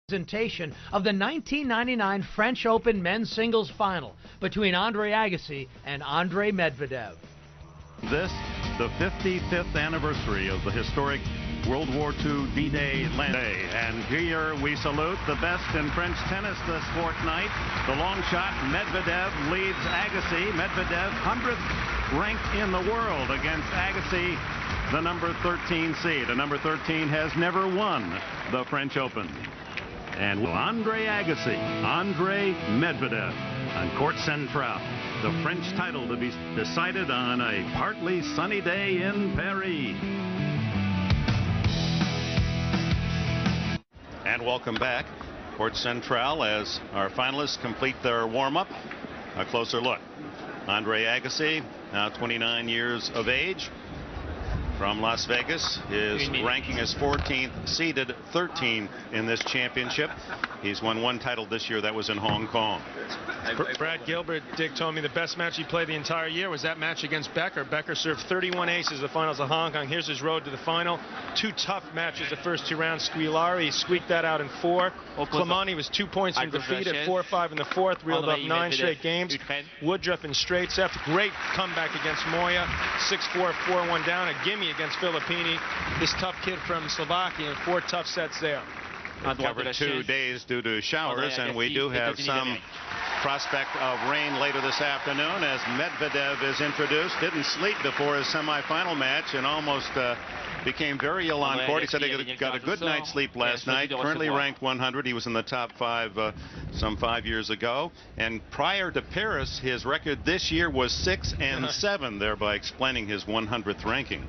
Presentation of the 1999 French Open men's singles final between André Agassi and Andrei Medvedev. This, the 55th anniversary of the historic World War II D-Day land day. And here we salute the best in French tennis this fortnight. The long shot, Medvedev leads Agassi. Medvedev, 100th ranked in the world against Agassi, the number 13 seed. The number 13 has never won the French Open. And André Agassi, Andrei Medvedev on Court Central. The French title to be decided on a partly sunny day in Paris. And welcome back. Court Central as our finalists complete their warm-up. A closer look. André Agassi, now 29 years of age, from Las Vegas. His ranking is 14th, seeded 13th in this championship. He's won one title this year. That was in Hong Kong. Brad Gilbert, Dick, told me the best match he played the entire year was that match against Becker. Becker served 31 aces the finals of Hong Kong. Here's his road to the final. Two tough matches the first two rounds. Squilari, he squeaked that out in 4. Clemani was 2 points from defeat at 4-5 in the 4th. Reeled up 9 straight games. Woodruff in straight sets. Great comeback against Moyà. 6-4, 4-1 down. A gimme against Filippini. This tough kid from Slovakia in 4 tough sets there. Covered 2 days due to showers, and we do have some prospect of rain later this afternoon as Medvedev is introduced. Didn't sleep before his semifinal match and almost became very ill on court. He said he got a good night's sleep last night. Currently ranked 100. He was in the top 5 some 5 years ago. And prior to Paris, his record this year was 6-7, thereby explaining his 100th ranking.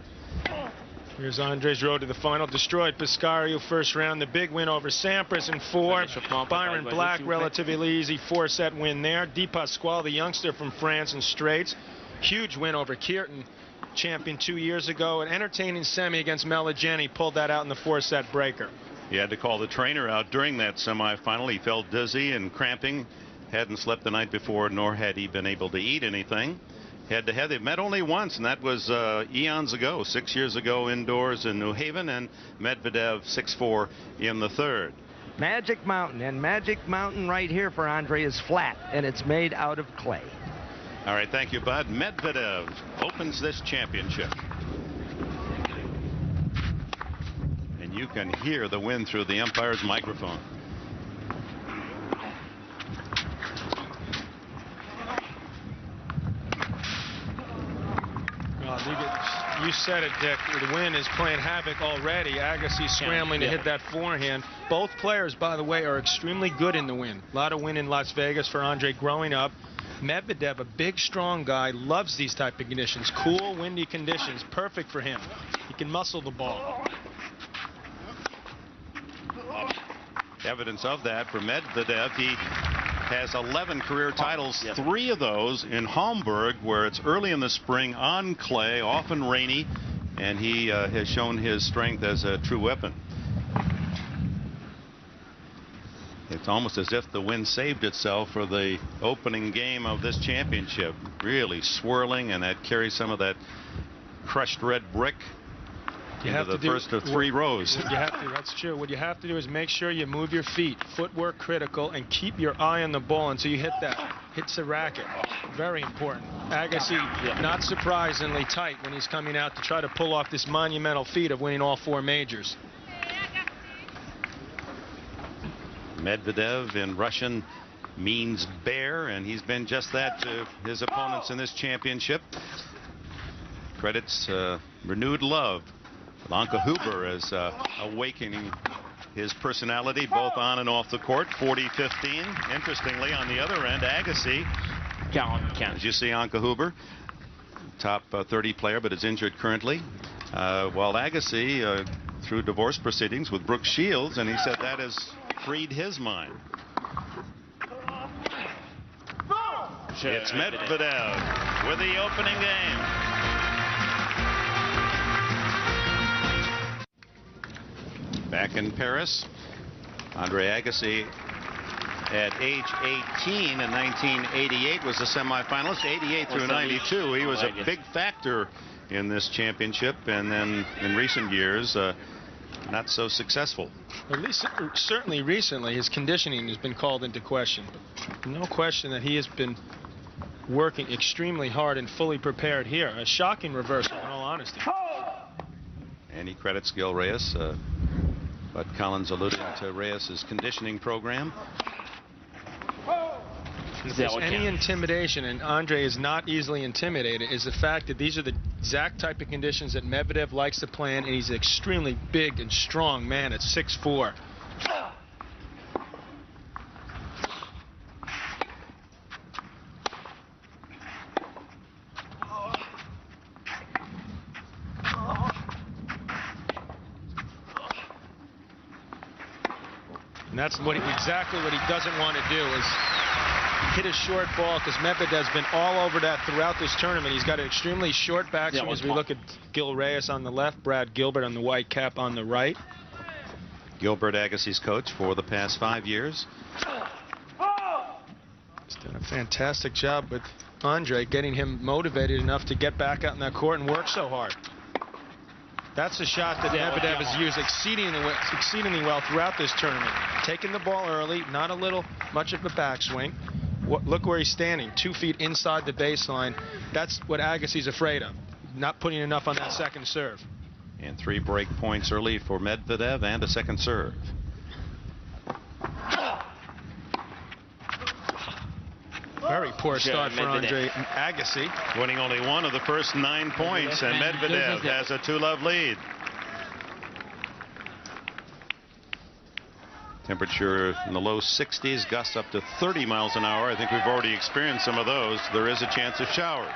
Here's Andre's road to the final. Destroyed Piscario first round. The big win over Sampras in 4. Byron Black, relatively easy 4-set win there. Di Pasquale, the youngster from France, in straights. Huge win over Kierton, champion 2 years ago. An entertaining semi against Meligeni. Pulled that out in the 4-set breaker. He had to call the trainer out during that semifinal. He felt dizzy and cramping. Hadn't slept the night before, nor had he been able to eat anything. Head-to-head, they met only once, and that was eons ago, 6 years ago indoors in New Haven, and Medvedev 6-4 in the 3rd. Magic Mountain, and Magic Mountain right here for Andre is flat, and it's made out of clay. All right, thank you, Bud. Medvedev opens this championship. And you can hear the wind through the umpire's microphone. You said it, Dick. The wind is playing havoc already. Agassi scrambling to hit that forehand. Both players, by the way, are extremely good in the wind. A lot of wind in Las Vegas for Andre growing up. Medvedev, a big, strong guy, loves these type of conditions. Cool, windy conditions. Perfect for him. He can muscle the ball. Evidence of that for Medvedev. He has 11 career titles, 3 of those in Hamburg, where it's early in the spring on clay, often rainy, and he has shown his strength as a true weapon. It's almost as if the wind saved itself for the opening game of this championship. Really swirling, and that carries some of that crushed red brick into the first of 3 rows. That's true. What you have to do is make sure you move your feet. Footwork critical, and keep your eye on the ball until you hit the racket. Very important. Agassi, not surprisingly tight when he's coming out to try to pull off this monumental feat of winning all 4 majors. Medvedev in Russian means bear, and he's been just that to his opponents in this championship. Credits renewed love. Anke Huber is awakening his personality both on and off the court. 40-15. Interestingly, on the other end, Agassi, as you see, Anke Huber, top 30 player, but is injured currently. While Agassi through divorce proceedings with Brooke Shields, and he said that has freed his mind. It's Medvedev with the opening game. Back in Paris, André Agassi at age 18 in 1988 was a semifinalist. 88 through 92, he was a big factor in this championship, and then in recent years not so successful. At least, certainly recently, his conditioning has been called into question. But no question that he has been working extremely hard and fully prepared here. A shocking reversal, in all honesty. And he credits Gil Reyes, but Collins alluded to Reyes' conditioning program. If there's any intimidation, and Andrei is not easily intimidated, is the fact that these are the exact type of conditions that Medvedev likes to play in, and he's an extremely big and strong man at 6'4". And that's exactly what he doesn't want to do, is hit a short ball, because Medvedev's been all over that throughout this tournament. He's got an extremely short backswing as we look at Gil Reyes on the left, Brad Gilbert on the white cap on the right. Gilbert Agassi's coach for the past 5 years. He's done a fantastic job with Andrei, getting him motivated enough to get back out in that court and work so hard. That's a shot that Medvedev has used exceedingly well throughout this tournament. Taking the ball early, not much of a backswing. Look where he's standing, 2 feet inside the baseline. That's what Agassi's afraid of, not putting enough on that second serve. And 3 break points early for Medvedev and a second serve. Very poor start for André Agassi. Winning only 1 of the first 9 points, and Medvedev has a 2-love lead. Temperature in the low 60s, gusts up to 30 miles an hour. I think we've already experienced some of those. There is a chance of showers.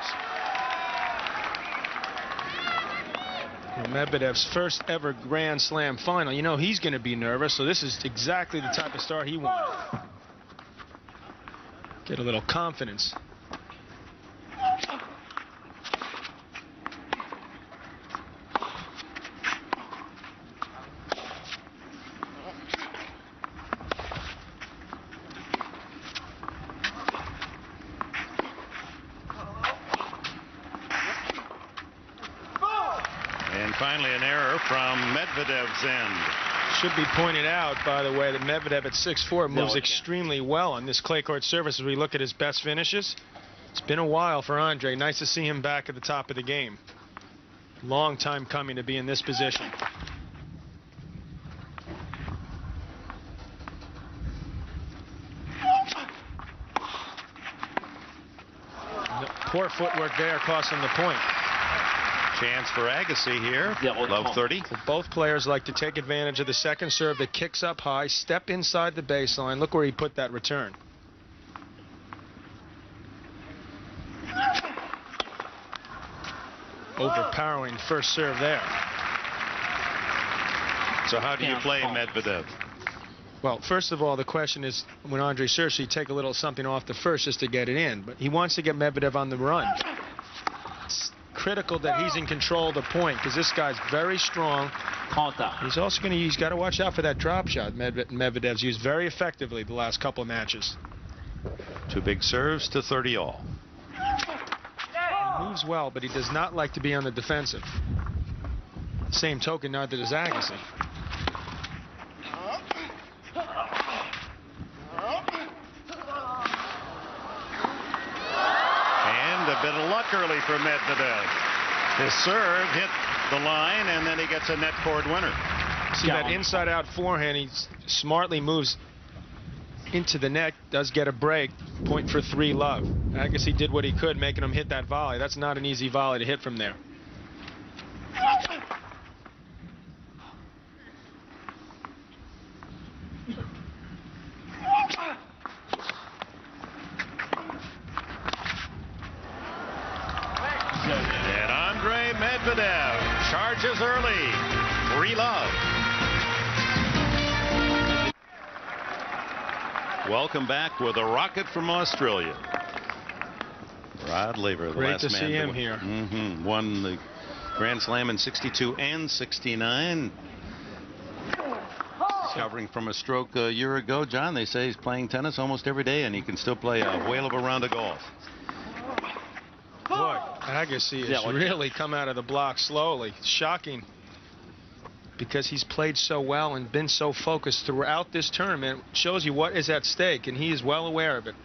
Medvedev's first ever Grand Slam final. You know he's going to be nervous, so this is exactly the type of start he wanted. Get a little confidence. And finally an error from Medvedev's end. Should be pointed out, by the way, that Medvedev at 6'4" moves extremely well on this clay court surface as we look at his best finishes. It's been a while for Andrei. Nice to see him back at the top of the game. Long time coming to be in this position. Poor footwork there cost him the point. Chance for Agassi here. Love 30. So both players like to take advantage of the second serve that kicks up high, step inside the baseline. Look where he put that return. Overpowering first serve there. So how do you play Medvedev? Well, first of all, the question is, when Andrei serves, he take a little something off the first just to get it in. But he wants to get Medvedev on the run. It's critical that he's in control of the point, because this guy's very strong. He's also going to use, got to watch out for that drop shot Medvedev's used very effectively the last couple of matches. 2 big serves to 30 all. He moves well, but he does not like to be on the defensive. Same token, neither does Agassi. And a bit of luck early for Medvedev. His serve hit the line, and then he gets a net court winner. See that inside-out forehand, he smartly moves into the net, does get a break, point for 3 love. Agassi did what he could, making him hit that volley. That's not an easy volley to hit from there. And Andrei Medvedev charges early. 3 love. Welcome back with a rocket from Australia. Rod Laver, the Great last to man see him here. Won the Grand Slam in '62 and '69. Recovering from a stroke a year ago. John, they say he's playing tennis almost every day, and he can still play a whale of a round of golf. Boy, Agassi has really come out of the block slowly. Shocking because he's played so well and been so focused throughout this tournament. It shows you what is at stake, and he is well aware of it.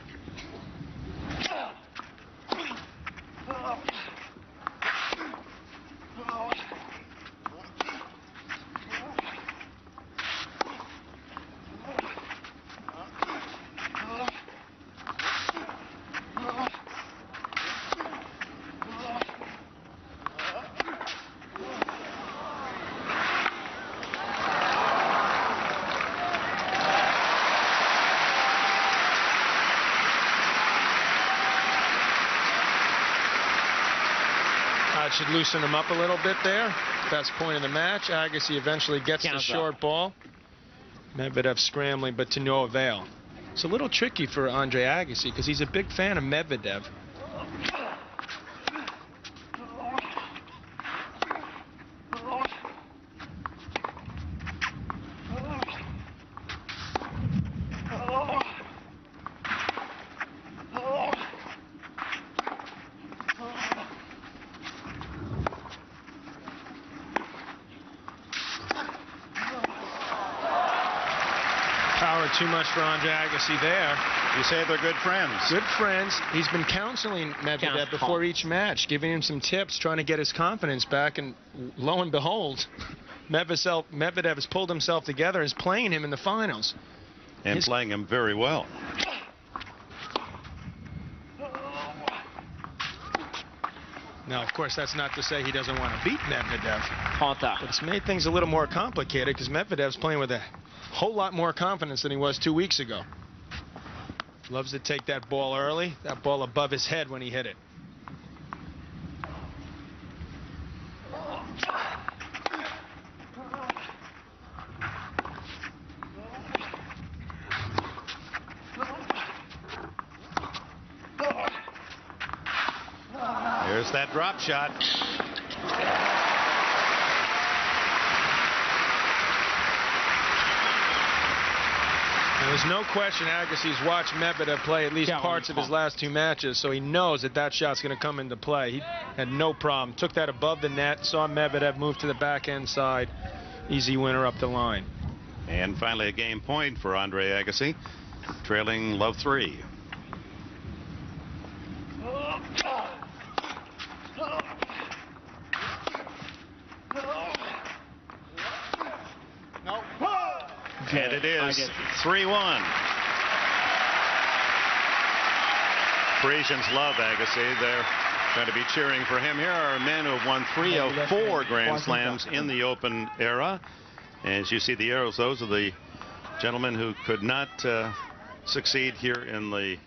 Should loosen him up a little bit there. Best point of the match. Agassi eventually gets the short ball. Medvedev scrambling, but to no avail. It's a little tricky for André Agassi because he's a big fan of Medvedev. Too much for André Agassi there. You say they're good friends. Good friends. He's been counseling Medvedev before each match, giving him some tips, trying to get his confidence back, and lo and behold, Medvedev has pulled himself together and is playing him in the finals. And playing him very well. Now, of course, that's not to say he doesn't want to beat Medvedev. But it's made things a little more complicated because Medvedev's playing with a whole lot more confidence than he was 2 weeks ago. Loves to take that ball early, that ball above his head when he hit it. There's that drop shot. There's no question Agassi's watched Medvedev play at least parts of his last 2 matches, so he knows that that shot's going to come into play. He had no problem. Took that above the net, saw Medvedev move to the backhand side. Easy winner up the line. And finally a game point for André Agassi, trailing love 3. And it is 3-1. Parisians love Agassi. They're going to be cheering for him. Here are men who have won 3 of 4 Grand Slams in the Open era. As you see the arrows, those are the gentlemen who could not succeed here in the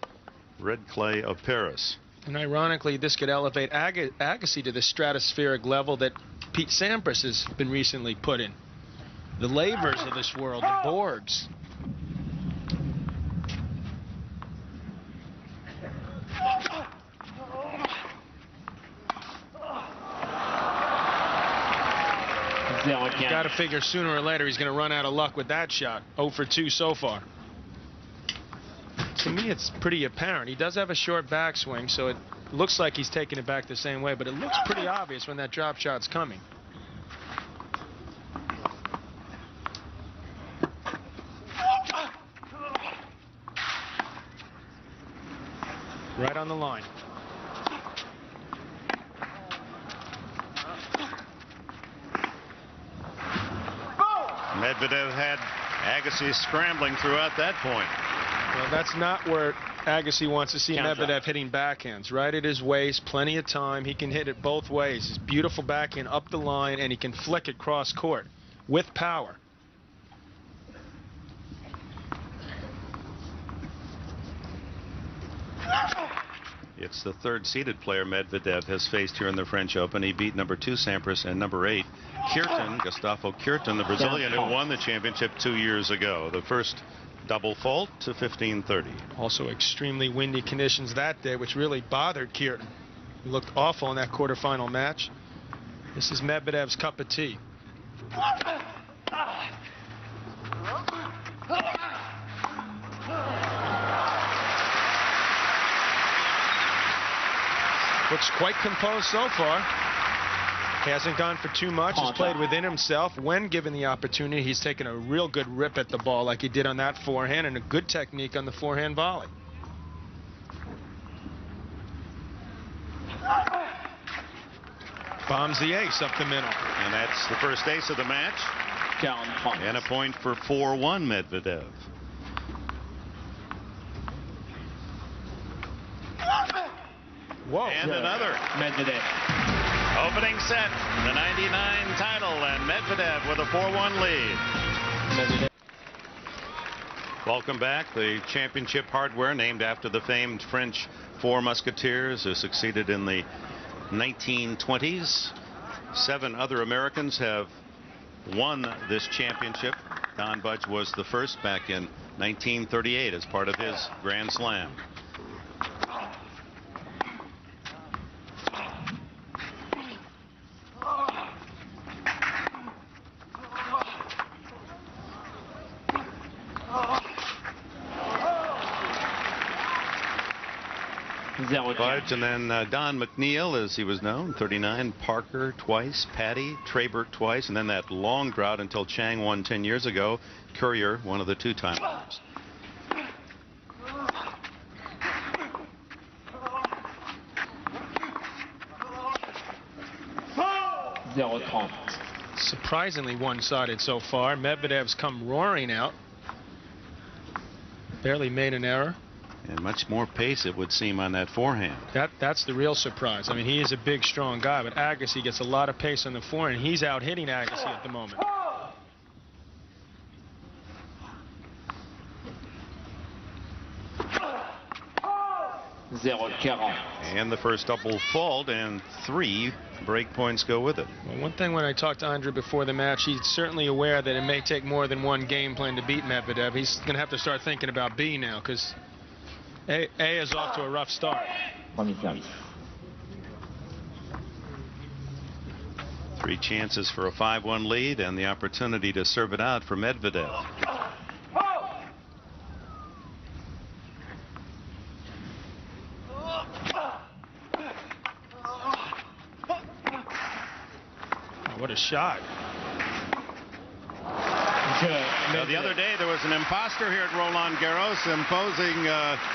red clay of Paris. And ironically, this could elevate Agassi to the stratospheric level that Pete Sampras has been recently put in. The Lavers of this world, the Borgs. You've got to figure sooner or later he's going to run out of luck with that shot. 0 for 2 so far. To me, it's pretty apparent. He does have a short backswing, so it looks like he's taking it back the same way, but it looks pretty obvious when that drop shot's coming. Right on the line. Medvedev had Agassi scrambling throughout that point. Well, that's not where Agassi wants to see Medvedev hitting backhands. Right at his waist, plenty of time. He can hit it both ways. His beautiful backhand up the line, and he can flick it cross court with power. It's the third-seeded player Medvedev has faced here in the French Open. He beat number 2 Sampras and number 8 Kirten, Gustavo Kirten, the Brazilian who won the championship 2 years ago. The first double fault to 15-30. Also extremely windy conditions that day, which really bothered Kirten. He looked awful in that quarterfinal match. This is Medvedev's cup of tea. Looks quite composed so far. He hasn't gone for too much. He's played within himself. When given the opportunity, he's taken a real good rip at the ball like he did on that forehand, and a good technique on the forehand volley. Bombs the ace up the middle. And that's the first ace of the match. And a point for 4-1 Medvedev. Whoa. And another. Medvedev. Opening set, the 99 title, and Medvedev with a 4-1 lead. Medvedev. Welcome back. The championship hardware named after the famed French Four Musketeers who succeeded in the 1920s. 7 other Americans have won this championship. Don Budge was the first back in 1938 as part of his Grand Slam. Budge, and then Don McNeil, as he was known, 39, Parker twice, Patty, Trabert twice, and then that long drought until Chang won 10 years ago. Courier, one of the 2-time winners. Surprisingly one-sided so far. Medvedev's come roaring out. Barely made an error. And much more pace, it would seem, on that forehand. That's the real surprise. I mean, he is a big, strong guy, but Agassi gets a lot of pace on the forehand. He's out hitting Agassi at the moment. And the first double fault, and 3 break points go with it. Well, one thing when I talked to Andrei before the match, he's certainly aware that it may take more than one game plan to beat Medvedev. He's going to have to start thinking about B now, because A is off to a rough start. 3 chances for a 5-1 lead and the opportunity to serve it out for Medvedev. What a shot. Now, the other day there was an imposter here at Roland Garros imposing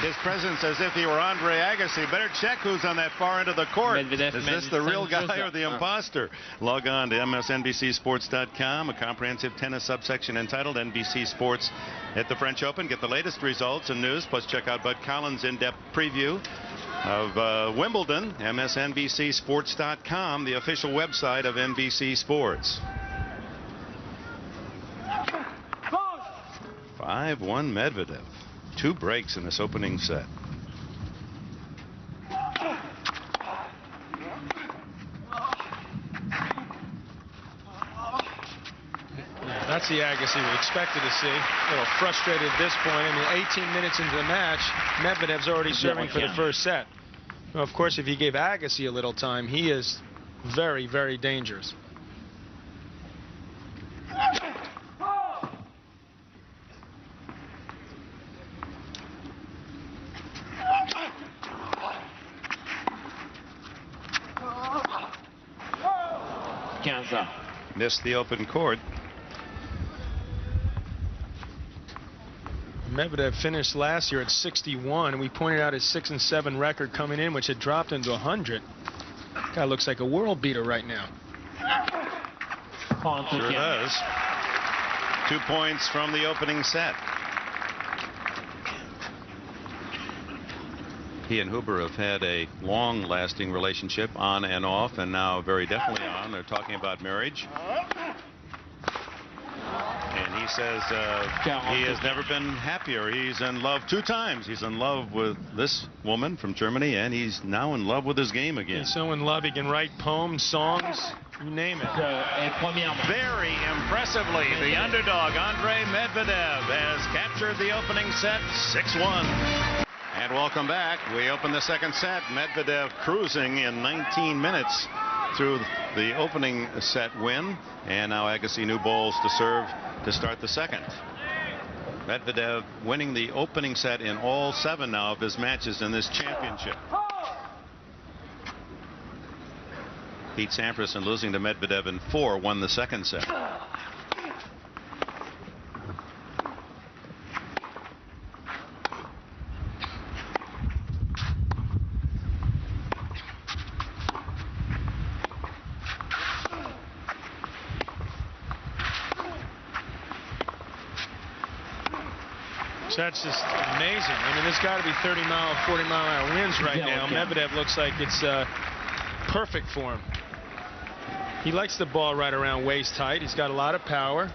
his presence as if he were André Agassi. Better check who's on that far end of the court. Medvedev, Is this the real guy or the imposter? Log on to msnbcsports.com, a comprehensive tennis subsection entitled NBC Sports at the French Open. Get the latest results and news, plus check out Bud Collins' in-depth preview of Wimbledon. msnbcsports.com, the official website of NBC Sports. 5-1 Medvedev. 2 breaks in this opening set. That's the Agassi we expected to see. A little frustrated at this point. I mean, 18 minutes into the match, Medvedev's already serving for the first set. Well, of course, if he gave Agassi a little time, he is very, very dangerous. Missed the open court. Medvedev finished last year at 61, and we pointed out his 6-7 record coming in, which had dropped into 100. Guy looks like a world beater right now. Sure does. 2 points from the opening set. He and Huber have had a long-lasting relationship, on and off, and now very definitely on. They're talking about marriage. And he says he has never been happier. He's in love 2 times. He's in love with this woman from Germany, and he's now in love with his game again. He's so in love he can write poems, songs, you name it. Very impressively, the underdog Andrei Medvedev has captured the opening set 6-1. And welcome back. We open the second set. Medvedev cruising in 19 minutes through the opening set win. And now Agassi new balls to serve to start the second. Medvedev winning the opening set in all 7 now of his matches in this championship. Pete Sampras, losing to Medvedev in 4, won the second set. So that's just amazing. I mean, there's got to be 30-mile, 40-mile-an-hour winds right now. Medvedev looks like it's perfect for him. He likes the ball right around waist height. He's got a lot of power.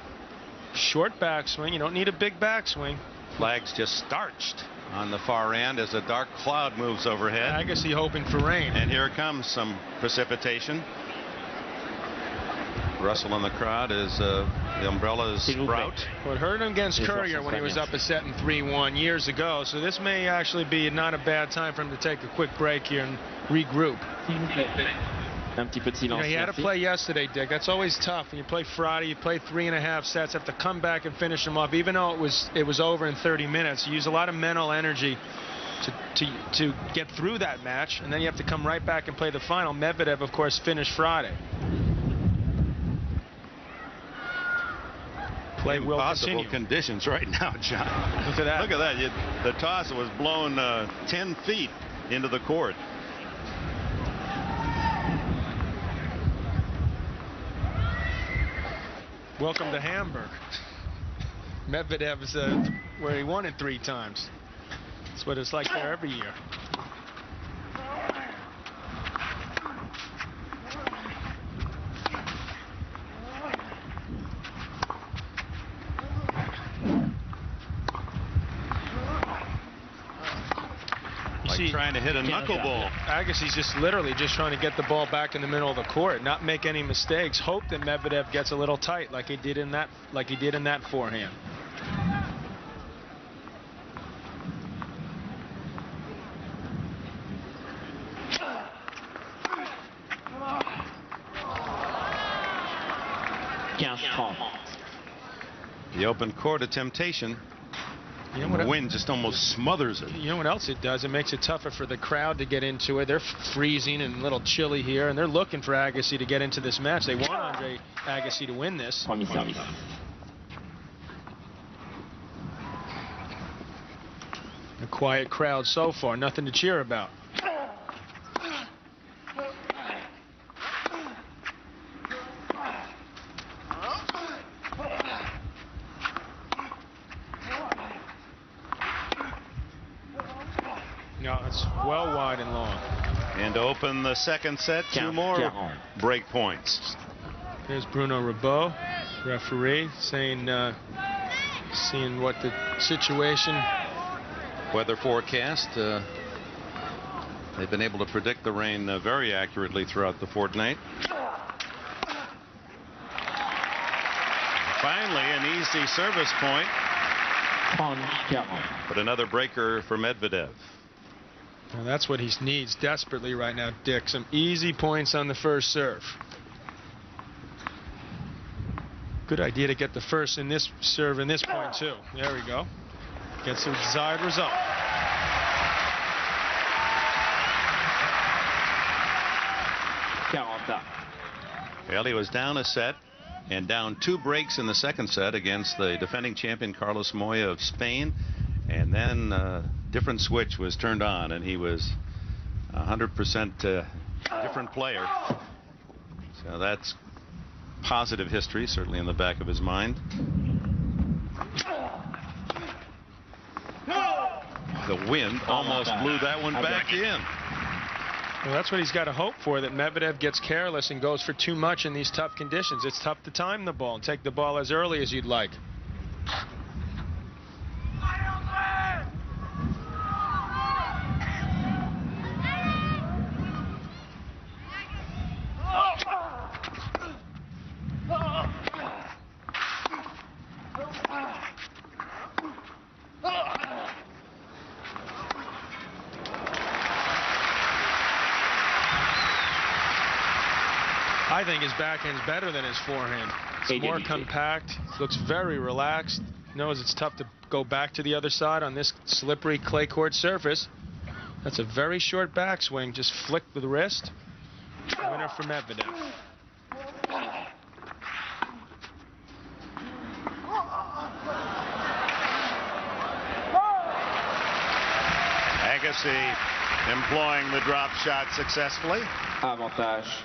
Short backswing. You don't need a big backswing. Flags just starched on the far end as a dark cloud moves overhead. Agassi hoping for rain. And here comes some precipitation. Rustle in the crowd as the umbrellas sprout. Well, it hurt him against Courier when he was up a set in 3-1 years ago. So this may actually be not a bad time for him to take a quick break here and regroup. You know, he had to play yesterday, Dick. That's always tough. When you play Friday, you play 3.5 sets, have to come back and finish them off. Even though it was over in 30 minutes, you use a lot of mental energy to get through that match, and then you have to come right back and play the final. Medvedev, of course, finished Friday. Play will Impossible continue. conditions right now, John. Look at that. Look at that. The toss was blown 10 feet into the court. Welcome to Hamburg. Medvedev is where he won it 3 times. That's what it's like there every year. Like trying to hit a knuckleball. Agassi's just literally just trying to get the ball back in the middle of the court, not make any mistakes. Hope that Medvedev gets a little tight, like he did in that forehand. The open court, a temptation. You know what, the wind just almost smothers it. You know what else it does? It makes it tougher for the crowd to get into it. They're freezing and a little chilly here, and they're looking for Agassi to get into this match. They want Andrei Agassi to win this. A quiet crowd so far, nothing to cheer about. No, it's well wide and long. And to open the second set, 2 more break points. There's Bruno Ribot, referee, saying, seeing what the situation. Weather forecast. They've been able to predict the rain very accurately throughout the fortnight. Finally, an easy service point. But another breaker for Medvedev. Well, that's what he needs desperately right now, Dick. Some easy points on the first serve. Good idea to get the first in this serve in this point, too. There we go. Gets the desired result. Well, he was down a set and down 2 breaks in the second set against the defending champion Carlos Moyà of Spain. And then different switch was turned on, and he was 100% different player. So that's positive history, certainly in the back of his mind. The wind almost blew that one back in. Well, that's what he's got to hope for, that Medvedev gets careless and goes for too much in these tough conditions. It's tough to time the ball and take the ball as early as you'd like. I think his backhand's better than his forehand. It's more compact, looks very relaxed, knows it's tough to go back to the other side on this slippery clay court surface. That's a very short backswing, just flick with the wrist. Winner for Medvedev. Agassi employing the drop shot successfully.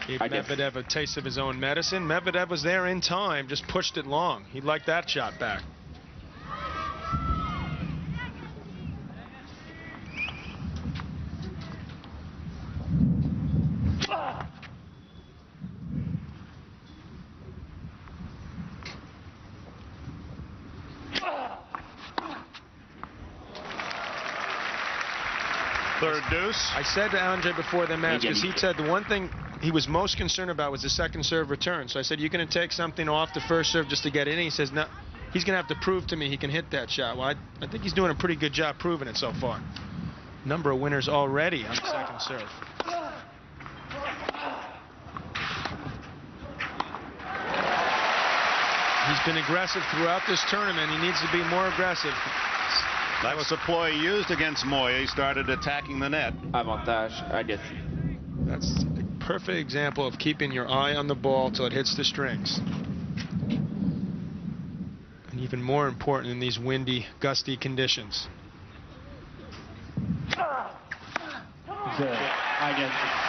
Gave Medvedev a taste of his own medicine. Medvedev was there in time, just pushed it long. He liked that shot back. Third deuce. I said to Andrei before the match, because he said the one thing he was most concerned about was the second serve return. So I said, you're going to take something off the first serve just to get in? He says, no, he's going to have to prove to me he can hit that shot. Well, I think he's doing a pretty good job proving it so far. Number of winners already on the second serve. He's been aggressive throughout this tournament. He needs to be more aggressive. That was a ploy used against Moyà. He started attacking the net. That's a perfect example of keeping your eye on the ball till it hits the strings. And even more important in these windy, gusty conditions.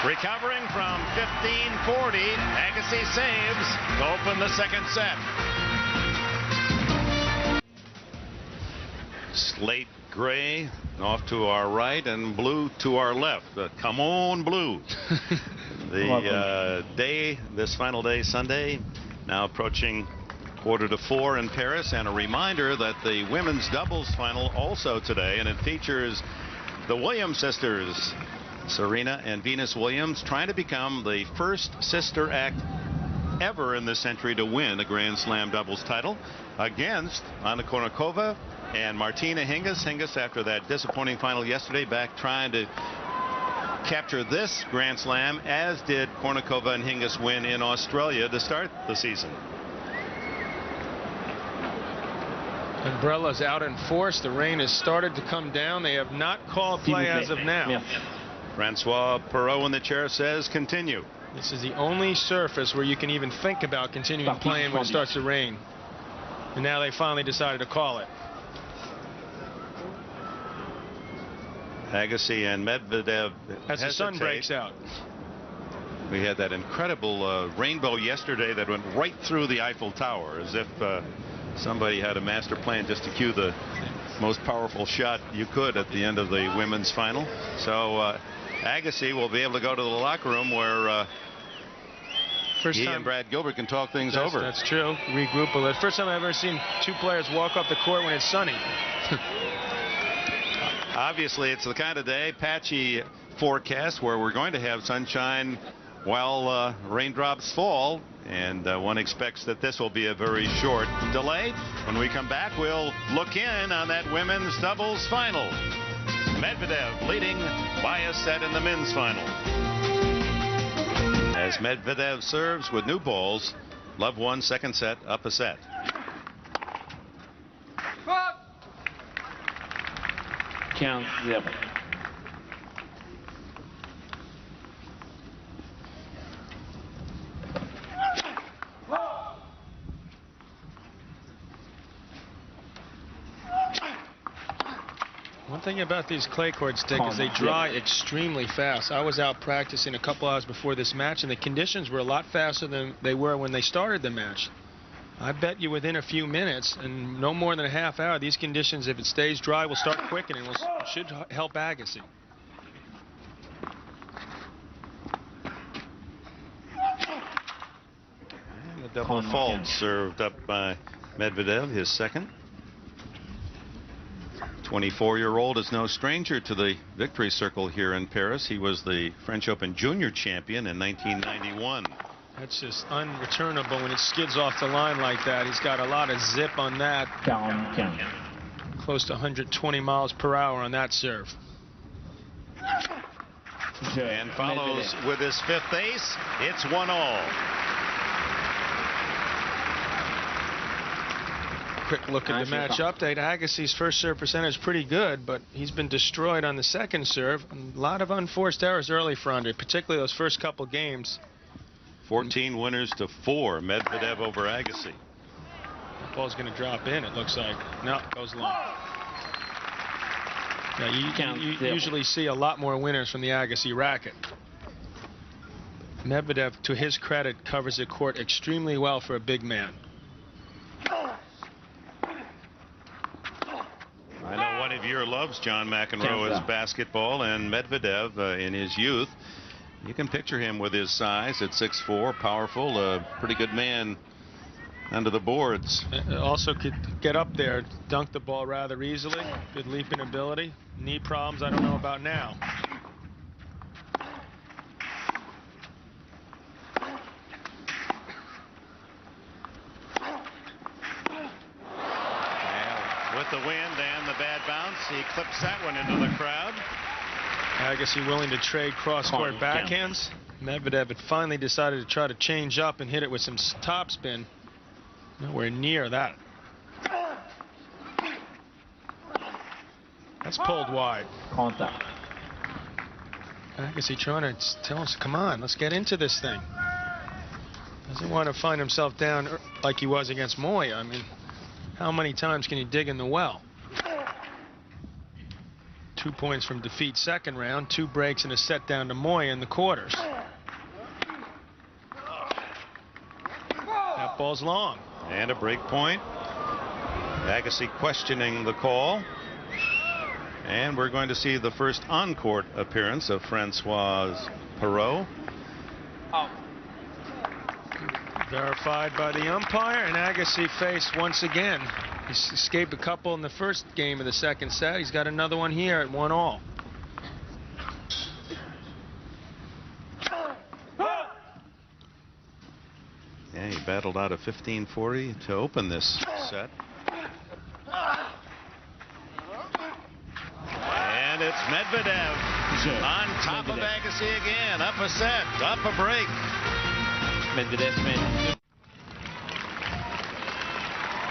Recovering from 15-40, Agassi saves to open the second set. Slate gray off to our right and blue to our left. Come on, blue. The this final day, Sunday, now approaching 3:45 in Paris. And a reminder that the women's doubles final also today, and it features the Williams sisters, Serena and Venus Williams, trying to become the first sister act ever in this century to win a Grand Slam doubles title against Anna Kournikova and Martina Hingis. Hingis, after that disappointing final yesterday, back trying to capture this Grand Slam, as did Kournikova and Hingis win in Australia to start the season. Umbrella's out in force. The rain has started to come down. They have not called play as of now. Francois Perrault in the chair says continue. This is the only surface where you can even think about continuing playing when it starts to rain. And now they finally decided to call it. Agassi and Medvedev as the sun breaks out. We had that incredible rainbow yesterday that went right through the Eiffel Tower, as if somebody had a master plan just to cue the most powerful shot you could at the end of the women's final. So Agassi will be able to go to the locker room where he and Brad Gilbert can talk things over. That's true. Regroup a little. First time I've ever seen two players walk off the court when it's sunny. Obviously, it's the kind of day, patchy forecast, where we're going to have sunshine while raindrops fall, and one expects that this will be a very short delay. When we come back, we'll look in on that women's doubles final. Medvedev leading by a set in the men's final. As Medvedev serves with new balls, love one, second set, up a set. Count 0. One thing about these clay courts, Dick, is they dry extremely fast. I was out practicing a couple hours before this match, and the conditions were a lot faster than they were when they started the match. I bet you within a few minutes, and no more than a half hour, these conditions, if it stays dry, will start quickening. Should help Agassi. And the double fault served up by Medvedev, his second. 24-year-old is no stranger to the victory circle here in Paris. He was the French Open junior champion in 1991. That's just unreturnable when it skids off the line like that. He's got a lot of zip on that. Close to 120 miles per hour on that serve. And follows with his fifth ace. It's 1-all. Quick look at the match update. Agassi's first serve percentage is pretty good, but he's been destroyed on the second serve. A lot of unforced errors early for Andrei, particularly those first couple games. 14 winners to 4. Medvedev over Agassi. The ball's going to drop in, it looks like. No, it goes long. Yeah, you usually see a lot more winners from the Agassi racket. Medvedev, to his credit, covers the court extremely well for a big man. I know one of your loves, John McEnroe, is basketball, and Medvedev in his youth. You can picture him with his size at 6'4", powerful, a pretty good man under the boards. Also could get up there, dunk the ball rather easily. Good leaping ability. Knee problems, I don't know about now. With the wind and the bad bounce, he clips that one into the crowd. Agassi willing to trade cross-court backhands. Medvedev had finally decided to try to change up and hit it with some topspin. Nowhere near that. That's pulled wide. Agassi trying to tell us, come on, let's get into this thing. Doesn't want to find himself down like he was against Moyà. I mean, how many times can you dig in the well? 2 points from defeat second round, 2 breaks and a set down to Moyà in the quarters. That ball's long. And a break point. Agassi questioning the call. And we're going to see the first on-court appearance of Francois Perrault. Verified by the umpire, and Agassi faced once again. He's escaped a couple in the first game of the second set. He's got another one here at 1-all. Yeah, he battled out a 15-40 to open this set. And it's Medvedev on top of Agassi again. Up a set, up a break. Medvedev.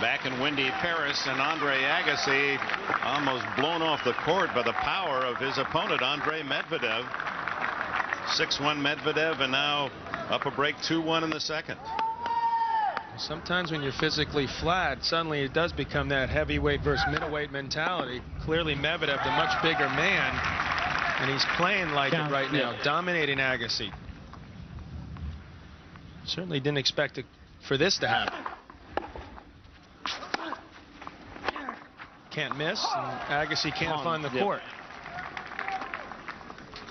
Back in windy Paris, and André Agassi almost blown off the court by the power of his opponent, Andrei Medvedev. 6-1 Medvedev, and now up a break 2-1 in the second. Sometimes when you're physically flat, suddenly it does become that heavyweight versus middleweight mentality. Clearly Medvedev, the much bigger man, and he's playing like it right now, dominating Agassi. Certainly didn't expect for this to happen. Can't miss, and Agassi can't find the court.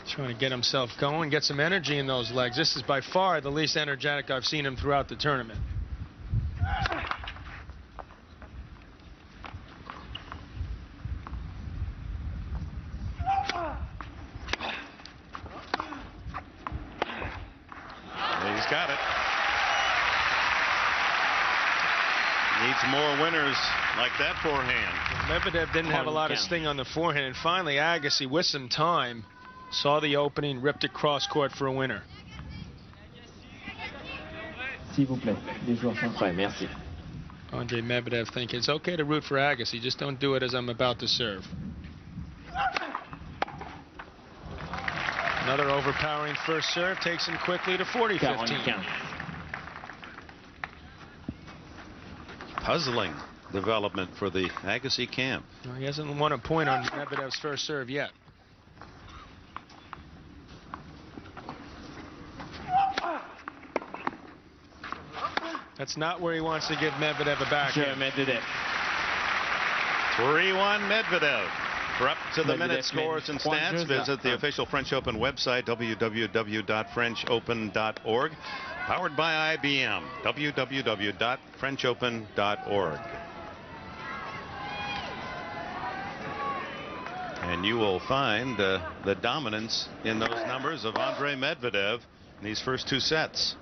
Trying to get himself going, get some energy in those legs. This is by far the least energetic I've seen him throughout the tournament. He's got it. Needs more winners like that forehand. Medvedev didn't have a lot of sting on the forehand, and finally Agassi, with some time, saw the opening, ripped it cross court for a winner. S'il vous plaît, les joueurs sont prêts, merci. Andrei Medvedev thinking it's okay to root for Agassi, just don't do it as I'm about to serve. Another overpowering first serve takes him quickly to 40-15. Puzzling development for the Agassi camp. Well, he hasn't won a point on Medvedev's first serve yet. That's not where he wants to give Medvedev a backhand. 3-1 Medvedev. For up to the minute scores and stats, visit the official French Open website, www.frenchopen.org. Powered by IBM, www.frenchopen.org. And you will find the dominance in those numbers of Andrei Medvedev in these first 2 sets.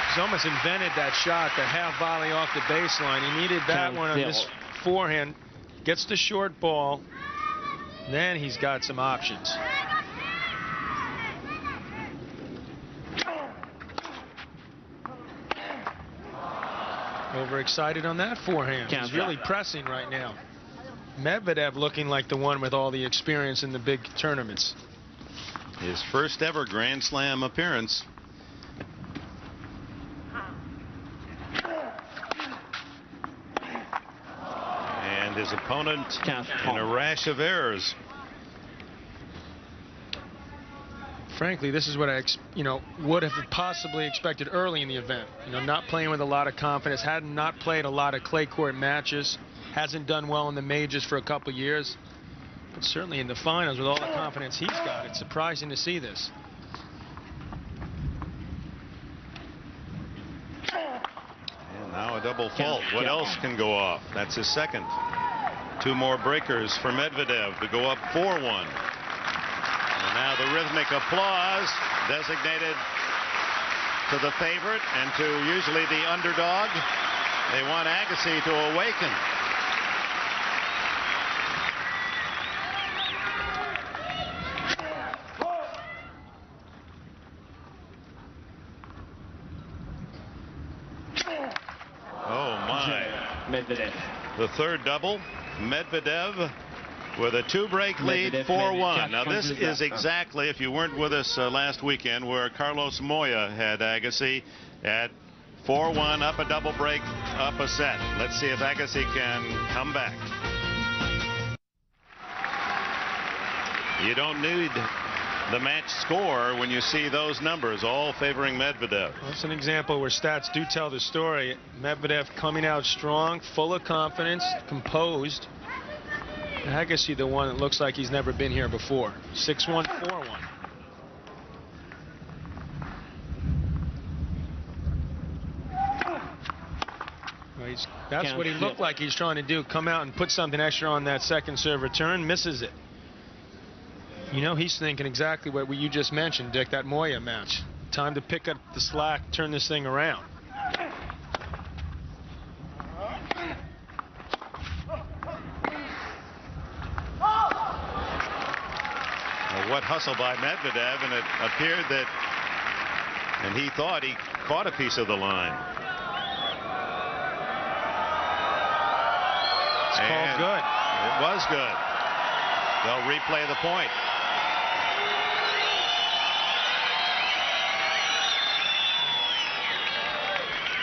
He's almost invented that shot, the half volley off the baseline. He needed that one on this forehand. Gets the short ball. Then he's got some options. Overexcited on that forehand. He's really pressing right now. Medvedev looking like the one with all the experience in the big tournaments. His first ever Grand Slam appearance. And his opponent in a rash of errors. Frankly, this is what I would have possibly expected early in the event. Not playing with a lot of confidence, had not played a lot of clay court matches, hasn't done well in the majors for a couple years, but certainly in the finals with all the confidence he's got, it's surprising to see this. And now a double fault. What else can go off? That's his second. 2 more breakers for Medvedev to go up 4-1. And now the rhythmic applause designated to the favorite and to usually the underdog. They want Agassi to awaken. Oh my. Medvedev. The third double. Medvedev with a 2-break lead, 4-1. Now this is exactly, if you weren't with us last weekend, where Carlos Moyà had Agassi at 4-1, up a double break, up a set. Let's see if Agassi can come back. You don't need the match score when you see those numbers all favoring Medvedev. That's an example where stats do tell the story. Medvedev coming out strong, full of confidence, composed. Agassi, the one that looks like he's never been here before. 6-1, 4-1. Well, that's what he looked like he's trying to do. Come out and put something extra on that second serve return. Misses it. He's thinking exactly what you just mentioned, Dick, that Moyà match. Time to pick up the slack, turn this thing around. What hustle by Medvedev, and it appeared that, and he thought he caught a piece of the line. It's called good. It was good. They'll replay the point.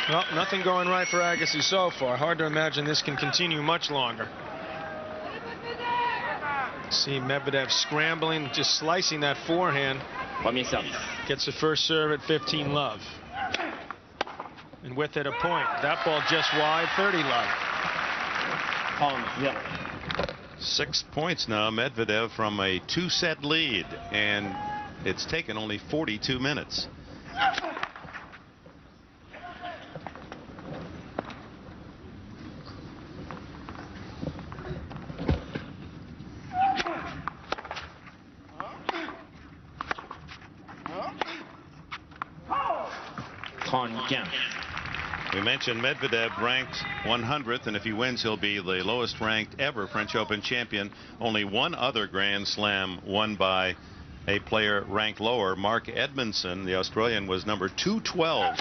Well, nothing going right for Agassi so far. Hard to imagine this can continue much longer. See Medvedev scrambling, just slicing that forehand. Gets the first serve at 15 love. And with it a point. That ball just wide, 30 love. 6 points now, Medvedev from a 2-set lead, and it's taken only 42 minutes. We mentioned Medvedev ranked 100th, and if he wins, he'll be the lowest ranked ever French Open champion. Only one other Grand Slam won by a player ranked lower. Mark Edmondson, the Australian, was number 212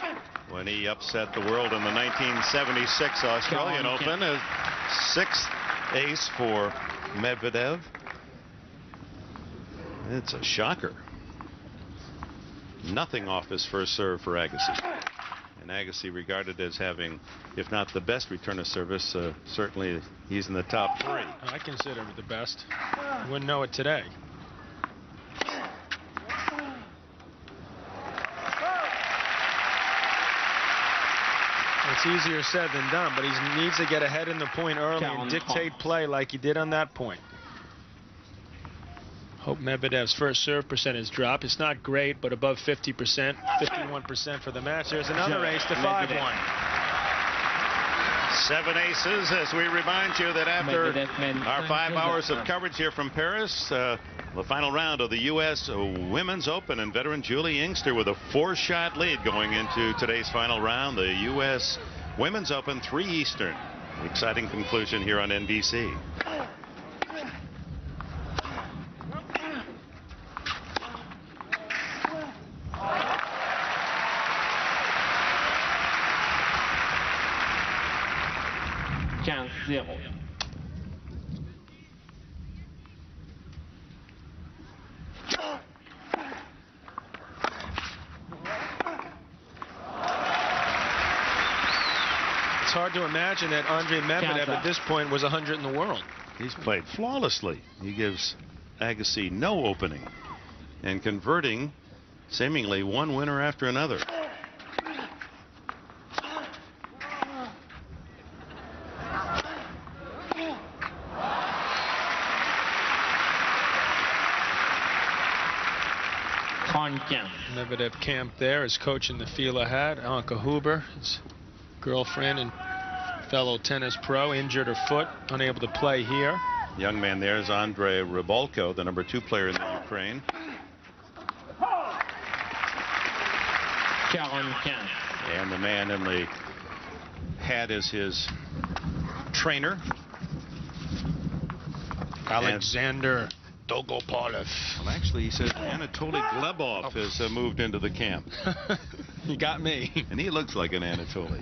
when he upset the world in the 1976 Australian Open. A 6th ace for Medvedev. It's a shocker. Nothing off his first serve for Agassi. And Agassi regarded as having, if not the best return of service, certainly he's in the top 3. I consider it the best. You wouldn't know it today. It's easier said than done, but he needs to get ahead in the point early and dictate play like he did on that point. Hope Medvedev's first serve percentage drop. It's not great, but above 50%, 51% for the match. There's another ace to 5-1. 7 aces, as we remind you that after our 5 hours of coverage here from Paris, the final round of the U.S. Women's Open, and veteran Julie Inkster with a 4-shot lead going into today's final round. The U.S. Women's Open, 3 Eastern. Exciting conclusion here on NBC. 0. It's hard to imagine that Andrei Medvedev at this point was 100 in the world. He's played flawlessly. He gives Agassi no opening and converting seemingly one winner after another. Medvedev camped there. His coach in the Fila hat, Anka Huber, his girlfriend and fellow tennis pro, injured her foot, unable to play here. Young man there is Andrei Rybalko, the #2 player in the Ukraine. And the man in the hat is his trainer, Alexander Dolgopolov. Well, actually, he says Anatoly Glebov has moved into the camp. You got me. And he looks like an Anatoly.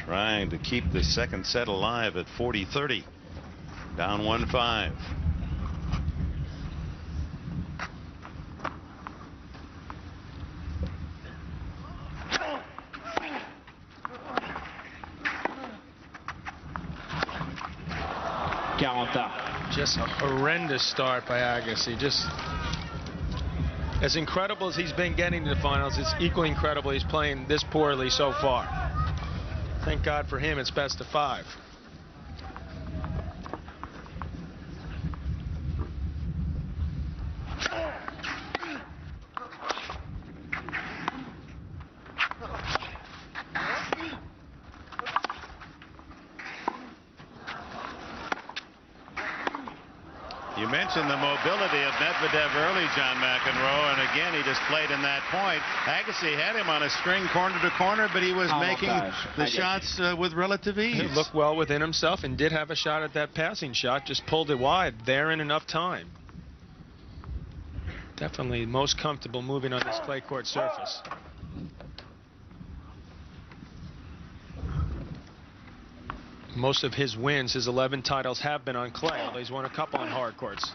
Trying to keep the second set alive at 40-30. Down 1-5. Just a horrendous start by Agassi. Just as incredible as he's been getting to the finals, it's equally incredible he's playing this poorly so far. Thank God for him, it's best of 5. You mentioned the mobility of Medvedev early, John McEnroe, and again he just played in that point. Agassi had him on a string corner to corner, but he was making the shots with relative ease. He looked well within himself and did have a shot at that passing shot, just pulled it wide there in enough time. Definitely most comfortable moving on this clay court surface. Most of his wins, his 11 titles, have been on clay, although he's won a couple on hard courts.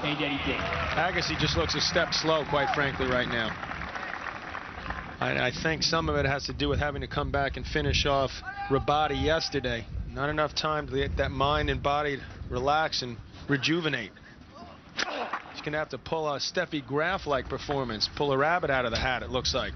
Agassi just looks a step slow, quite frankly, right now. I think some of it has to do with having to come back and finish off Rabati yesterday. Not enough time to get that mind and body relax and rejuvenate. He's going to have to pull a Steffi Graf-like performance, pull a rabbit out of the hat, it looks like.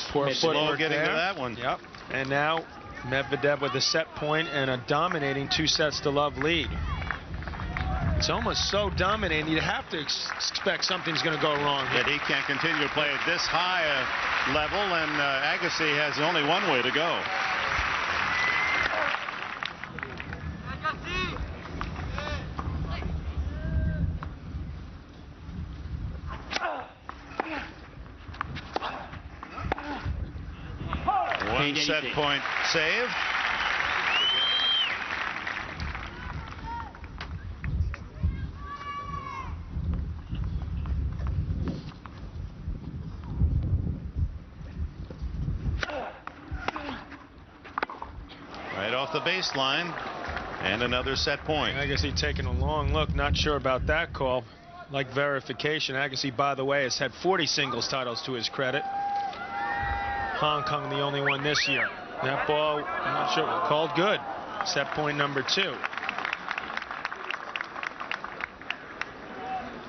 Poor footwork getting there. to that one. Yep. And now Medvedev with a set point and a dominating 2-0 lead. It's almost so dominating you'd have to expect something's going to go wrong here. That he can't continue to play at this high level, and Agassi has only one way to go. One set point save. Right off the baseline, and another set point. Agassi taking a long look, not sure about that call. Like verification, Agassi, by the way, has had 40 singles titles to his credit. Hong Kong the only one this year. That ball, I'm not sure, called good. Set point #2.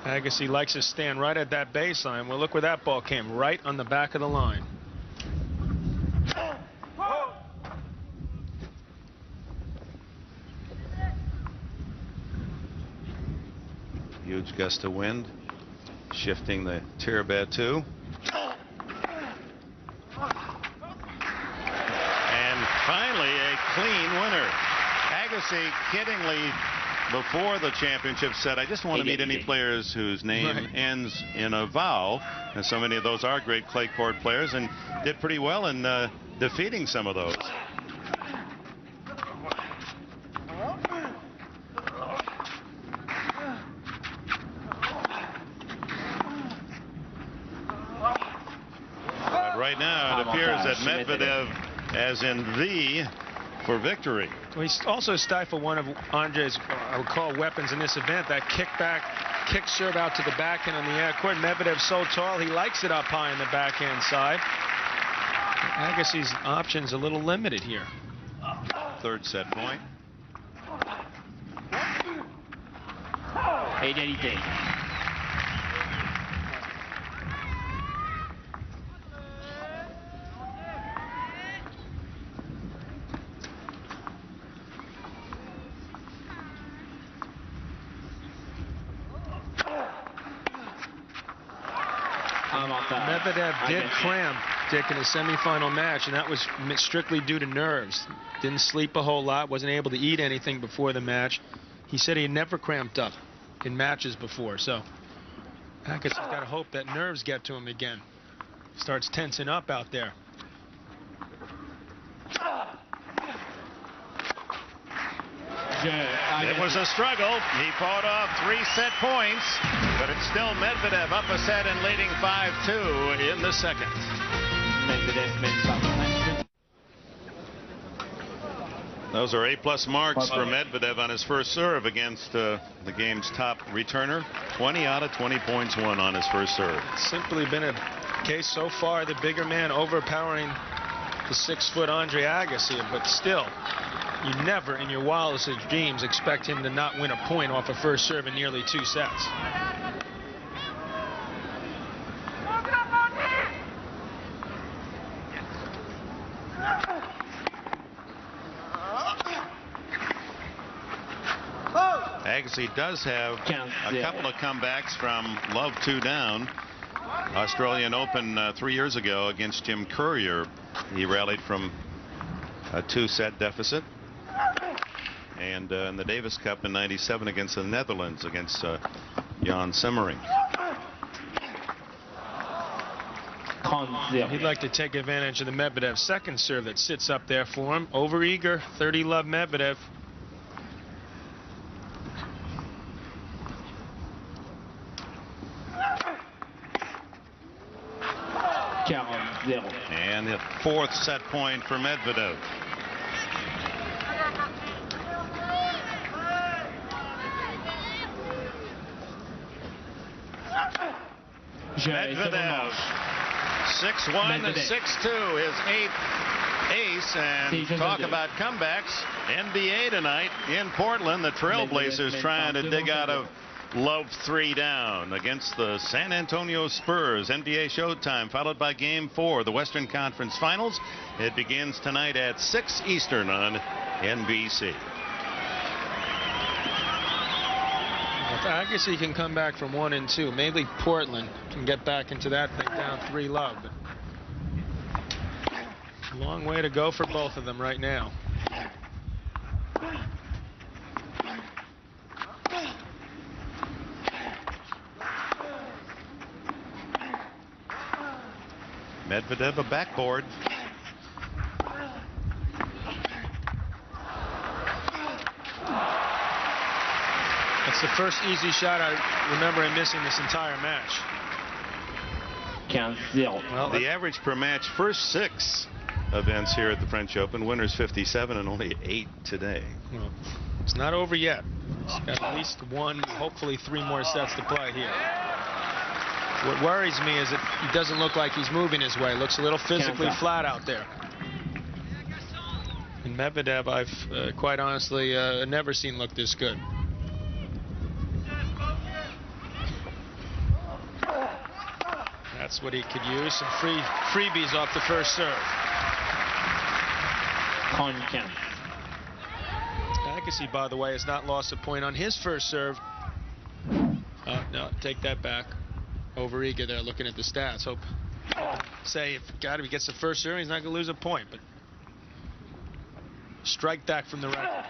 Agassi likes to stand right at that baseline. Well, look where that ball came, right on the back of the line. Huge gust of wind, shifting the Tirabed too. Finally, a clean winner. Agassi kiddingly before the championship said, I just want to meet any players whose name ends in a vowel. And so many of those are great clay court players, and did pretty well in defeating some of those. right now it appears that Medvedev, as in the, for victory. Well, he also stifled one of Andrei's, I would call, weapons in this event, that kick serve out to the backhand on the air court. Medvedev's so tall, he likes it up high on the backhand side. Agassi's options a little limited here. Third set point. Égalité. Medvedev did cramp, Dick, in his semifinal match, and that was strictly due to nerves. Didn't sleep a whole lot, wasn't able to eat anything before the match. He said he had never cramped up in matches before, so Agassi's got to hope that nerves get to him again. Starts tensing up out there. It was a struggle. He fought off 3 set points, but it's still Medvedev up a set and leading 5-2 in the second. Those are A+ marks for Medvedev on his first serve against the game's top returner. 20 out of 20 points won on his first serve. It's simply been a case so far, the bigger man overpowering the 6-foot André Agassi, but still, you never in your wildest dreams expect him to not win a point off a first serve in nearly 2 sets. Agassi does have a couple of comebacks from love 2 down. Australian Open 3 years ago against Jim Courier, he rallied from a 2-set deficit. And in the Davis Cup in '97 against the Netherlands against Jan Semmering. He'd like to take advantage of the Medvedev second serve that sits up there for him. Overeager, 30-love Medvedev. And the 4th set point for Medvedev. Medvedev 6-1 and 6-2, his 8th ace. And talk about comebacks. NBA tonight in Portland, the Trailblazers trying to dig out of love 3 down against the San Antonio Spurs. NBA showtime followed by Game 4, the Western Conference Finals. It begins tonight at 6 Eastern on NBC. If Agassi can come back from 1 and 2, maybe Portland can get back into that thing down 3-love. But a long way to go for both of them right now. Medvedev a backboard. It's the first easy shot I remember him missing this entire match. Well, the average per match, first 6 events here at the French Open, winners 57 and only 8 today. Well, it's not over yet. He's got at least 1, hopefully 3 more sets to play here. What worries me is that he doesn't look like he's moving his way. Looks a little physically flat out there. And Medvedev, I've quite honestly never seen look this good. That's what he could use. Some freebies off the first serve. Agassi, by the way, has not lost a point on his first serve. No, take that back. Overeager there looking at the stats. Hope say if he gets the first serve, he's not going to lose a point. But strike back from the right.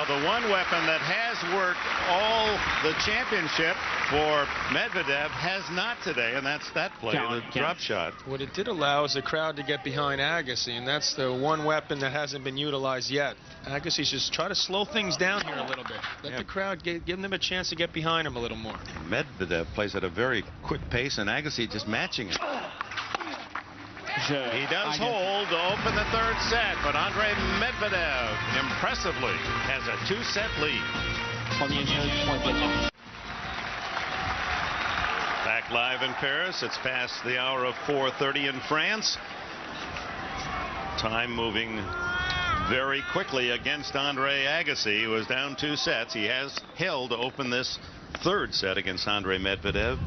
Well, the one weapon that has worked all the championship for Medvedev has not today, and that's that play, the drop shot. What it did allow is the crowd to get behind Agassi, and that's the one weapon that hasn't been utilized yet. Agassi should try to slow things down here a little bit. Let the crowd give them a chance to get behind him a little more. Medvedev plays at a very quick pace, and Agassi just matching it. He does hold to open the third set, but Andrei Medvedev impressively has a 2-set lead. Back live in Paris. It's past the hour of 4:30 in France. Time moving very quickly against André Agassi, who is down 2 sets. He has held to open this third set against Andrei Medvedev.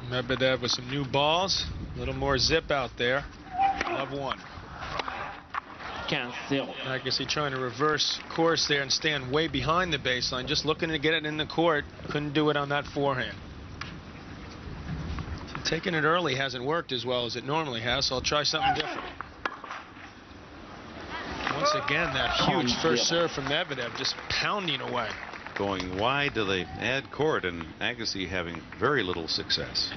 Medvedev with some new balls, a little more zip out there. Love one. Agassi trying to reverse course there and stand way behind the baseline, just looking to get it in the court. Couldn't do it on that forehand. Taking it early hasn't worked as well as it normally has, so I'll try something different. Once again, that huge first serve from Medvedev, just pounding away. Going wide to the ad court, and Agassi having very little success.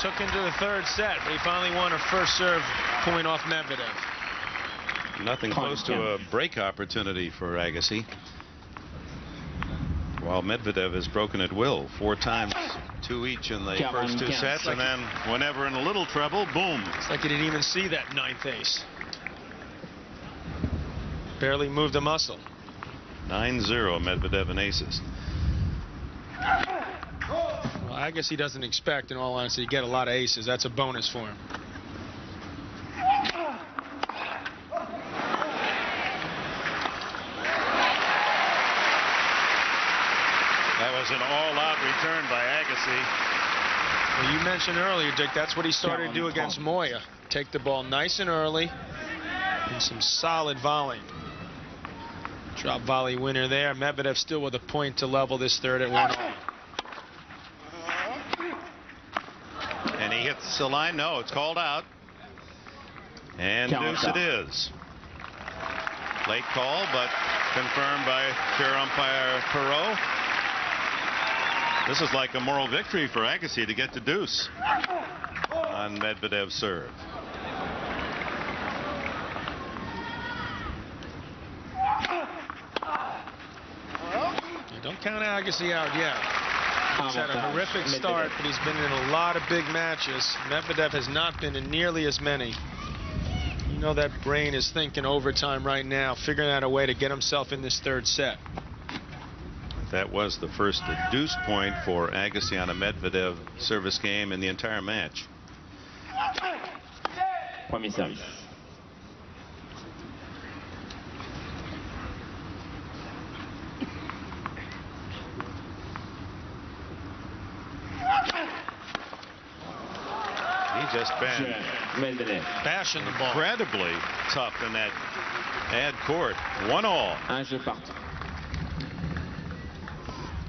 Took into the third set, but he finally won a first serve point off Medvedev. Nothing close to a break opportunity for Agassi. While Medvedev has broken at will 4 times, 2 each in the first 2 sets, and then whenever in a little trouble, boom. It's like he didn't even see that 9th ace. Barely moved a muscle. 9-0 Medvedev and aces. Well, I guess he doesn't expect, in all honesty, to get a lot of aces. That's a bonus for him. That was an all-out return by Agassi. Well, you mentioned earlier, Dick, that's what he started to do against Moyà. Take the ball nice and early and some solid volley. Drop volley winner there. Medvedev still with a point to level this third at 1-all. And he hits the line. No, it's called out. And deuce it is. Late call, but confirmed by chair umpire Perot. This is like a moral victory for Agassi to get to deuce on Medvedev's serve. Don't count Agassi out yet. He's had a horrific start, but he's been in a lot of big matches. Medvedev has not been in nearly as many. You know that brain is thinking overtime right now, figuring out a way to get himself in this third set. That was the first deuce point for Agassi on a Medvedev service game in the entire match. Premier service. He just been bashing the ball. Incredibly tough in that ad court. 1-all. Un jeu partout.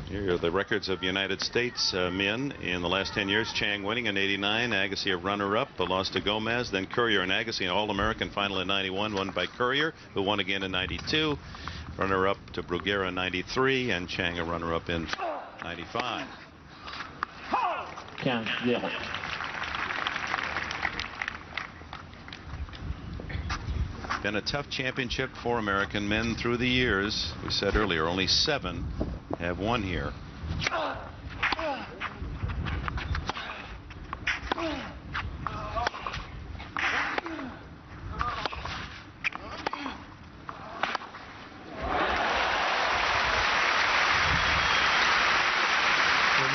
Here are the records of United States men in the last 10 years. Chang winning in '89, Agassi a runner-up, but lost to Gomez. Then Courier and Agassi an All-American final in '91, won by Courier, who won again in '92. Runner-up to Bruguera in '93, and Chang a runner-up in '95. 15-0. Been a tough championship for American men through the years. We said earlier, only 7 have won here.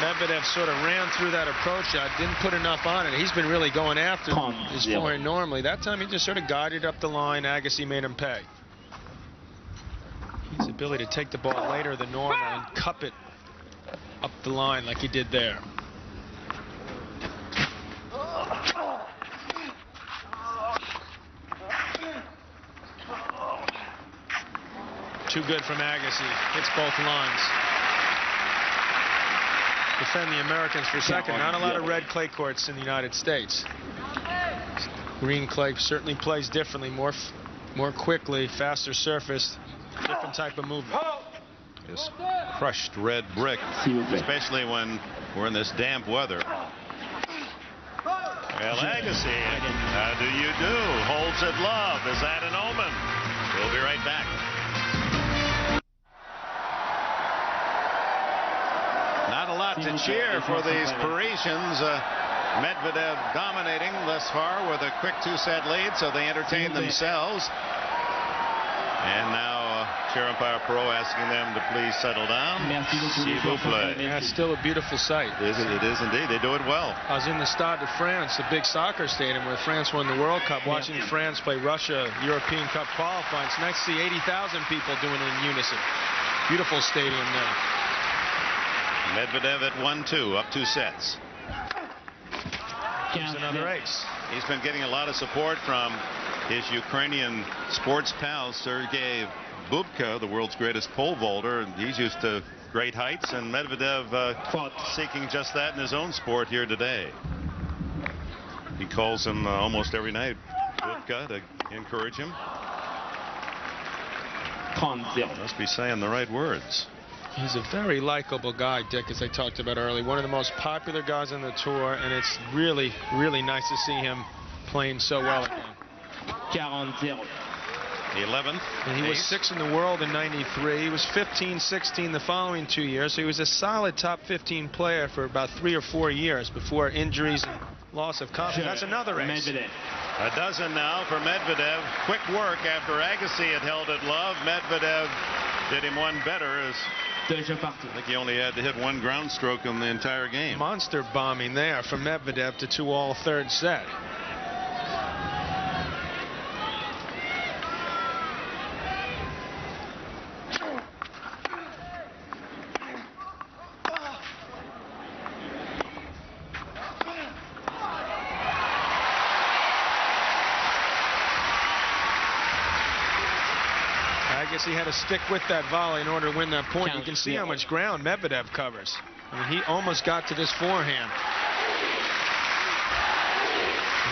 Medvedev sort of ran through that approach shot, didn't put enough on it. He's been really going after his forehand normally. That time he just sort of guided up the line. Agassi made him pay. His ability to take the ball later than normal and cup it up the line like he did there. Too good from Agassi. Hits both lines. Defend the Americans for second. Not a lot of red clay courts in the United States. Green clay certainly plays differently, more quickly, faster surface, different type of movement. This crushed red brick, especially when we're in this damp weather. Well, Agassi, how do you do? Holds it love. Is that an omen? We'll be right back. Not a lot to cheer for these Parisians. Medvedev dominating thus far with a quick 2-set lead, so they entertain themselves. And now chair umpire Pro asking them to please settle down. S'il vous plaît. Yeah, it's still a beautiful sight. It is indeed. They do it well. I was in the Stade de France, the big soccer stadium where France won the World Cup, watching France play Russia European Cup qualifying. It's nice to see 80,000 people doing it in unison. Beautiful stadium there. Medvedev at 1-2, up 2 sets. Here's another ace. He's been getting a lot of support from his Ukrainian sports pal, Sergei Bubka, the world's greatest pole vaulter. He's used to great heights, and Medvedev seeking just that in his own sport here today. He calls him almost every night, Bubka, to encourage him. Must be saying the right words. He's a very likable guy, Dick, as I talked about earlier. One of the most popular guys on the tour, and it's really, really nice to see him playing so well again. 11th. And he was 6th in the world in '93. He was 15, 16 the following 2 years. So he was a solid top 15 player for about 3 or 4 years before injuries and loss of confidence. That's another ace. A dozen now for Medvedev. Quick work after Agassi had held it love. Medvedev did him one better. I think he only had to hit 1 ground stroke in the entire game. Monster bombing there from Medvedev to 2-all third set. He had to stick with that volley in order to win that point. You can see how much ground Medvedev covers. I mean, he almost got to this forehand.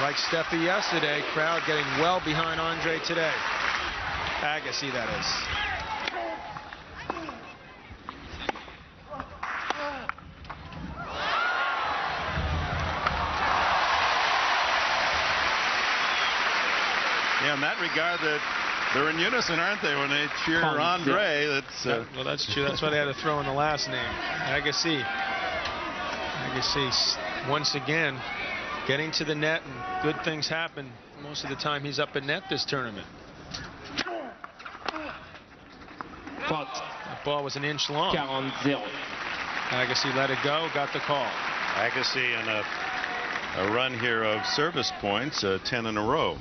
Like Steffi yesterday, crowd getting well behind Andrei today. Agassi, that is. Yeah, in that regard, they're in unison, aren't they, when they cheer Andrei? Well, that's true. That's why they had to throw in the last name. Agassi. Agassi, once again, getting to the net, and good things happen. Most of the time he's up at net this tournament. That ball was an inch long. Agassi let it go, got the call. Agassi in a run here of service points, 10 in a row.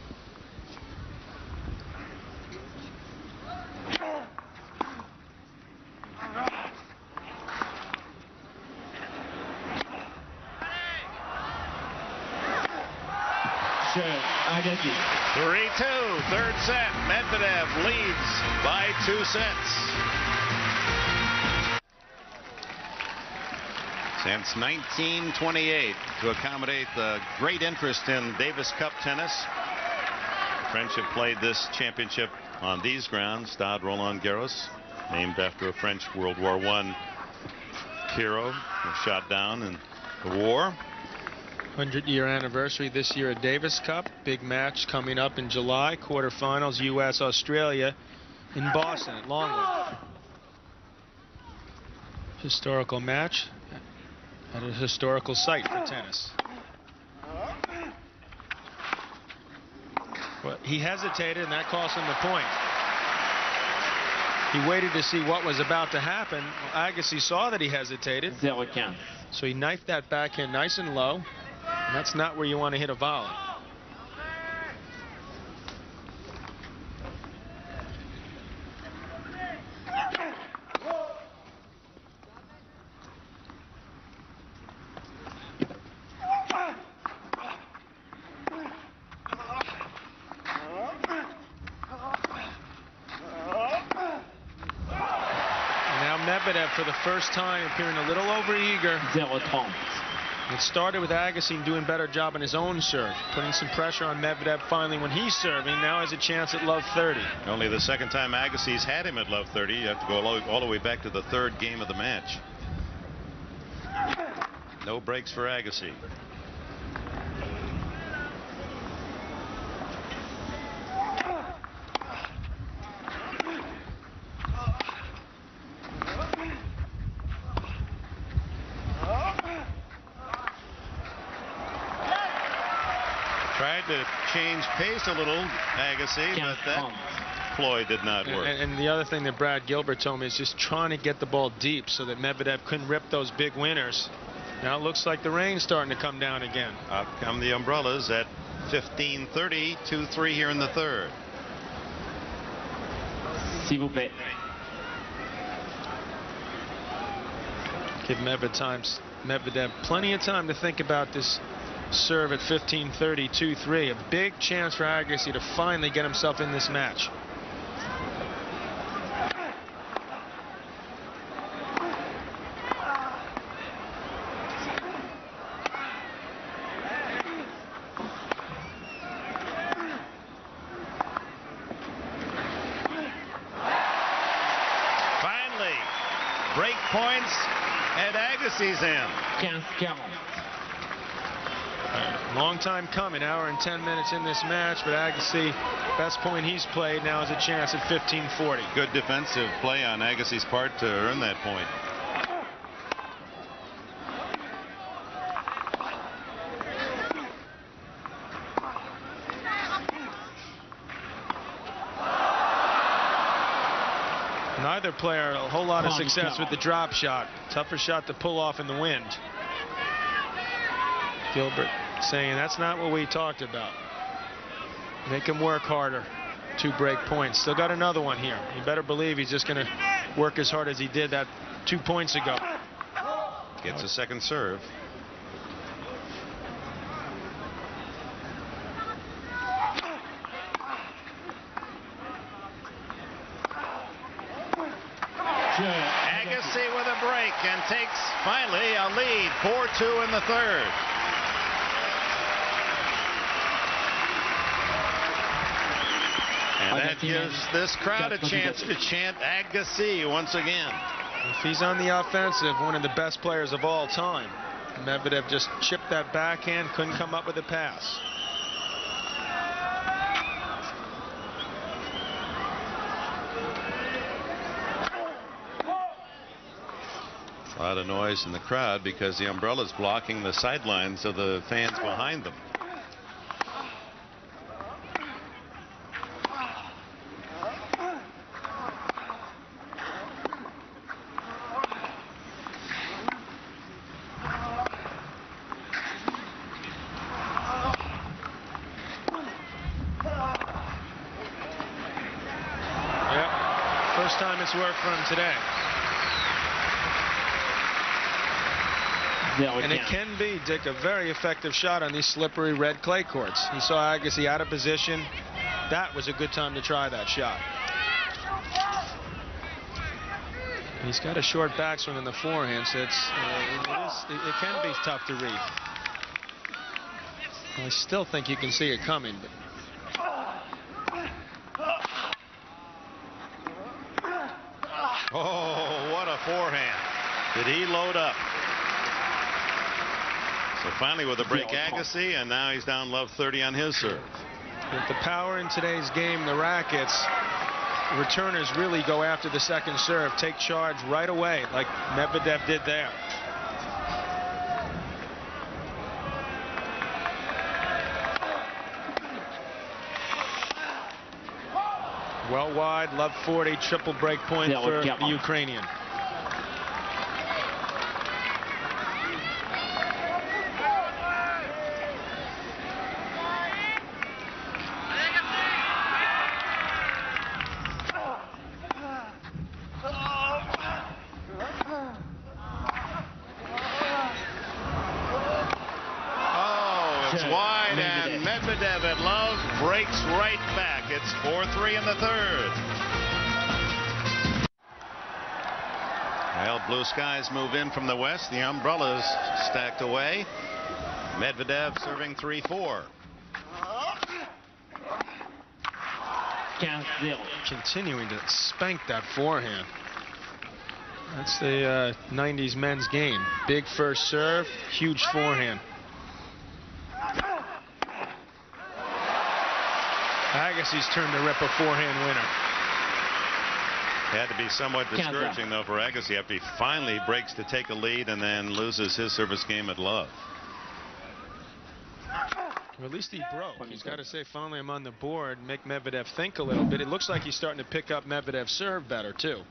Agassi. 3-2, third set. Medvedev leads by 2 sets. Since 1928, to accommodate the great interest in Davis Cup tennis, the French have played this championship on these grounds. Stade Roland Garros, named after a French World War I hero who was shot down in the war. 100-year anniversary this year of Davis Cup. Big match coming up in July. Quarterfinals, U.S. Australia in Boston at Longwood. Historical match at a historical site for tennis. Well, he hesitated, and that cost him the point. He waited to see what was about to happen. Well, Agassi saw that he hesitated, so he knifed that backhand nice and low. And that's not where you want to hit a volley. Medvedev for the first time appearing a little overeager. 0-30. It started with Agassi doing a better job on his own serve, putting some pressure on Medvedev finally when he's serving. Now has a chance at love 30. Only the second time Agassi's had him at love 30. You have to go all the way back to the third game of the match. No breaks for Agassi. Tried to change pace a little, Agassi, but that ploy did not work. And the other thing that Brad Gilbert told me is just trying to get the ball deep so that Medvedev couldn't rip those big winners. Now it looks like the rain's starting to come down again. Up come the umbrellas at 15:30, 2-3 here in the third. S'il vous plaît. Give Medvedev plenty of time to think about this serve at 15:30, 2-3. A big chance for Agassi to finally get himself in this match. Finally, break points at Agassi's end. 15-40. Long time coming, hour and 10 minutes in this match, but Agassi, best point he's played now is a chance at 15:40. Good defensive play on Agassi's part to earn that point. Neither player a whole lot of success with the drop shot. Tougher shot to pull off in the wind. Gilbert saying that's not what we talked about. Make him work harder to break points. Still got another one here. You better believe he's just going to work as hard as he did that 2 points ago. Gets a second serve. Agassi with a break and takes finally a lead, 4-2 in the third. And that gives this crowd a chance to chant Agassi once again. If he's on the offensive, one of the best players of all time. Medvedev just chipped that backhand, couldn't come up with a pass. A lot of noise in the crowd because the umbrella's blocking the sidelines of the fans behind them. First time it's worked for him today. And it can be, Dick, a very effective shot on these slippery red clay courts. He saw Agassi out of position. That was a good time to try that shot. He's got a short backswing in the forehand, so it can be tough to read. I still think you can see it coming. But oh, what a forehand. Did he load up? So finally with a break Agassi, and now he's down love 30 on his serve. With the power in today's game, the rackets, returners really go after the second serve, take charge right away like Medvedev did there. Well wide, love 40, triple break point for the Ukrainian. Wide, and Medvedev at love breaks right back. It's 4-3 in the third. Well, blue skies move in from the west. The umbrellas stacked away. Medvedev serving 3-4. 15-0. Continuing to spank that forehand. That's the 90s men's game. Big first serve, huge forehand. Agassi's turn to rip a forehand winner. Had to be somewhat discouraging, though, for Agassi after he finally breaks to take a lead and then loses his service game at love. Well, at least he broke. He's got to say, finally, I'm on the board, make Medvedev think a little bit. It looks like he's starting to pick up Medvedev's serve better, too.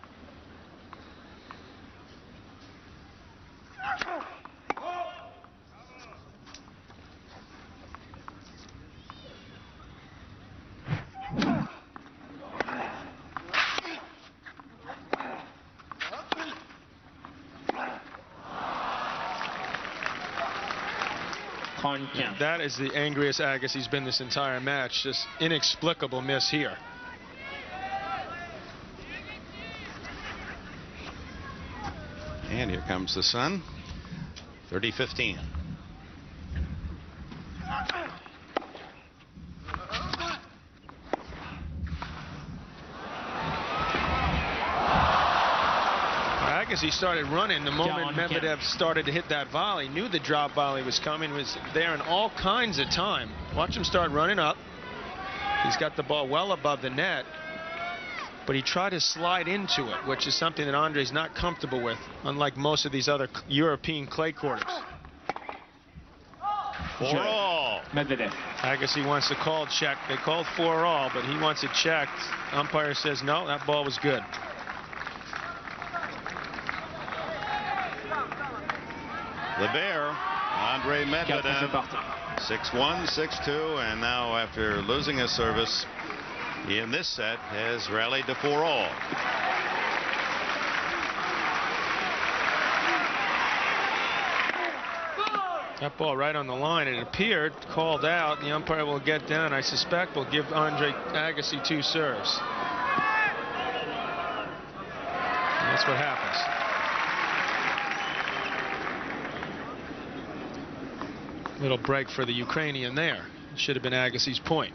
That is the angriest Agassi's been this entire match. Just inexplicable miss here. And here comes the sun. 30-15. Agassi started running the moment Medvedev started to hit that volley. Knew the drop volley was coming, was there in all kinds of time. Watch him start running up. He's got the ball well above the net, but he tried to slide into it, which is something that Andrei's not comfortable with, unlike most of these other European clay courts. 4-all. Medvedev. Agassi wants to call check. They called 4-all, but he wants it checked. Umpire says no, that ball was good. The Bear, Andrei Medvedev, 6-1, 6-2, and now after losing his service in this set has rallied to 4-all. That ball right on the line. It appeared called out. The umpire will get down. I suspect will give Andrei Agassi 2 serves. And that's what happens. Little break for the Ukrainian there. Should have been Agassi's point.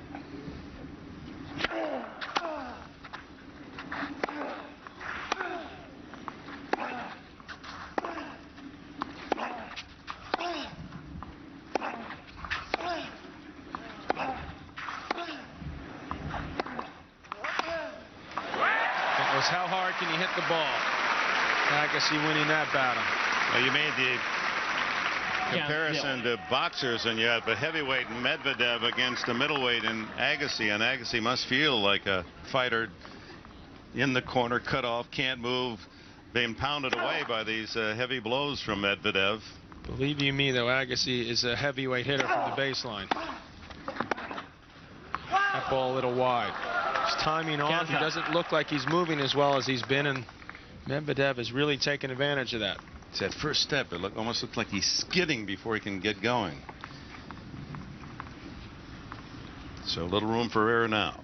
That was how hard can you hit the ball? Agassi winning that battle. Well, you made the comparison to boxers, and you have a heavyweight Medvedev against a middleweight in Agassi, and Agassi must feel like a fighter in the corner, cut off, can't move, being pounded away by these heavy blows from Medvedev. Believe you me, though, Agassi is a heavyweight hitter from the baseline. That ball a little wide. His timing off. He doesn't look like he's moving as well as he's been, and Medvedev is really taking advantage of that. It's that first step. It almost looks like he's skidding before he can get going. So a little room for error now.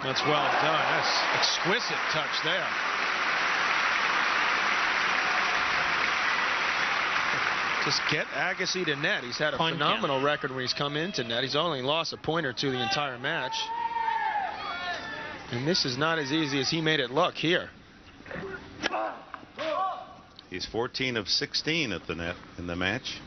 That's well done. That's exquisite touch there. Just get Agassi to net. He's had a phenomenal record when he's come into net. He's only lost a point or two the entire match. And this is not as easy as he made it look here. He's 14 of 16 at the net in the match.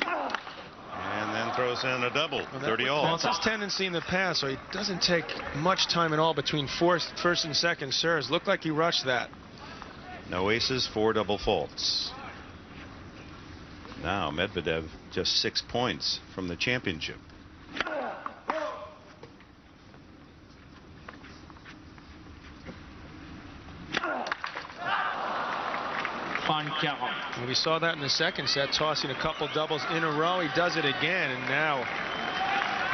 And then throws in a double, 30-all. Well, it's his tendency in the past, so he doesn't take much time at all between first and second serves. Looked like he rushed that. No aces, 4 double faults. Now Medvedev just 6 points from the championship. Well, we saw that in the second set, tossing a couple doubles in a row. He does it again, and now,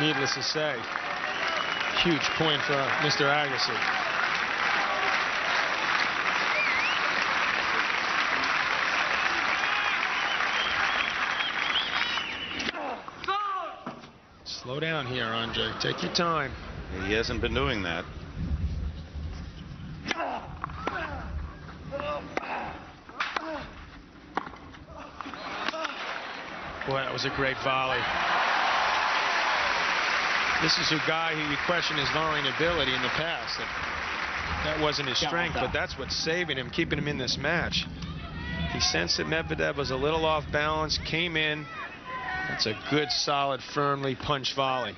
needless to say, huge point for Mr. Agassi. Slow down here, Andrei. Take your time. He hasn't been doing that. Boy, that was a great volley. This is a guy who you question his volleying ability in the past. That wasn't his strength, but that's what's saving him, keeping him in this match. He sensed that Medvedev was a little off balance, came in. That's a good, solid, firmly punched volley.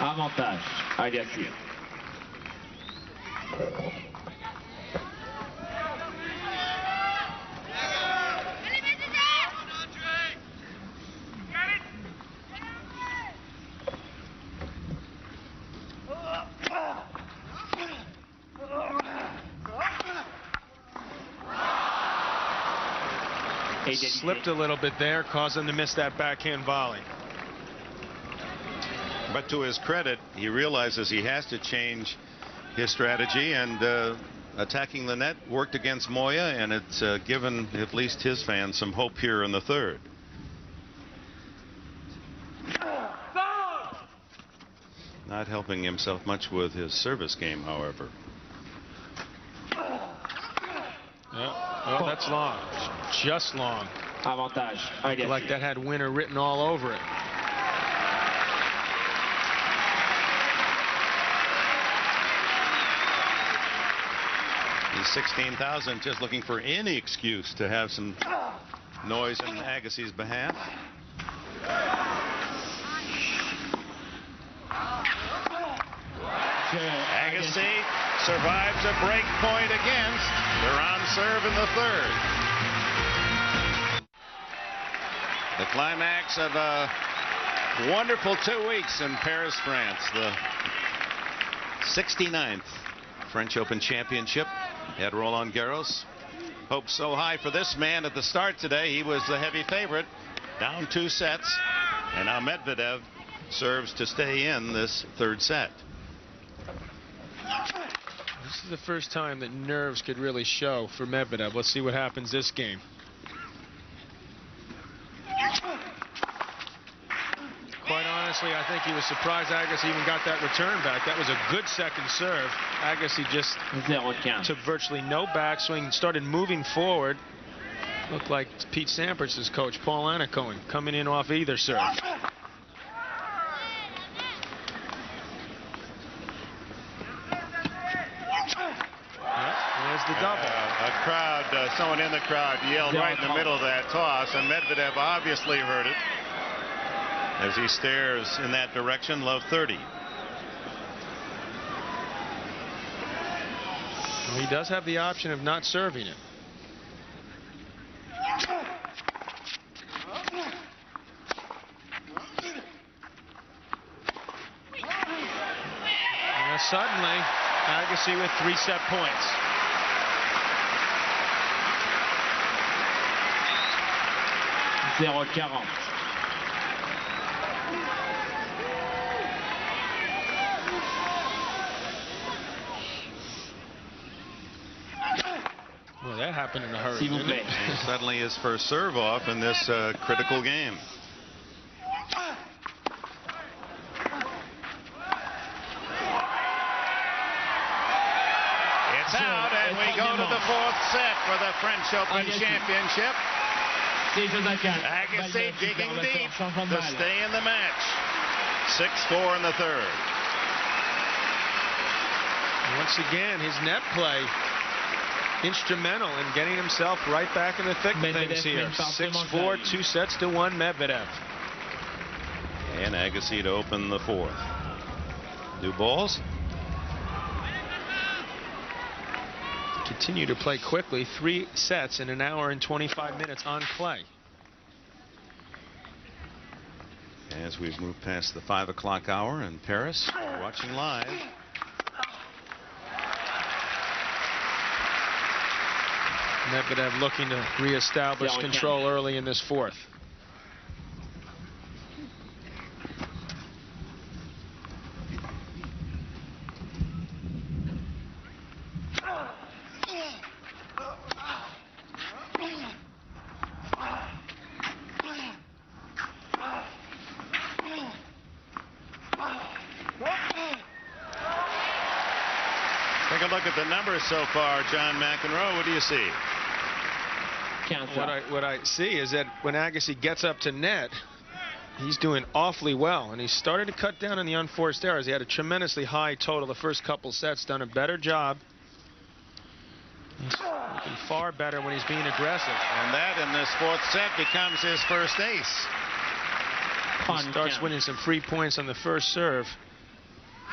Avantage, Agassi. Slipped a little bit there, caused him to miss that backhand volley. But to his credit, he realizes he has to change his strategy, and attacking the net worked against Moyà, and it's given at least his fans some hope here in the third. Not helping himself much with his service game, however. Oh, that's long. Just long. Avantage, Agassi. Like that had winner written all over it. He's 16,000, just looking for any excuse to have some noise in Agassi's behalf. Agassi survives a break point against. They're on serve in the third. The climax of a wonderful 2 weeks in Paris, France. The 69th French Open Championship at Roland Garros. Hopes so high for this man at the start today. He was the heavy favorite, down 2 sets, and now Medvedev serves to stay in this third set. This is the first time that nerves could really show for Medvedev. Let's see what happens this game. Quite honestly, I think he was surprised Agassi even got that return back. That was a good second serve. Agassi just took virtually no backswing, started moving forward. Looked like Pete Sampratz's coach, Paul Anacohen, coming in off either serve. There's the double. A crowd, someone in the crowd yelled right in the middle of that toss, and Medvedev obviously heard it as he stares in that direction, low 30. Well, he does have the option of not serving it. Now suddenly, Agassi with 3 set points. .40. Well, that happened in a hurry. S'il vous plaît. Suddenly his first serve off in this critical game. It's out, and we go to the 4th set for the French Open Championship. Agassi digging deep to stay in the match. 6-4 in the third. Once again, his net play instrumental in getting himself right back in the thick of things here. 6-4, 2-1 Medvedev. And Agassi to open the 4th. New balls. Continue to play quickly. 3 sets in an hour and 25 minutes on clay. As we've moved past the 5 o'clock hour in Paris, we're watching live. Medvedev looking to reestablish control early in this fourth. Take a look at the numbers so far, John McEnroe. What do you see? What I see is that when Agassi gets up to net, he's doing awfully well, and he's started to cut down on the unforced errors. He had a tremendously high total the first couple sets, done a better job. He's looking far better when he's being aggressive. And that in this fourth set becomes his first ace. He starts winning some free points on the first serve.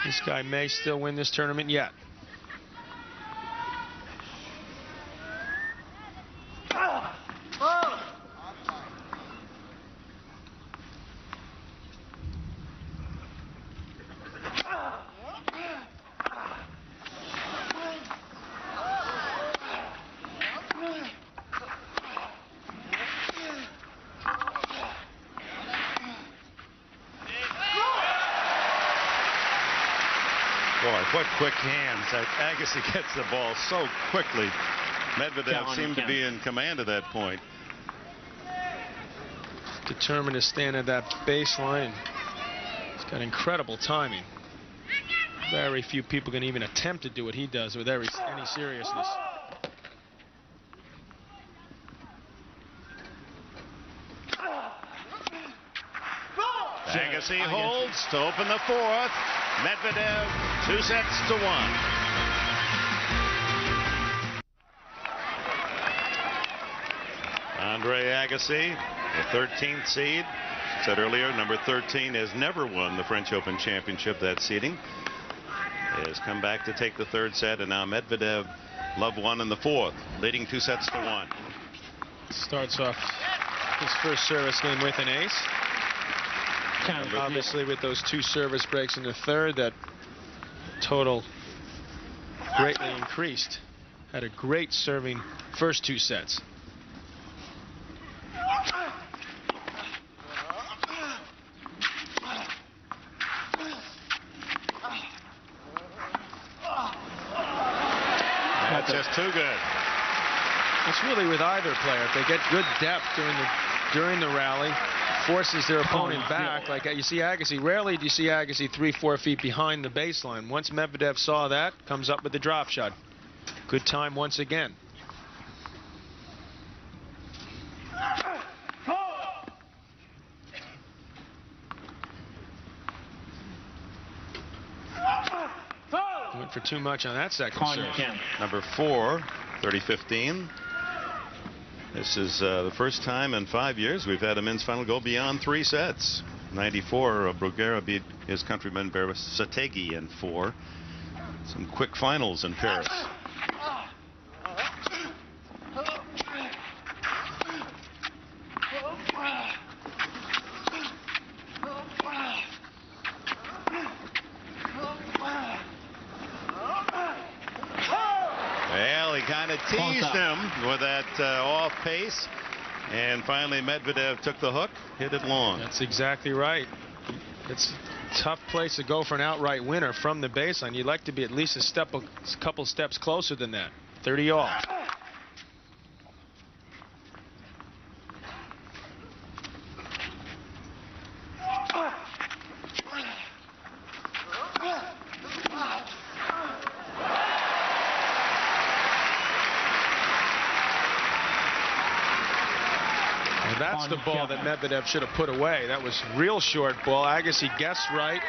This guy may still win this tournament yet. Boy, what quick hands. Agassi gets the ball so quickly. Medvedev seemed to be in command at that point. Determined to stand at that baseline. He's got incredible timing. Very few people can even attempt to do what he does with any seriousness. Agassi holds to open the fourth. Medvedev 2-1. André Agassi, the 13th seed. Said earlier, number 13 has never won the French Open Championship. That seeding has come back to take the third set, and now Medvedev love one in the fourth, leading 2-1. Starts off his first service game with an ace. Obviously, with those two service breaks in the third, that total greatly increased. Had a great serving first two sets. That's just too good. It's really with either player. If they get good depth during the rally, forces their opponent back. Like you see Agassi, rarely do you see Agassi 3-4 feet behind the baseline. Once Medvedev saw that, comes up with the drop shot. Good time once again. Went for too much on that second serve. Number 4, 30-15. This is the first time in 5 years we've had a men's final go beyond 3 sets. 94, Bruguera beat his countryman Sategui in 4. Some quick finals in Paris. Well, he kind of teased him with that off pace, and finally Medvedev took the hook, hit it long. That's exactly right. It's a tough place to go for an outright winner from the baseline. You'd like to be at least a couple steps closer than that. 30 all. That's the ball that Medvedev should have put away. That was real short ball. Agassi guessed right.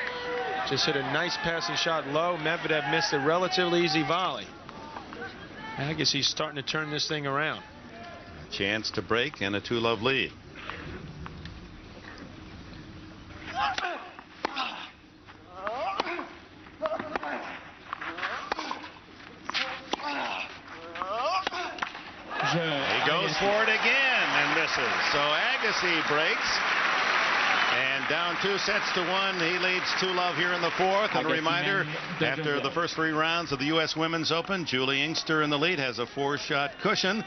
Just hit a nice passing shot low. Medvedev missed a relatively easy volley. Agassi's starting to turn this thing around. Chance to break and a 2-love lead. He goes for it again and misses. So Agassi breaks, and down 2-1. He leads 2-love here in the fourth. And a reminder, after the first 3 rounds of the U.S. Women's Open, Julie Inkster in the lead has a 4-shot cushion.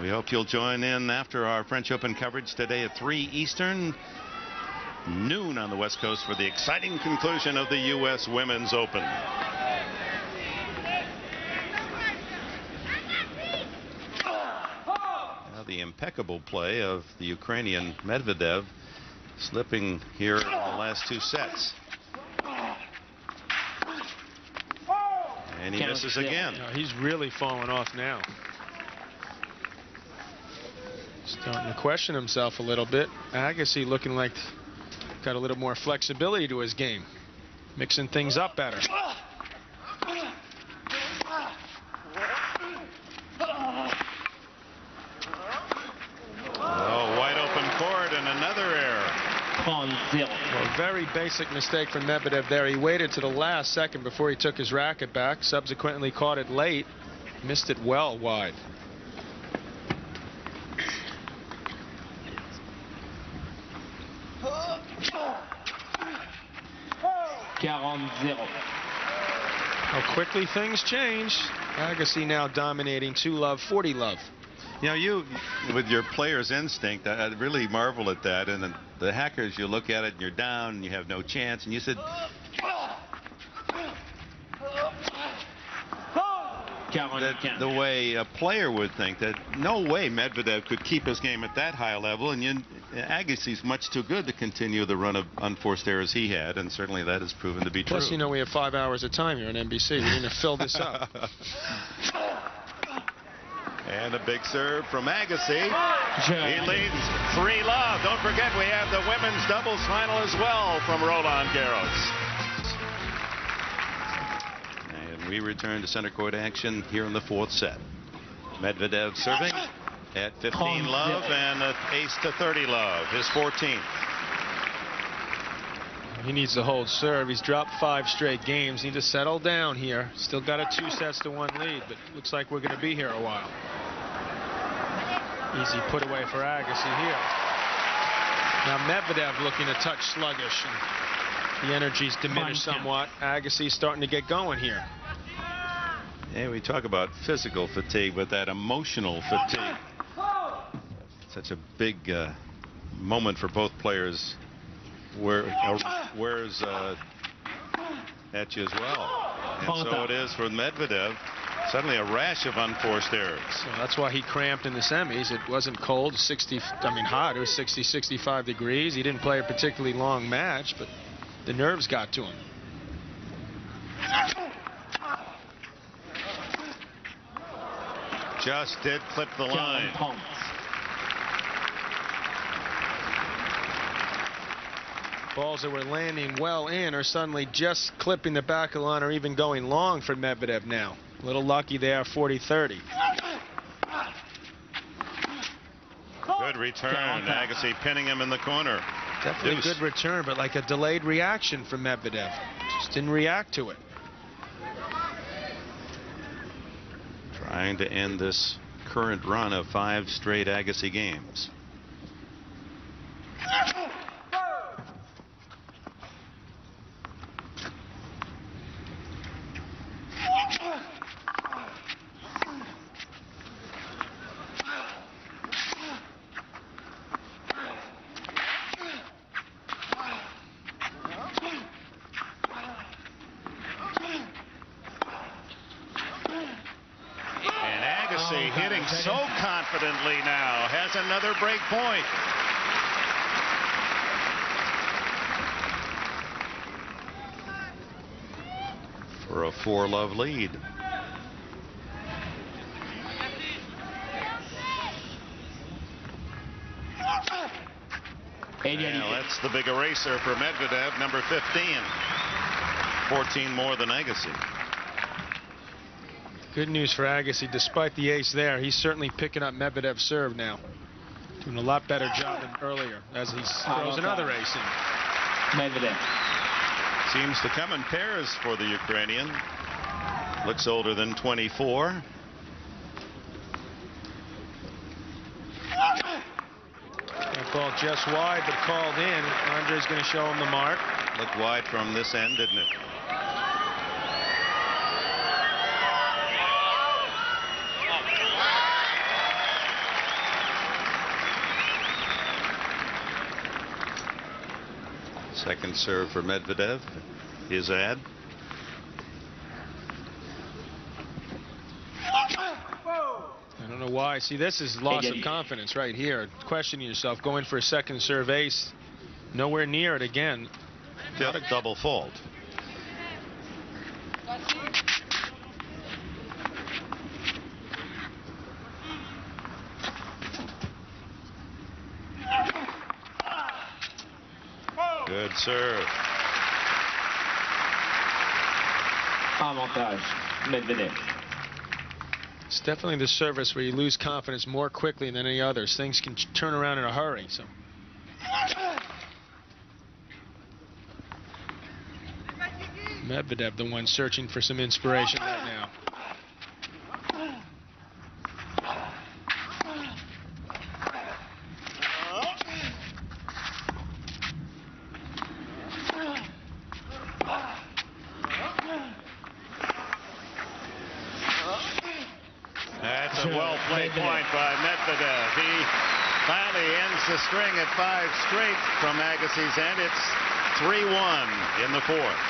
We hope you'll join in after our French Open coverage today at 3 Eastern, noon on the West Coast, for the exciting conclusion of the U.S. Women's Open. Now the impeccable play of the Ukrainian Medvedev, slipping here in the last 2 sets. And he misses again. He's really fallen off now. Starting to question himself a little bit. Agassi looking like got a little more flexibility to his game, mixing things up better. Oh, wide open court and another error. Well, a very basic mistake from Medvedev there. He waited to the last second before he took his racket back, subsequently caught it late, missed it well wide. How quickly things change. Agassi now dominating 2-love, 40-love. You know, you, with your player's instinct, I really marvel at that. And the hackers, you look at it and you're down and you have no chance. And you said, that the way a player would think that no way Medvedev could keep his game at that high a level, and Agassi's much too good to continue the run of unforced errors he had, and certainly that has proven to be true. Plus, you know, we have 5 hours of time here on NBC. We're going to fill this up. And a big serve from Agassi. He leads 3-love. Don't forget, we have the women's doubles final as well from Roland Garros. We return to center court action here in the 4th set. Medvedev serving at 15-love and an ace to 30-love, his 14th. He needs to hold serve. He's dropped 5 straight games. Need to settle down here. Still got a 2-1 lead, but looks like we're going to be here a while. Easy put away for Agassi here. Now Medvedev looking a touch sluggish. And the energy's diminished somewhat. Agassi's starting to get going here. Yeah, we talk about physical fatigue, but that emotional fatigue. Such a big moment for both players. Wears at you as well. And so it is for Medvedev. Suddenly a rash of unforced errors. So that's why he cramped in the semis. It wasn't cold, hot. It was 60, 65 degrees. He didn't play a particularly long match, but the nerves got to him. Just did clip the line. Balls that were landing well in are suddenly just clipping the back of the line or even going long for Medvedev now. A little lucky there, 40-30. Good return. Agassi pinning him in the corner. Definitely a good return, but like a delayed reaction from Medvedev. Just didn't react to it. Trying to end this current run of 5 straight Agassi games. Hitting so confidently now, has another break point. For a 4-love lead. Now that's the big eraser for Medvedev, number 15. 14 more than Agassi. Good news for Agassi. Despite the ace there, he's certainly picking up Medvedev's serve now. Doing a lot better job than earlier as he throws another ace in. Medvedev. Seems to come in pairs for the Ukrainian. Looks older than 24. Ball just wide, but called in. Andrei's going to show him the mark. Looked wide from this end, didn't it? Second serve for Medvedev. His ad. I don't know why. See, this is loss of confidence right here. Questioning yourself, going for a second serve ace. Nowhere near it again. Got a double fault. Good serve. Avantage, Medvedev. It's definitely the service where you lose confidence more quickly than any others. Things can turn around in a hurry. So. Medvedev, the one searching for some inspiration right now. That's a well-played point by Medvedev. He finally ends the string at 5 straight from Agassi's end. It's 3-1 in the fourth.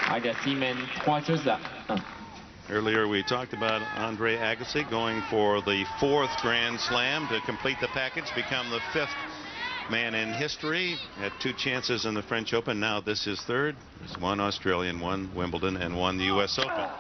Agassi mène 3-1. Earlier we talked about André Agassi going for the 4th Grand Slam to complete the package, become the 5th man in history. Had 2 chances in the French Open. Now this is 3rd. There's 1 Australian, 1 Wimbledon, and 1 the U.S. Open.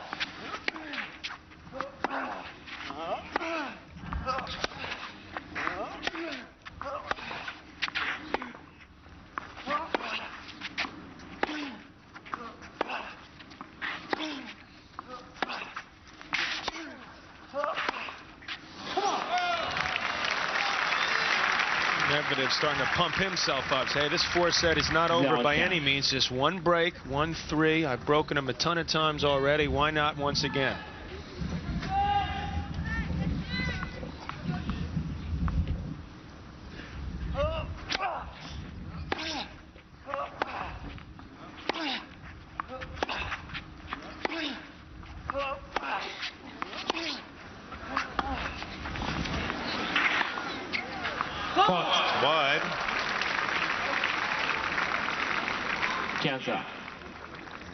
Medvedev starting to pump himself up. Say, this 4th set is not over by any means. Just 1 break, 1-3. I've broken him a ton of times already. Why not once again? Wide.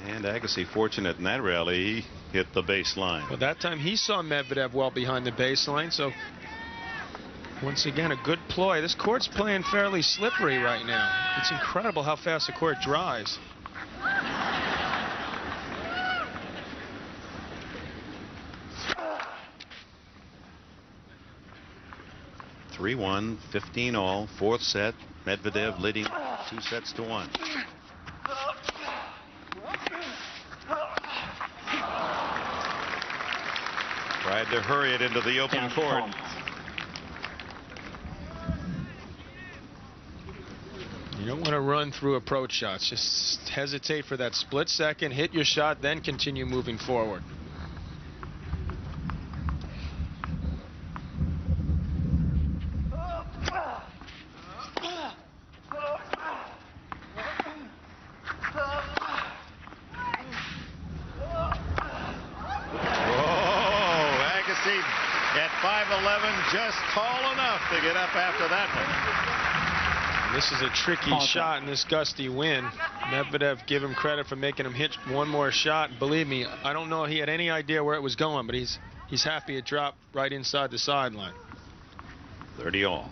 And Agassi fortunate in that rally. He hit the baseline. Well, that time he saw Medvedev well behind the baseline. So once again, a good ploy. This court's playing fairly slippery right now. It's incredible how fast the court dries. (3-1), 15 all, 4th set. Medvedev leading 2-1. Tried to hurry it into the open court. You don't want to run through approach shots. Just hesitate for that split second, hit your shot, then continue moving forward. At 5'11", just tall enough to get up after that one. This is a tricky shot in this gusty wind. Medvedev, give him credit for making him hit one more shot. Believe me, I don't know if he had any idea where it was going, but he's happy it dropped right inside the sideline. 30 all.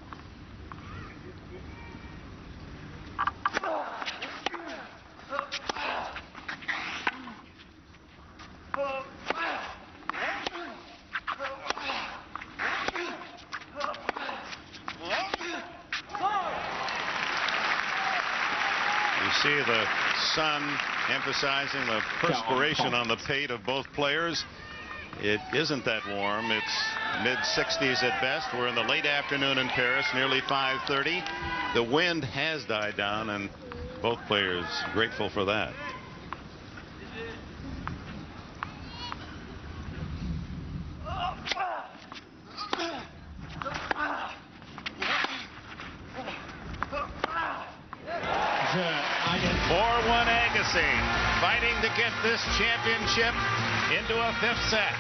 See the sun emphasizing the perspiration on the pate of both players. It isn't that warm. It's mid-60s at best. We're in the late afternoon in Paris, nearly 5:30. The wind has died down, and both players grateful for that. 4-1 Agassi, fighting to get this championship into a 5th set.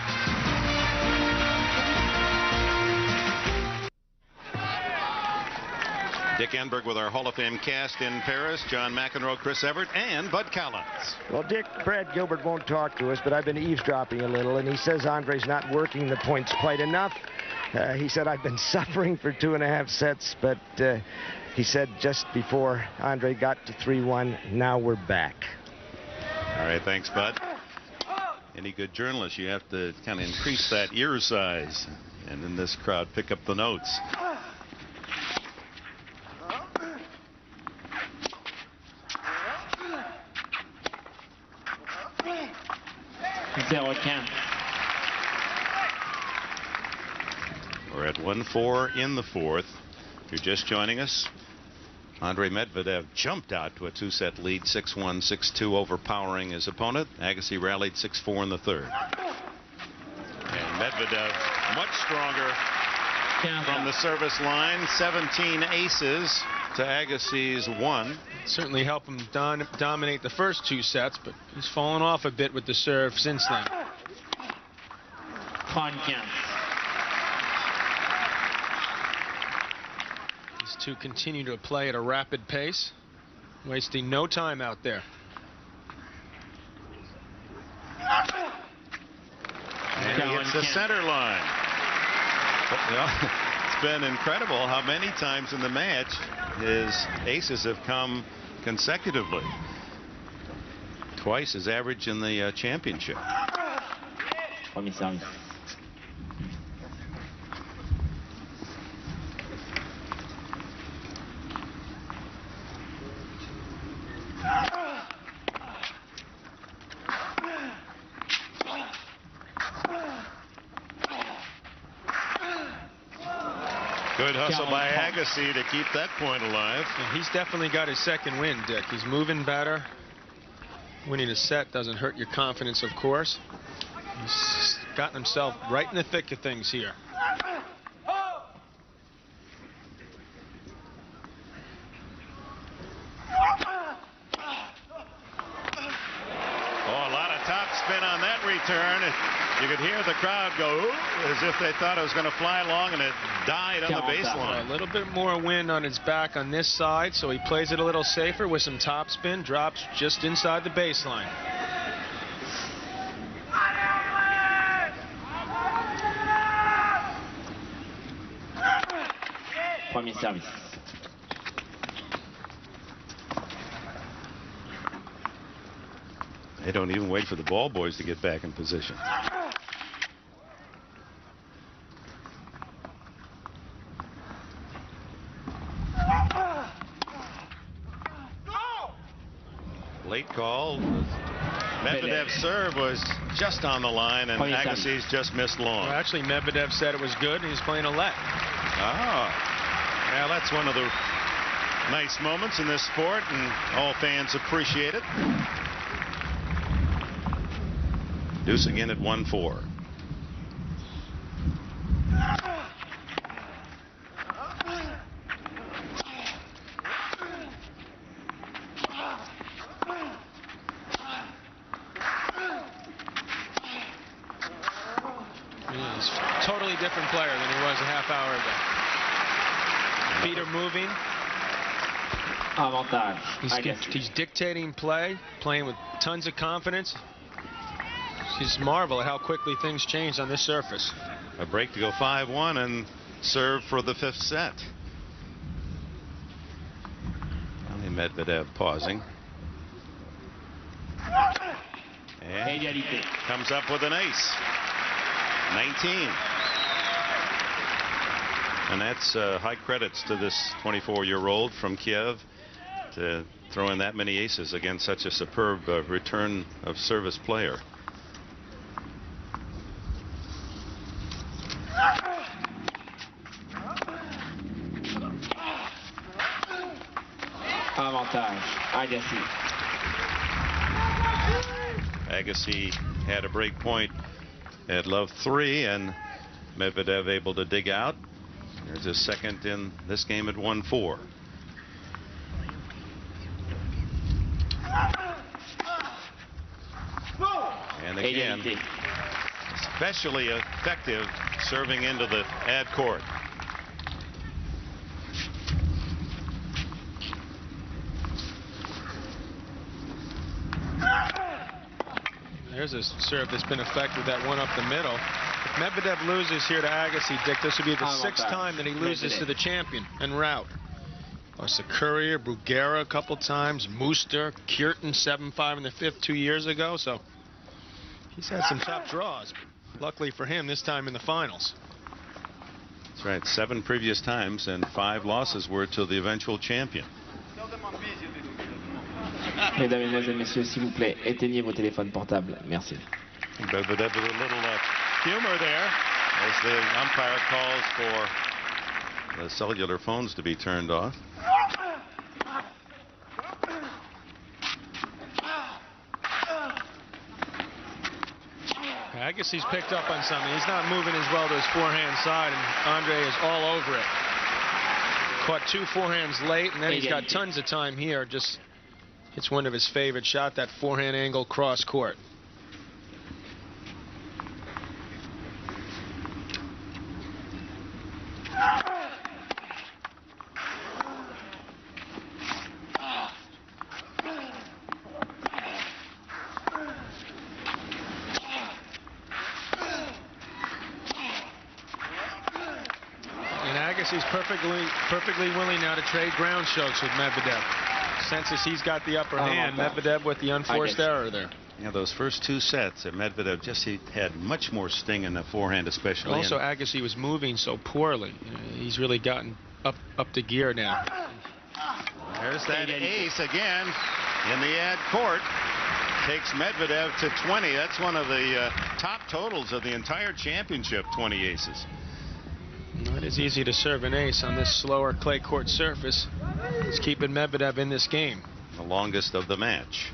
Dick Enberg with our Hall of Fame cast in Paris, John McEnroe, Chris Evert, and Bud Collins. Well, Dick, Brad Gilbert won't talk to us, but I've been eavesdropping a little, and he says Andre's not working the points quite enough. He said, I've been suffering for 2.5 sets, but he said just before Andrei got to 3-1, now we're back. All right, thanks, Bud. Any good journalist, you have to kind of increase that ear size, and in this crowd, pick up the notes. 0-15. We're at 1-4 in the 4th. If you're just joining us, Andrei Medvedev jumped out to a 2-set lead, 6-1, 6-2, overpowering his opponent. Agassi rallied 6-4 in the 3rd. And Medvedev much stronger from the service line, 17 aces to Agassi's 1. Certainly helped him dominate the first 2 sets, but he's fallen off a bit with the serve since then. 3-15. These two continue to play at a rapid pace, wasting no time out there. And he hits the center line. It's been incredible how many times in the match his aces have come consecutively. Twice his average in the championship. Good hustle by Agassi to keep that point alive. And he's definitely got his second win, Dick. He's moving better. Winning a set doesn't hurt your confidence, of course. He's gotten himself right in the thick of things here. Oh, a lot of top spin on that return. You could hear the crowd go, ooh, as if they thought it was going to fly along, and it died on the baseline. A little bit more wind on his back on this side, so he plays it a little safer with some top spin, drops just inside the baseline. Premier service. They don't even wait for the ball boys to get back in position. Late call. Medvedev's serve was just on the line, and Agassi's just missed long. Well, actually, Medvedev said it was good, and he's playing a let. Ah, well, that's one of the nice moments in this sport, and all fans appreciate it. Deuce again at 1-4. He's a totally different player than he was a half hour ago. Feet are moving. He's dictating play, playing with tons of confidence. Just marvel at how quickly things change on this surface. A break to go 5-1 and serve for the 5th set. Only Medvedev pausing. And comes up with an ace. 19. And that's high credits to this 24-year-old from Kiev to throw in that many aces against such a superb return of service player. Agassi. Agassi had a break point at love 3, and Medvedev able to dig out. There's his second in this game at 1-4. again, égalité. especially effective serving into the ad court. There's a serve that's been effective, that one up the middle. If Medvedev loses here to Agassi, Dick, this would be the 6th time that he loses to the champion en route. Lost to Courier, Bruguera a couple times, Mooster, Kierton 7-5 in the 5th 2 years ago. So he's had some tough draws. Luckily for him, this time in the finals. That's right. 7 previous times, and 5 losses were to the eventual champion. Mesdames, Mesdemoiselles, Messieurs, s'il vous plaît, éteignez vos téléphones portables. Merci. Medvedev with a little humor there as the umpire calls for the cellular phones to be turned off. Agassi's picked up on something. He's not moving as well to his forehand side, and Andrei is all over it. Caught 2 forehands late, and then he's got tons of time here. Just hits one of his favorite shot, that forehand angle cross court. Agassi's perfectly willing now to trade ground strokes with Medvedev. Senses he's got the upper hand. Medvedev with the unforced error there. Yeah, those first 2 sets at Medvedev just had much more sting in the forehand, especially. Also, Agassi was moving so poorly. He's really gotten up to gear now. There's that ace again in the ad court. Takes Medvedev to 20. That's one of the top totals of the entire championship, 20 aces. Not as easy to serve an ace on this slower clay court surface. It's keeping Medvedev in this game. The longest of the match.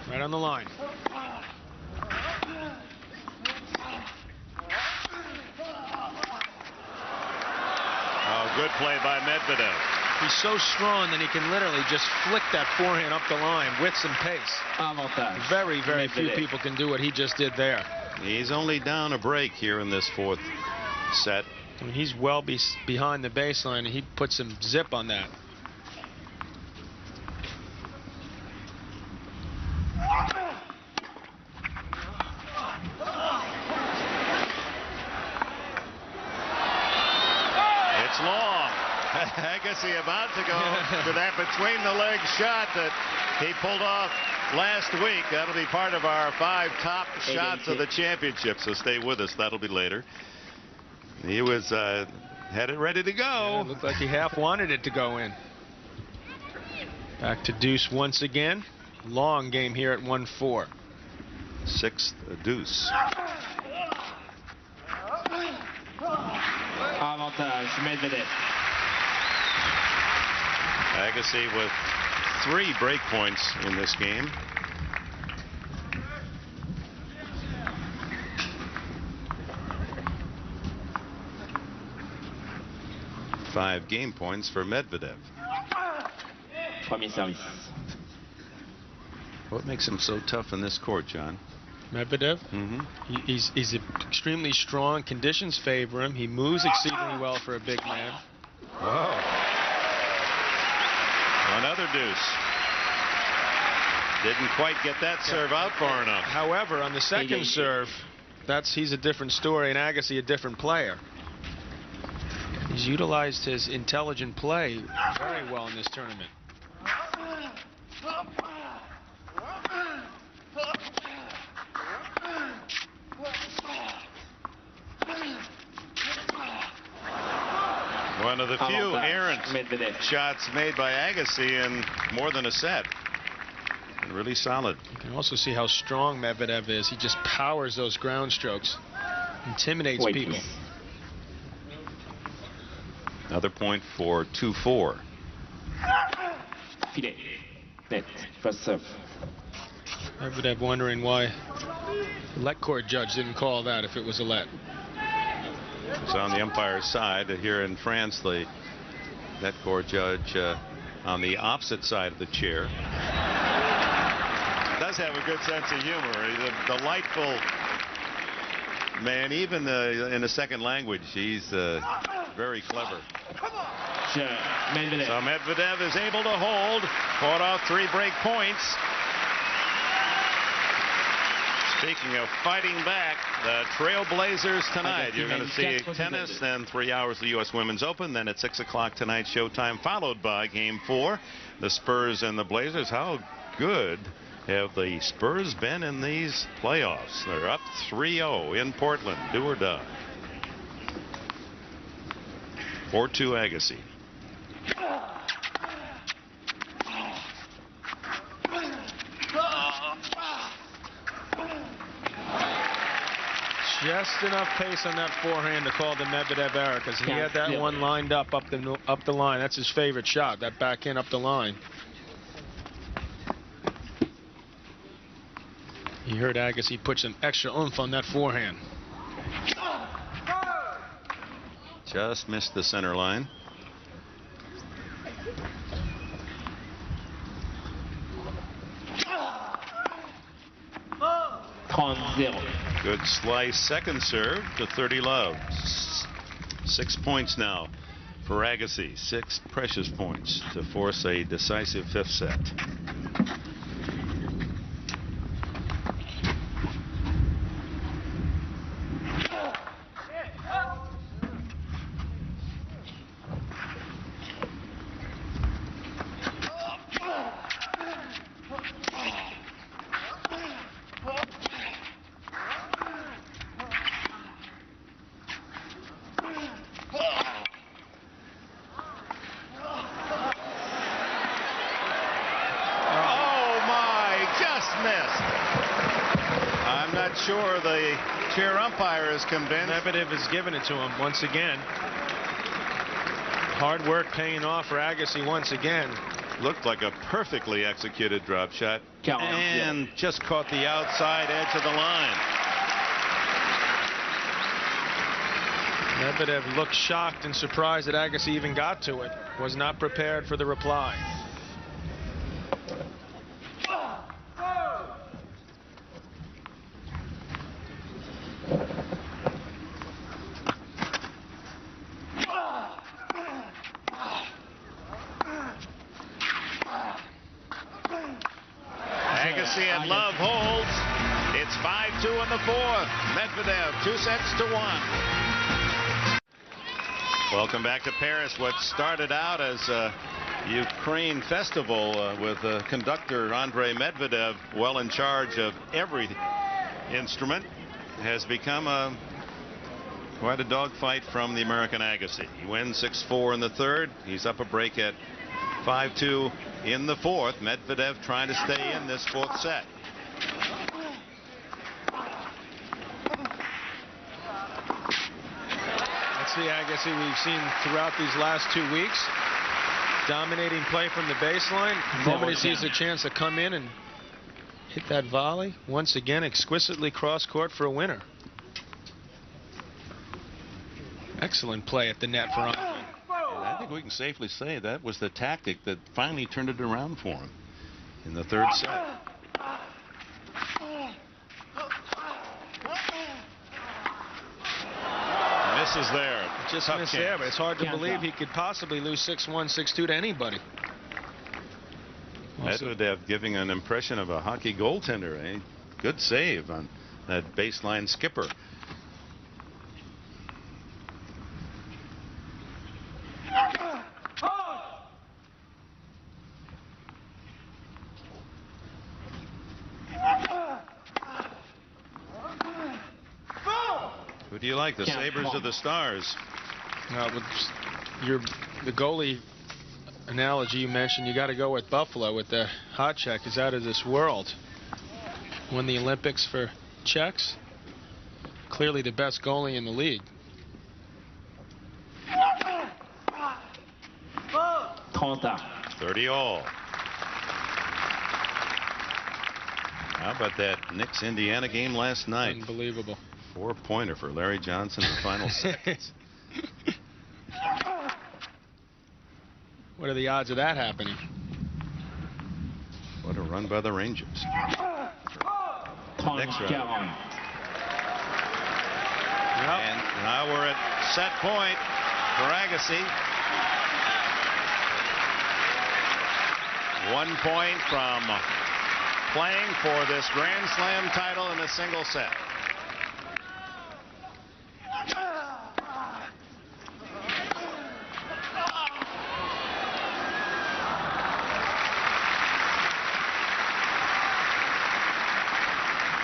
Right on the line. Oh, good play by Medvedev. He's so strong that he can literally just flick that forehand up the line with some pace. Avantage. Very, very few people can do what he just did there. He's only down a break here in this 4th set. I mean, he's well behind the baseline, and he put some zip on that. It's long. Agassi about to go to that between-the-legs shot that he pulled off last week. That'll be part of our 5 top shots of the championship, so stay with us. That'll be later. He was had it ready to go. Yeah, it looked like he half wanted it to go in. Back to deuce once again. Long game here at 1-4. 6th deuce. Avantage, Medvedev. Agassi with 3 break points in this game. Five game points for Medvedev. Premier service. What makes him so tough in this court, John? Medvedev? Mm-hmm. He's extremely strong. Conditions favor him. He moves exceedingly well for a big man. Whoa. Another deuce. Didn't quite get that serve out far enough. However, on the second serve, he's a different story, and Agassi a different player. He's utilized his intelligent play very well in this tournament. One of the few errant shots made by Agassi in more than a set. Really solid. You can also see how strong Medvedev is. He just powers those ground strokes. Intimidates people. Another point for 2-4. Filet. Net. First serve. Medvedev wondering why the let court judge didn't call that if it was a let. It's on the umpire's side. Here in France, the net court judge on the opposite side of the chair. Does have a good sense of humor. He's a delightful man, even in a second language. He's very clever. So Medvedev is able to hold, fought off 3 break points. Speaking of fighting back, the Trailblazers tonight. You're going to see tennis, then 3 hours of the U.S. Women's Open, then at 6 o'clock tonight showtime, followed by Game 4, the Spurs and the Blazers. How good have the Spurs been in these playoffs? They're up 3-0 in Portland. Do or die. 4-2 Agassi. Just enough pace on that forehand to call the Medvedev error, because he had that one lined up the line. That's his favorite shot, that backhand up the line. You heard Agassi put some extra oomph on that forehand. Just missed the center line. Good slice second serve to 30 love. 6 points now for Agassi. 6 precious points to force a decisive 5th set. Sure, the chair umpire is convinced. Medvedev has given it to him once again. Hard work paying off for Agassi once again. Looked like a perfectly executed drop shot and just caught the outside edge of the line. Medvedev looked shocked and surprised that Agassi even got to it. Was not prepared for the reply. And Love holds. It's 5-2 in the 4th. Medvedev 2 sets to 1. Welcome back to Paris. What started out as a Ukraine festival with conductor Andrei Medvedev well in charge of every instrument has become quite a dogfight from the American Agassi. He wins 6-4 in the 3rd. He's up a break at 5-2 in the 4th. Medvedev trying to stay in this 4th set. That's the Agassi we've seen throughout these last 2 weeks. Dominating play from the baseline. The moment he sees a chance to come in and hit that volley, once again exquisitely cross court for a winner. Excellent play at the net for Andrei. I think we can safely say that was the tactic that finally turned it around for him in the 3rd set. Misses there. Just missed there, but it's hard to believe he could possibly lose 6-1, 6-2 to anybody. Medvedev giving an impression of a hockey goaltender. Eh? Good save on that baseline skipper. Who do you like, the Sabres or the Stars? With the goalie analogy you mentioned, you got to go with Buffalo with the hot check. Is out of this world. Won the Olympics for Czechs. Clearly the best goalie in the league. 30 all. How about that Knicks Indiana game last night? Unbelievable. 4-pointer for Larry Johnson in the final seconds. What are the odds of that happening? What a run by the Rangers. Next round. And now we're at set point for Agassi. 1 point from playing for this Grand Slam title in a single set.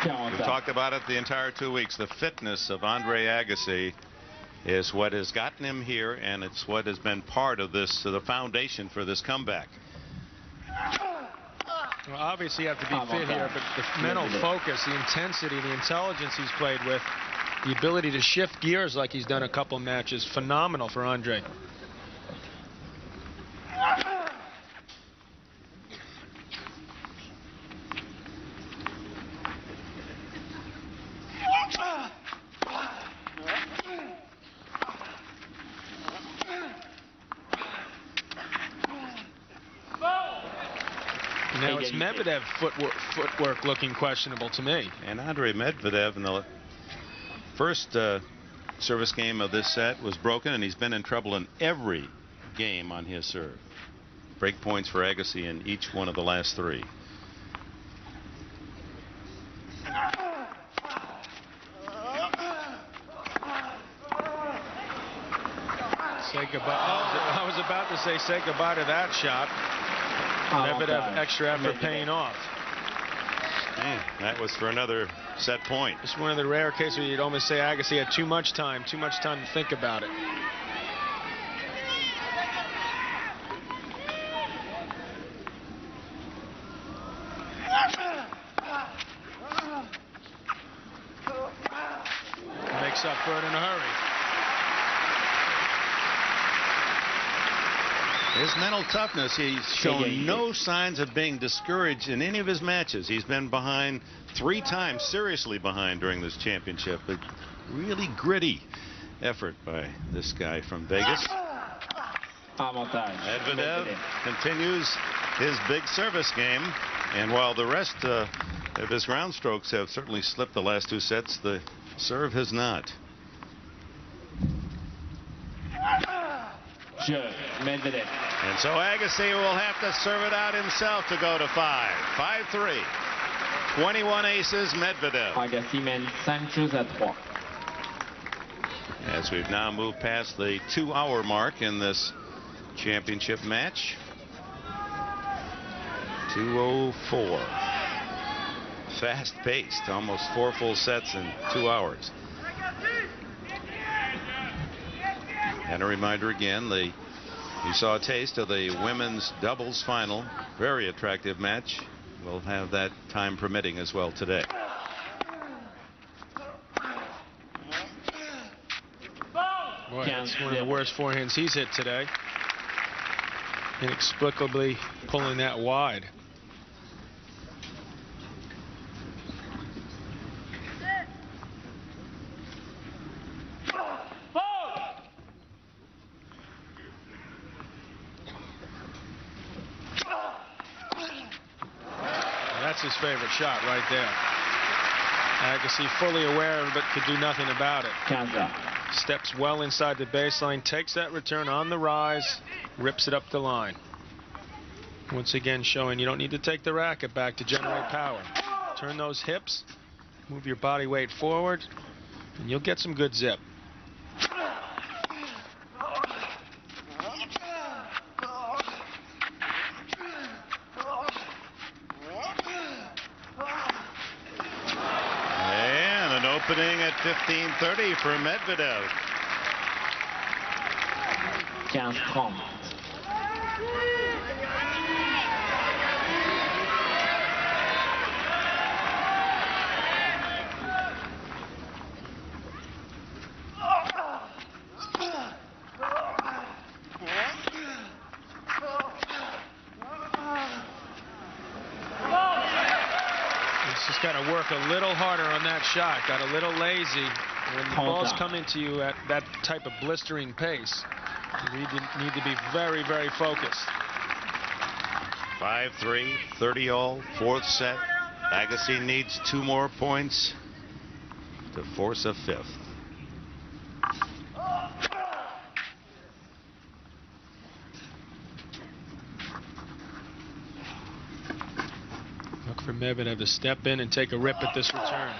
We've talked about it the entire 2 weeks. The fitness of André Agassi is what has gotten him here, and it's what has been part of this, the foundation for this comeback. Well, obviously you have to be fit here, but the mental focus, the intensity, the intelligence he's played with, the ability to shift gears like he's done a couple matches, phenomenal for Andrei. Now it's Medvedev footwork looking questionable to me. And Andrei Medvedev in the first service game of this set was broken, and he's been in trouble in every game on his serve. Break points for Agassi in each one of the last 3. Say goodbye. I was about to say goodbye to that shot. Medvedev extra effort paying off. That was for another set point. It's one of the rare cases where you'd almost say Agassi had too much time to think about it. Makes up for it in a hurry. His mental toughness, he's shown no signs of being discouraged in any of his matches. He's been behind 3 times, seriously behind during this championship. A really gritty effort by this guy from Vegas. Medvedev continues his big service game, and while the rest of his ground strokes have certainly slipped the last 2 sets, the serve has not. Medvedev. And so Agassi will have to serve it out himself to go to 5. 5-3. 21 aces, Medvedev. Agassi mène 5 choses à 3. As we've now moved past the 2-hour mark in this championship match. 2:04. Fast-paced, almost 4 full sets in 2 hours. And a reminder again, you saw a taste of the women's doubles final. Very attractive match. We'll have that time permitting as well today. Boy, that's one of the worst forehands he's hit today. Inexplicably pulling that wide. That's his favorite shot right there. Agassi fully aware of it, but could do nothing about it. Steps well inside the baseline, takes that return on the rise, rips it up the line. Once again showing you don't need to take the racket back to generate power. Turn those hips, move your body weight forward, and you'll get some good zip. Opening at 15:30 for Medvedev. 15-30. Got to work a little harder on that shot. Got a little lazy. When the balls come into you at that type of blistering pace, We need to be very, very focused. 5-3, 30 all, fourth set. Agassi needs 2 more points to force a fifth. Look for Medvedev to step in and take a rip at this return.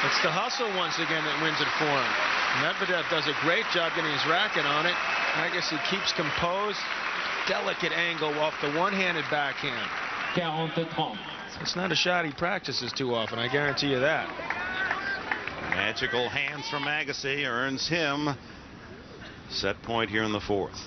It's the hustle once again that wins it for him. Medvedev does a great job getting his racket on it. Agassi keeps composed. Delicate angle off the one-handed backhand. It's not a shot he practices too often, I guarantee you that. Magical hands from Agassi earns him set point here in the fourth.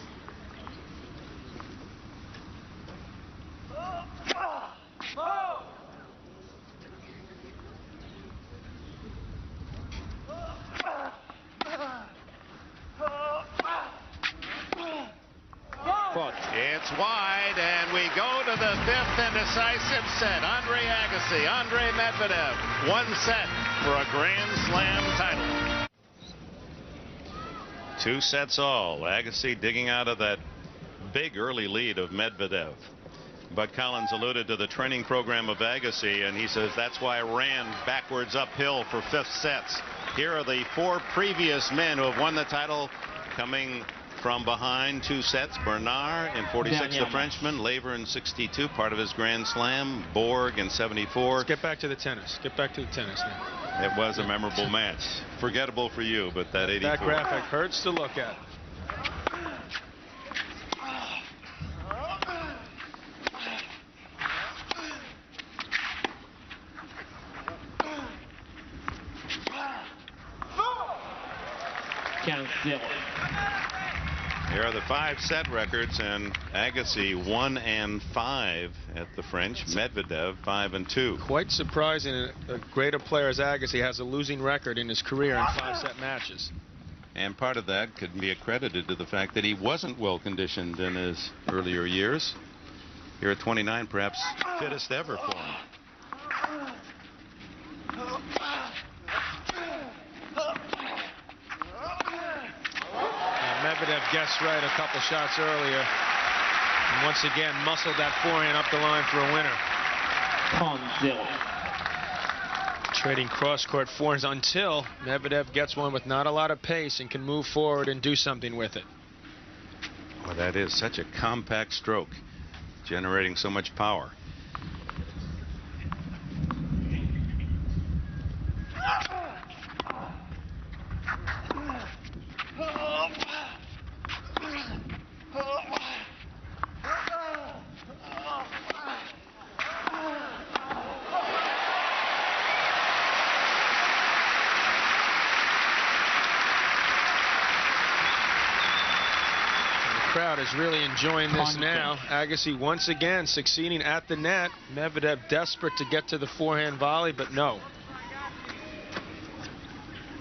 It's wide, and we go to the fifth and decisive set. André Agassi, Andrei Medvedev, 1 set for a Grand Slam title. 2 sets all. Agassi digging out of that big early lead of Medvedev. Bud Collins alluded to the training program of Agassi, and he says that's why I ran backwards uphill for 5th sets. Here are the 4 previous men who have won the title coming from behind 2 sets. Bernard in 46, the Frenchman. Laver in 62, part of his Grand Slam. Borg in 74. Let's get back to the tennis. Get back to the tennis now. It was a memorable match. Forgettable for you, but that 84. That graphic hurts to look at. Here are the 5-set records, and Agassi 1-5 at the French. Medvedev 5-2. Quite surprising. A greater player as Agassi has a losing record in his career in 5-set matches. And part of that could be accredited to the fact that he wasn't well conditioned in his earlier years. Here at 29, perhaps fittest ever for him. Medvedev guessed right a couple shots earlier. And once again, muscled that forehand up the line for a winner. Trading cross-court forehands until Medvedev gets one with not a lot of pace and can move forward and do something with it. Well, that is such a compact stroke, generating so much power. Crowd is really enjoying this now. Agassi once again succeeding at the net. Medvedev desperate to get to the forehand volley, but no.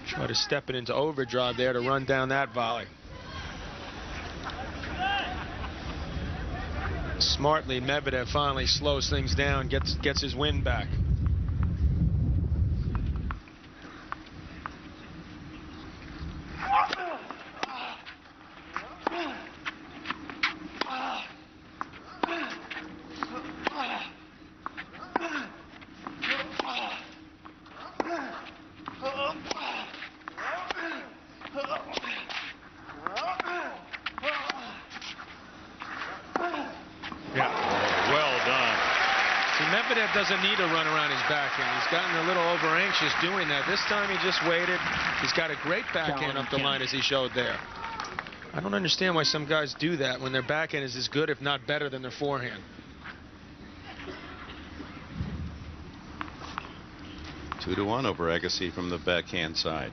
Try to step it into overdrive there to run down that volley. Smartly, Medvedev finally slows things down, gets his wind back. Medvedev doesn't need to run around his backhand. He's gotten a little over anxious doing that. This time he just waited. He's got a great backhand up the line as he showed there. I don't understand why some guys do that when their backhand is as good, if not better, than their forehand. 2-1 over Agassi from the backhand side.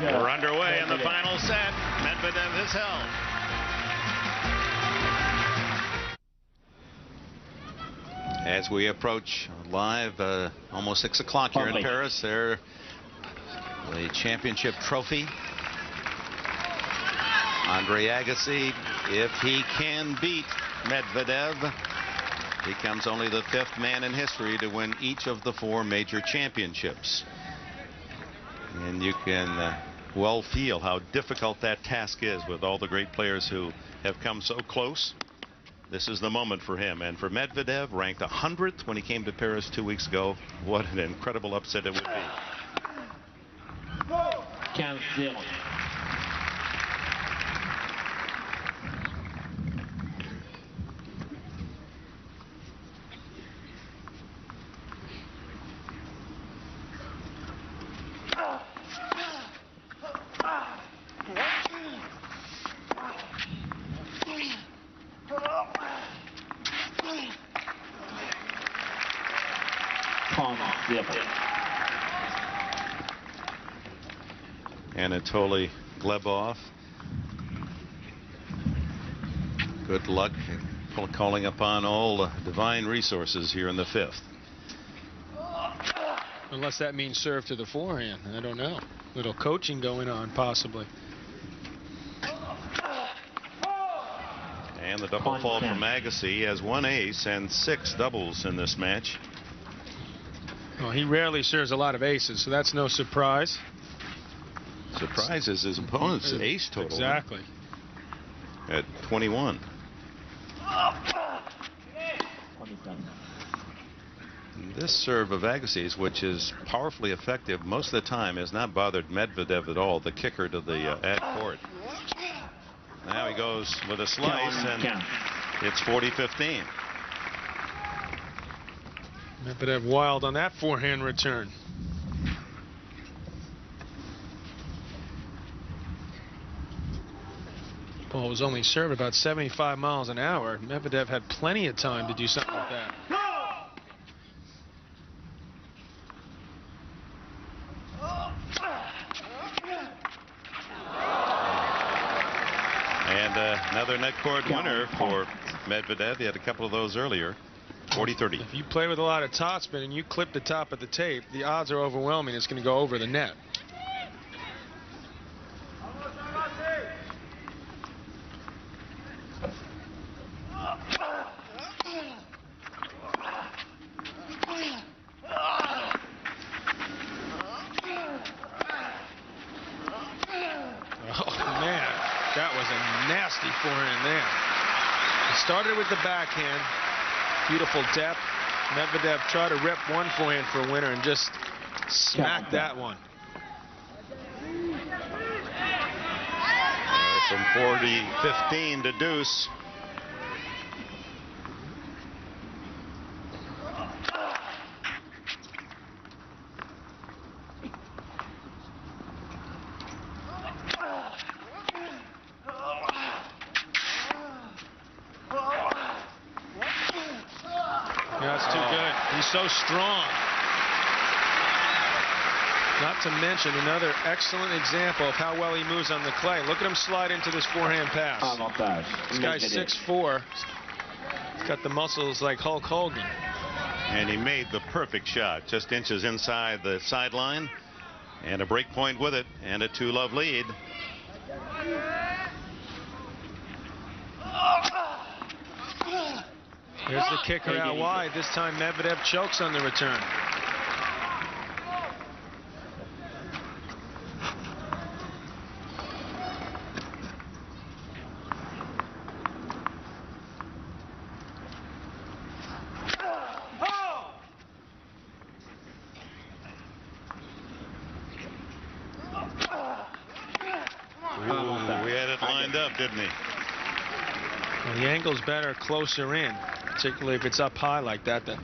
We're underway. away in the final set. Medvedev is held. As we approach live, almost 6 o'clock here in Paris, there, the championship trophy. André Agassi, if he can beat Medvedev, becomes only the 5th man in history to win each of the 4 major championships. And you can well feel how difficult that task is with all the great players who have come so close. This is the moment for him. And for Medvedev, ranked 100th when he came to Paris 2 weeks ago, what an incredible upset it would be. 15-0. Anatoly Glebov, good luck calling upon all divine resources here in the 5th. Unless that means serve to the forehand. I don't know. Little coaching going on, possibly. And the double fault from Agassi. He has 1 ace and 6 doubles in this match. Well, he rarely serves a lot of aces, so that's no surprise. Surprise is his opponent's ace total. Exactly. At 21. This serve of Agassi's, which is powerfully effective most of the time, has not bothered Medvedev at all, the kicker to the ad court. Now he goes with a slice, and it's 40-15. Medvedev wild on that forehand return. Ball was only served about 75 miles an hour. Medvedev had plenty of time to do something like that. And another net court winner for Medvedev. He had a couple of those earlier. 40-30. If you play with a lot of topspin and you clip the top of the tape, the odds are overwhelming it's going to go over the net. Forehand there. It started with the backhand. Beautiful depth. Medvedev tried to rip one forehand for a winner and just smacked that one. From 40-15 to deuce. So strong. Not to mention another excellent example of how well he moves on the clay. Look at him slide into this forehand pass. This guy's 6'4". He's got the muscles like Hulk Hogan. And he made the perfect shot, just inches inside the sideline, and a break point with it, and a 2-love lead. Here's the kicker out wide. This time Medvedev chokes on the return. Ooh, we had it lined up, didn't he? Well, the angle's better closer in, particularly if it's up high like that. The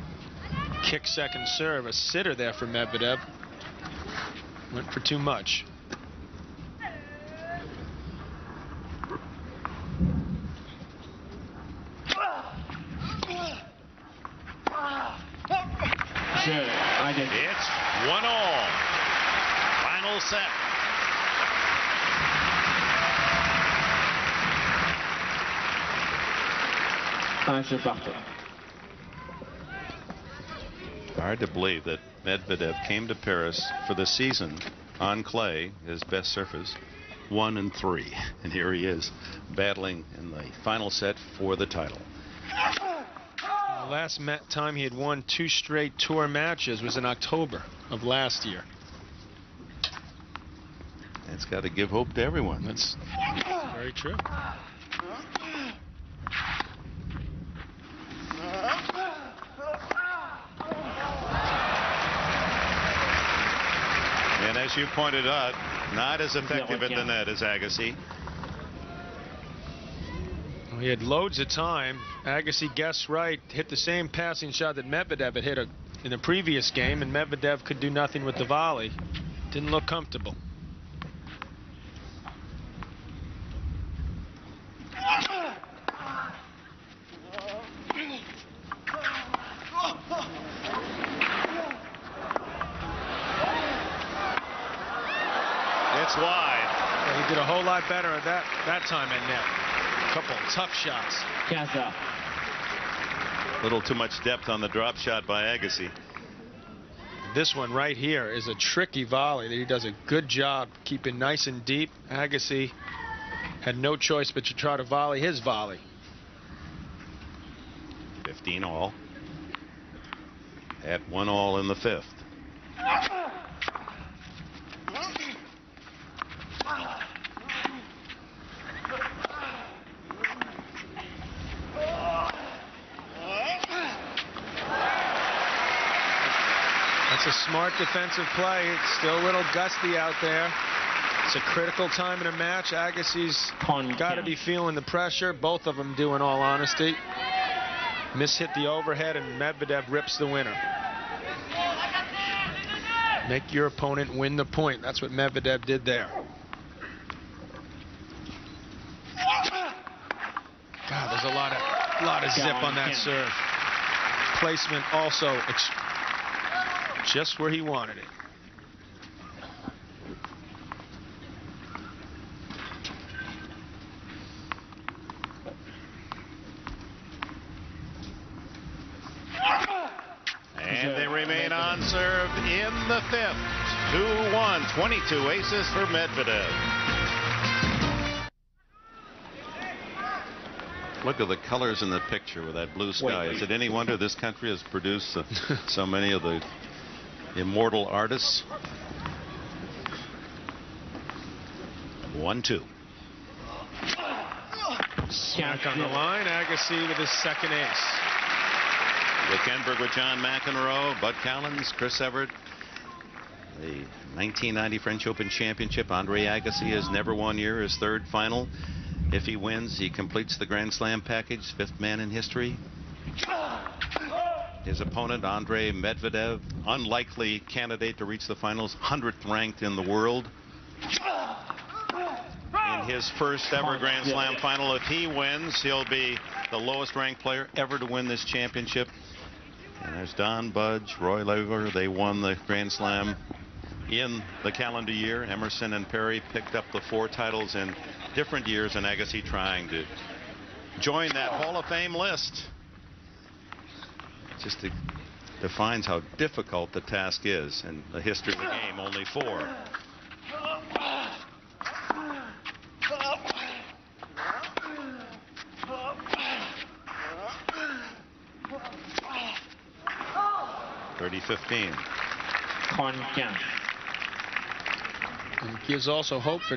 kick second serve, a sitter there for Medvedev. Went for too much. It's 1-all. Final set. Un jeu partout. Hard to believe that Medvedev came to Paris for the season on clay, his best surface, 1-3, and here he is battling in the final set for the title. The last time he had won 2 straight tour matches was in October of last year. It's got to give hope to everyone. That's very true. And as you pointed out, not as effective at the net as Agassi. He had loads of time. Agassi guessed right, hit the same passing shot that Medvedev had hit in the previous game, and Medvedev could do nothing with the volley. Didn't look comfortable. It's wide. Well, he did a whole lot better at that time at net. A couple of tough shots. 15. A little too much depth on the drop shot by Agassi. This one right here is a tricky volley that he does a good job keeping nice and deep. Agassi had no choice but to try to volley his volley. 15 all. At 1 all in the 5th. That's a smart defensive play. It's still a little gusty out there. It's a critical time in a match. Agassi's got to be feeling the pressure. Both of them do, in all honesty. Mishit the overhead, and Medvedev rips the winner. Make your opponent win the point. That's what Medvedev did there. God, there's a lot of zip on that serve. Placement also just where he wanted it. And they remain on serve in the 5th. 2-1, 22 aces for Medvedev. Look at the colors in the picture with that blue sky. Is it any wonder this country has produced so many of the immortal artists? 1-2. Smack on the line. Agassi with his second ace. Rick Enberg with John McEnroe, Bud Collins, Chris Evert. The 1990 French Open Championship. André Agassi has never won here. His 3rd final. If he wins, he completes the Grand Slam package. 5th man in history. His opponent, Andrei Medvedev, unlikely candidate to reach the finals, 100th ranked in the world. In his first ever Grand Slam final, if he wins, he'll be the lowest ranked player ever to win this championship. And there's Don Budge, Roy Laver. They won the Grand Slam in the calendar year. Emerson and Perry picked up the 4 titles in different years, and Agassi trying to join that Hall of Fame list. Just defines how difficult the task is, and the history of the game, only 4. (30-15). And it gives also hope for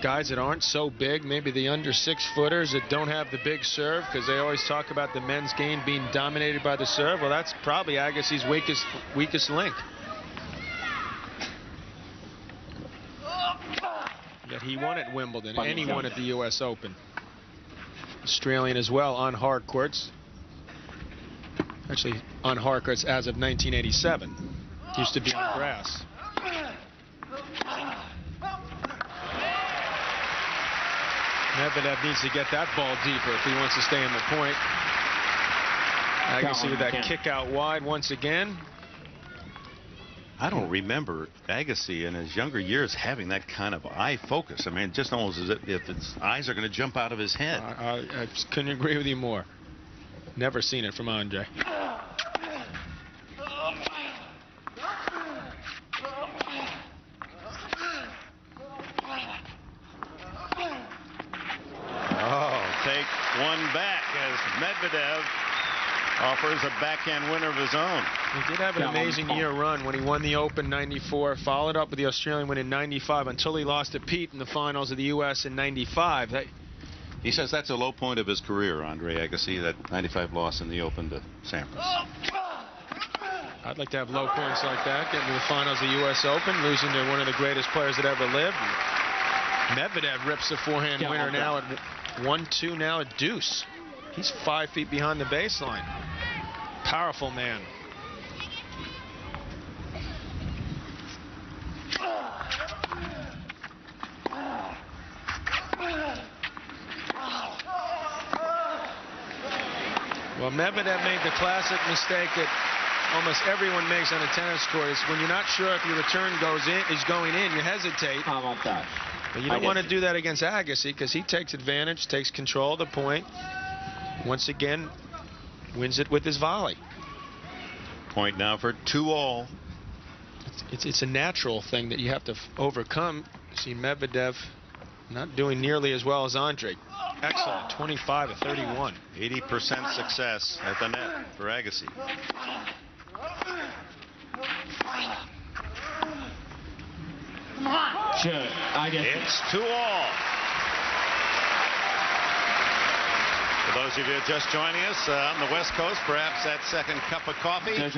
guys that aren't so big, maybe the under 6-footers that don't have the big serve, because they always talk about the men's game being dominated by the serve. Well, that's probably Agassi's weakest link. Yet he won at Wimbledon, and he won at the U.S. Open. Australian as well on hard courts. Actually, on hard courts as of 1987. Used to be on grass. Medvedev needs to get that ball deeper if he wants to stay in the point. Agassi with that kick out wide once again. I don't remember Agassi in his younger years having that kind of eye focus. I mean, just almost as if his eyes are going to jump out of his head. I couldn't agree with you more. Never seen it from Andrei. Take one back as Medvedev offers a backhand winner of his own. He did have an amazing year run when he won the Open '94, followed up with the Australian win in '95 until he lost to Pete in the finals of the U.S. in '95. He says that's a low point of his career, André Agassi, that '95 loss in the Open to Sampras. I'd like to have low points like that, getting to the finals of the U.S. Open, losing to one of the greatest players that ever lived. Medvedev rips the forehand winner now at 1-2, now at deuce. He's 5 feet behind the baseline. Powerful man. Well, Medvedev made the classic mistake that almost everyone makes on a tennis court, is when you're not sure if your return is going in, you hesitate. But you don't want to do that against Agassi, because he takes advantage, takes control of the point. Once again, wins it with his volley. Point now for 2-all. It's a natural thing that you have to overcome. See Medvedev not doing nearly as well as Andrei. Excellent, 25 of 31. 80% success at the net for Agassi. It's 2-all. For those of you just joining us on the West Coast, perhaps that second cup of coffee. These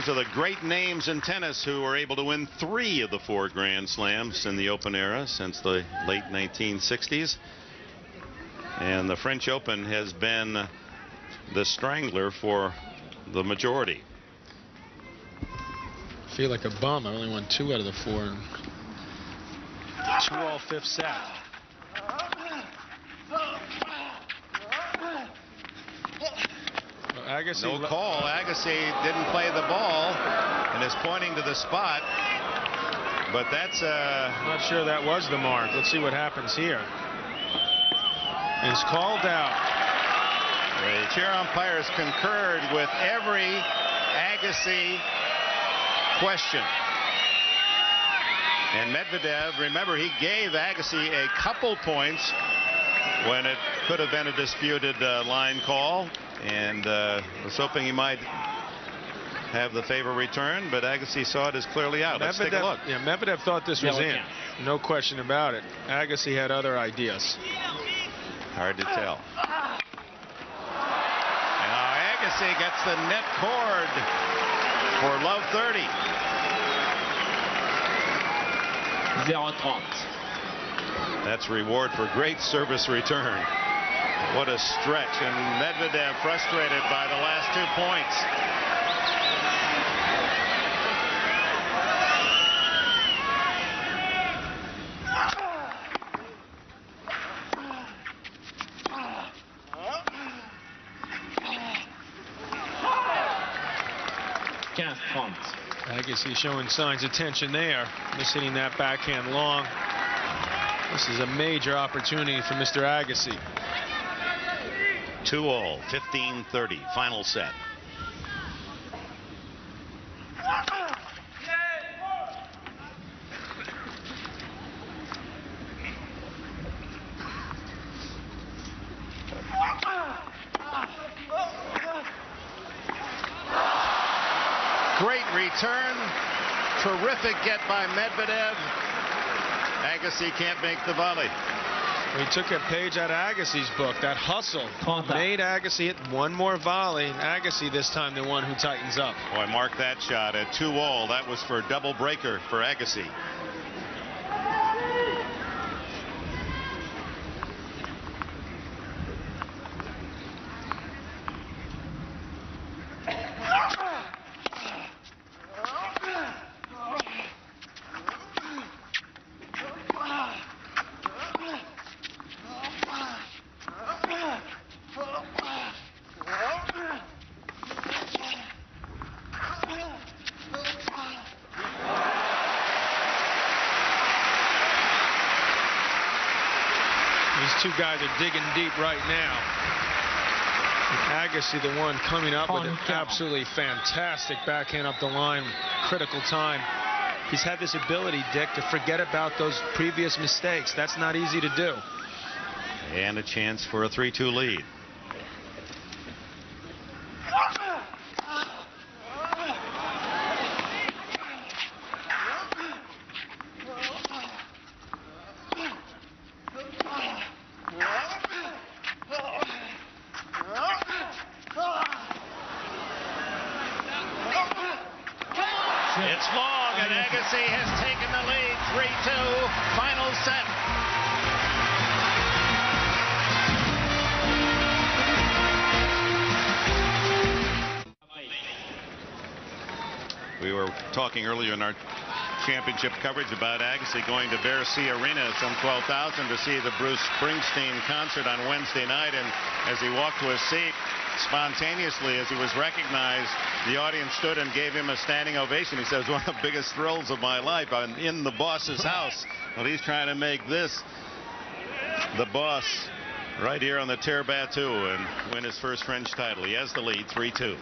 are the great names in tennis who were able to win 3 of the 4 Grand Slams in the Open era since the late 1960s. And the French Open has been the strangler for the majority. I feel like a bum. I only won 2 out of the 4. 2-all 5th set. Well, Agassi, no call. Agassi didn't play the ball and is pointing to the spot. But that's I'm not sure that was the mark. Let's see what happens here. And it's called out. The chair umpires concurred with every Agassi question. And Medvedev, remember, he gave Agassi a couple points when it could have been a disputed line call, and was hoping he might have the favor returned, but Agassi saw it as clearly out. Let's take a look. Yeah, Medvedev thought this was in. No question about it. Agassi had other ideas. Hard to tell. And now Agassi gets the net cord for love 30. 0-30. That's reward for great service return. What a stretch, and Medvedev frustrated by the last 2 points. Agassi showing signs of tension there. Just hitting that backhand long. This is a major opportunity for Mr. Agassi. 2-all, 15-30, final set. Great return. Terrific get by Medvedev. Agassi can't make the volley. We took a page out of Agassi's book. That hustle made Agassi hit one more volley. And Agassi this time the one who tightens up. Boy, mark that shot at 2-all. That was for double breaker for Agassi. These two guys are digging deep right now. Agassi, the one coming up with an absolutely fantastic backhand up the line, critical time. He's had this ability, Dick, to forget about those previous mistakes. That's not easy to do. And a chance for a 3-2 lead. It's long, and Agassi has taken the lead. 3-2, final set. We were talking earlier in our championship coverage about Agassi going to Bercy Arena, some 12,000, to see the Bruce Springsteen concert on Wednesday night. And as he walked to his seat, spontaneously, as he was recognized, the audience stood and gave him a standing ovation. He says, one of the biggest thrills of my life. I'm in the boss's house. Well, he's trying to make this the boss right here on the terre battue and win his first French title. He has the lead, 3-2.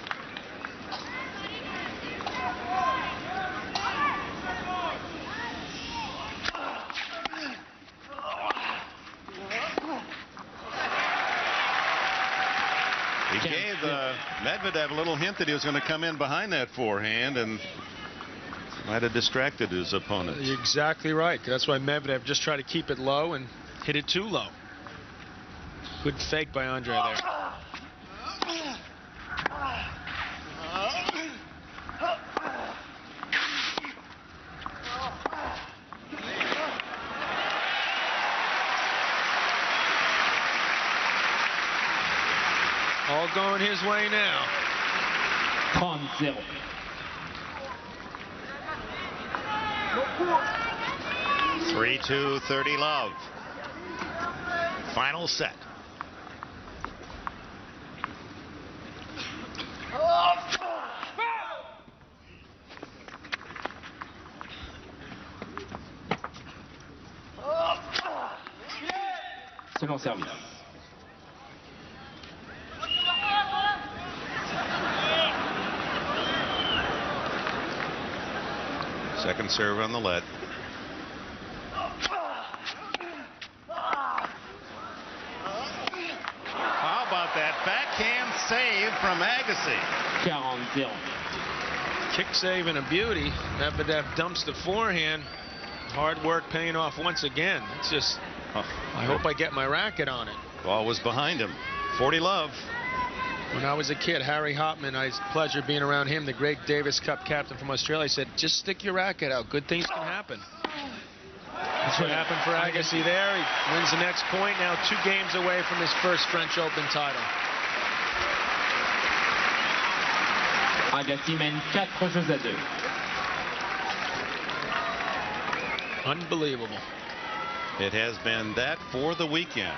He gave Medvedev a little hint that he was going to come in behind that forehand and might have distracted his opponent. You're exactly right. That's why Medvedev just tried to keep it low and hit it too low. Good fake by Andrei there. All going his way now. 30. 3-2, 30 love. Final set. Second service. Second serve on the lead. How about that backhand save from Agassi? 40. Kick save and a beauty. Medvedev dumps the forehand. Hard work paying off once again. It's just, I hope I get my racket on it. Ball was behind him. 40 love. When I was a kid, Harry Hopman, I had pleasure being around him, the great Davis Cup captain from Australia, said, just stick your racket out. Good things can happen. That's what happened for Agassi there. He wins the next point. Now 2 games away from his first French Open title. Agassi mène 4 jeux à 2. Unbelievable. It has been that for the weekend.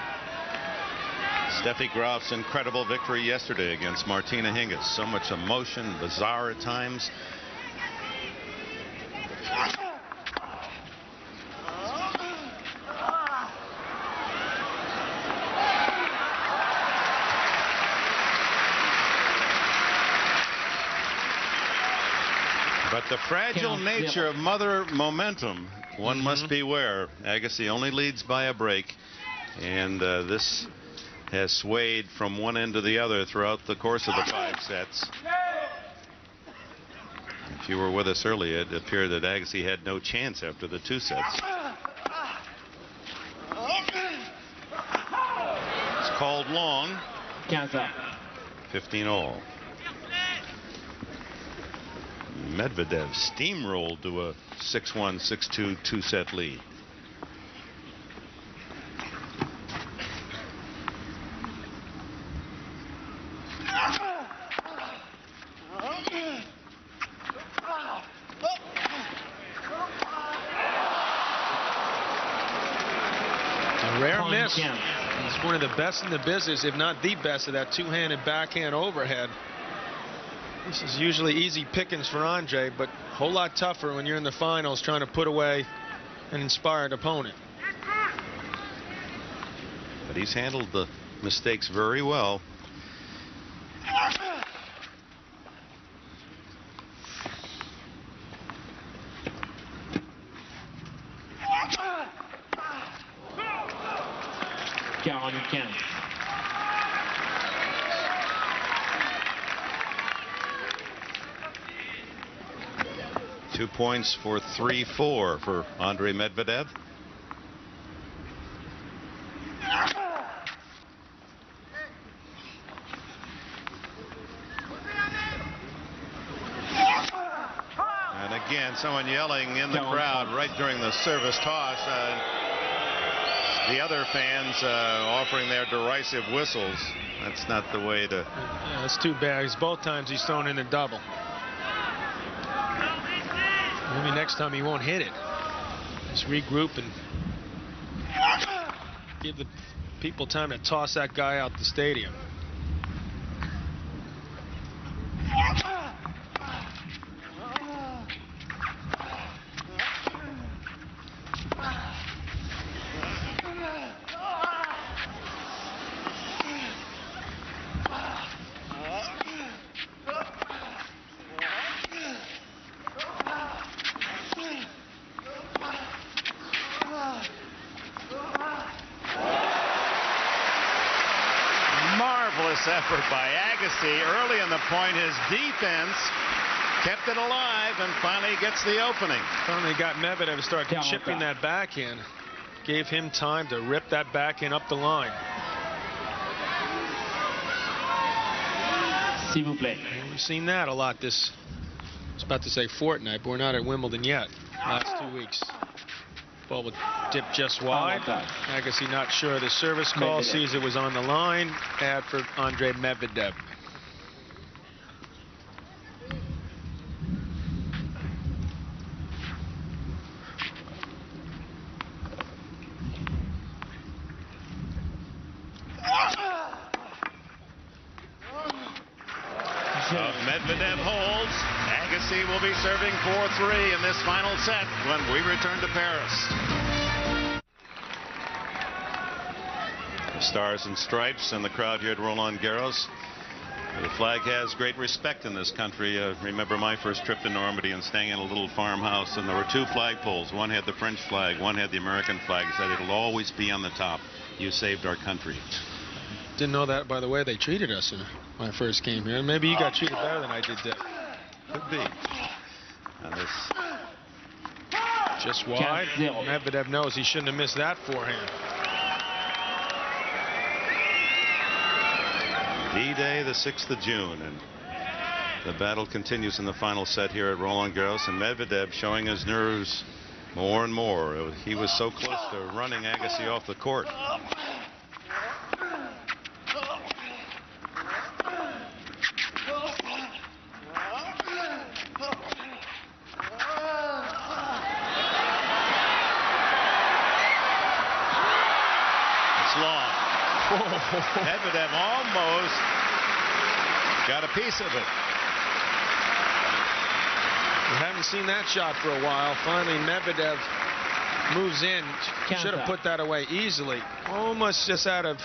Steffi Graf's incredible victory yesterday against Martina Hingis. So much emotion, bizarre at times. But the fragile nature of mother momentum, one must beware. Agassi only leads by a break, and this has swayed from one end to the other throughout the course of the 5 sets. If you were with us earlier, it appeared that Agassi had no chance after the 2 sets. It's called long. 15 all. Medvedev steamrolled to a 6-1, 6-2, 2-set lead. Rare miss. He's one of the best in the business, if not the best, of that 2-handed backhand overhead. This is usually easy pickings for Andrei, but a whole lot tougher when you're in the finals trying to put away an inspired opponent. But he's handled the mistakes very well. 45. 2 points for 3-4 for Andrei Medvedev. And again, someone yelling in the crowd right during the service toss. The other fans offering their derisive whistles. That's not the way to. Yeah, that's too bad. Both times he's thrown in a double. Maybe next time he won't hit it. Just regroup and give the people time to toss that guy out the stadium. Effort by Agassi early in the point. His defense kept it alive and finally gets the opening. Finally got Medvedev to start chipping that backhand. Gave him time to rip that backhand up the line. S'il vous plaît. We've seen that a lot this, I was about to say fortnight, but we're not at Wimbledon yet. Last 2 weeks. Ball would dip just wide. Agassi not sure of the service call, sees it was on the line. Ad for Andrei Medvedev. Medvedev holds. Agassi will be serving 4-3 in this final set when we return to Paris. The Stars and Stripes and the crowd here at Roland Garros. The flag has great respect in this country. Remember my first trip to Normandy and staying in a little farmhouse, and there were 2 flagpoles. One had the French flag, one had the American flag. It said it'll always be on the top. You saved our country. Didn't know that by the way they treated us in my first game here. Maybe you got treated better than I did, Dick. Could be. And this just wide. Medvedev knows he shouldn't have missed that forehand. D-Day, the 6th of June, and the battle continues in the final set here at Roland Garros, and Medvedev showing his nerves more and more. He was so close to running Agassi off the court. Medvedev almost got a piece of it. We haven't seen that shot for a while. Finally, Medvedev moves in. Should have put that away easily. Almost just out of.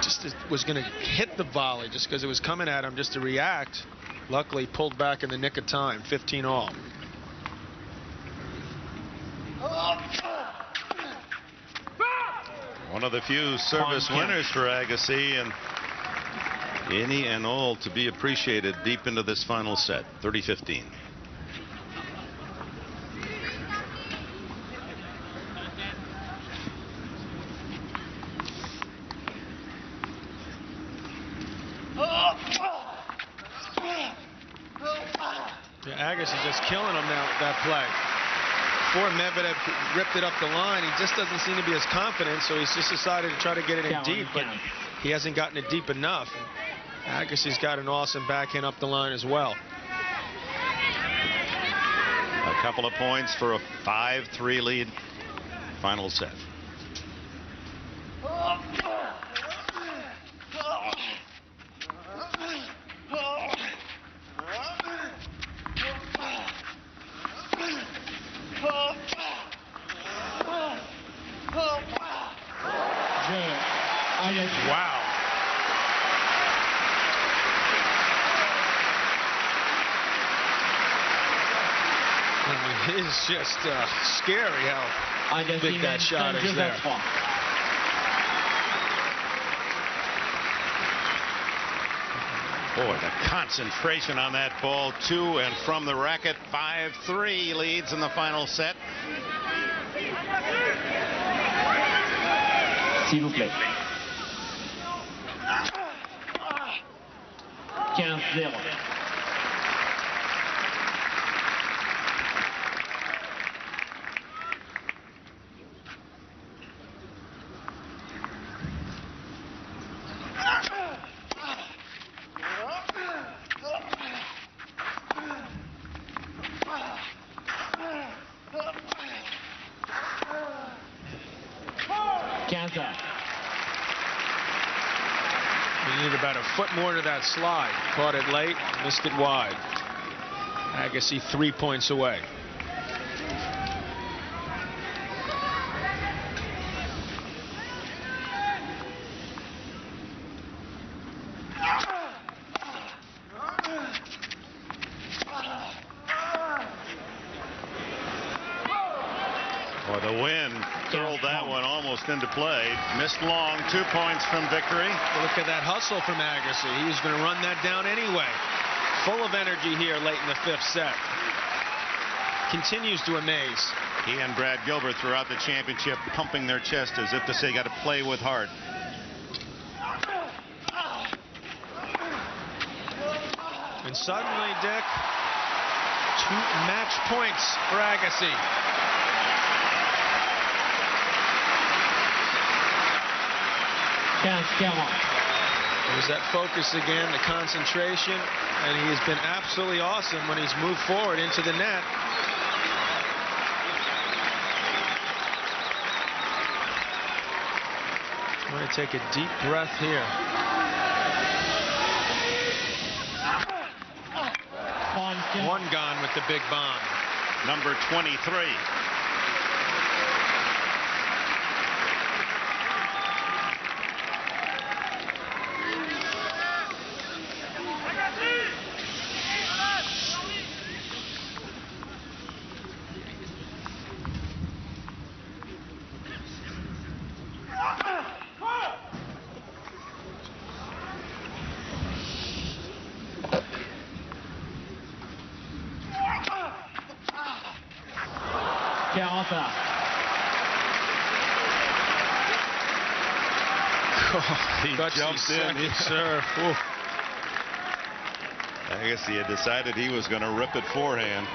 Just was going to hit the volley just because it was coming at him just to react. Luckily, pulled back in the nick of time. 15-all. One of the few service winners for Agassi, and any and all to be appreciated deep into this final set. 30-15. Agassi just killing him now with that play. Before Medvedev ripped it up the line, he just doesn't seem to be as confident, so he's just decided to try to get it in deep, but he hasn't gotten it deep enough. Agassi's got an awesome backhand up the line as well. A couple of points for a 5-3 lead. Final set. Wow. I mean, is just scary how big that shot is there. Boy, the concentration on that ball, to and from the racket. 5-3 leads in the final set. S'il vous plaît. 15-0. We need about a foot more to that slide. Caught it late, missed it wide. Agassi 3 points away. Well, the wind curled that one almost into play. Missed long, 2 points from victory. Look at that hustle from Agassi. He's going to run that down anyway. Full of energy here late in the 5th set. Continues to amaze. He and Brad Gilbert throughout the championship pumping their chest as if to say, got to play with heart. And suddenly, Dick, 2 match points for Agassi. There's that focus again, the concentration, and he has been absolutely awesome when he's moved forward into the net. I'm going to take a deep breath here. One gone with the big bomb. Number 23. He jumped in. He served. I guess he had decided he was going to rip it forehand.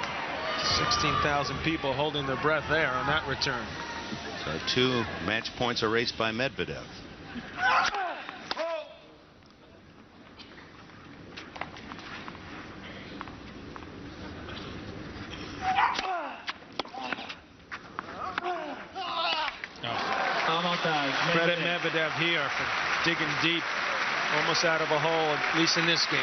16,000 people holding their breath there on that return. So 2 match points erased by Medvedev. Credit Medvedev here for digging deep, almost out of a hole, at least in this game.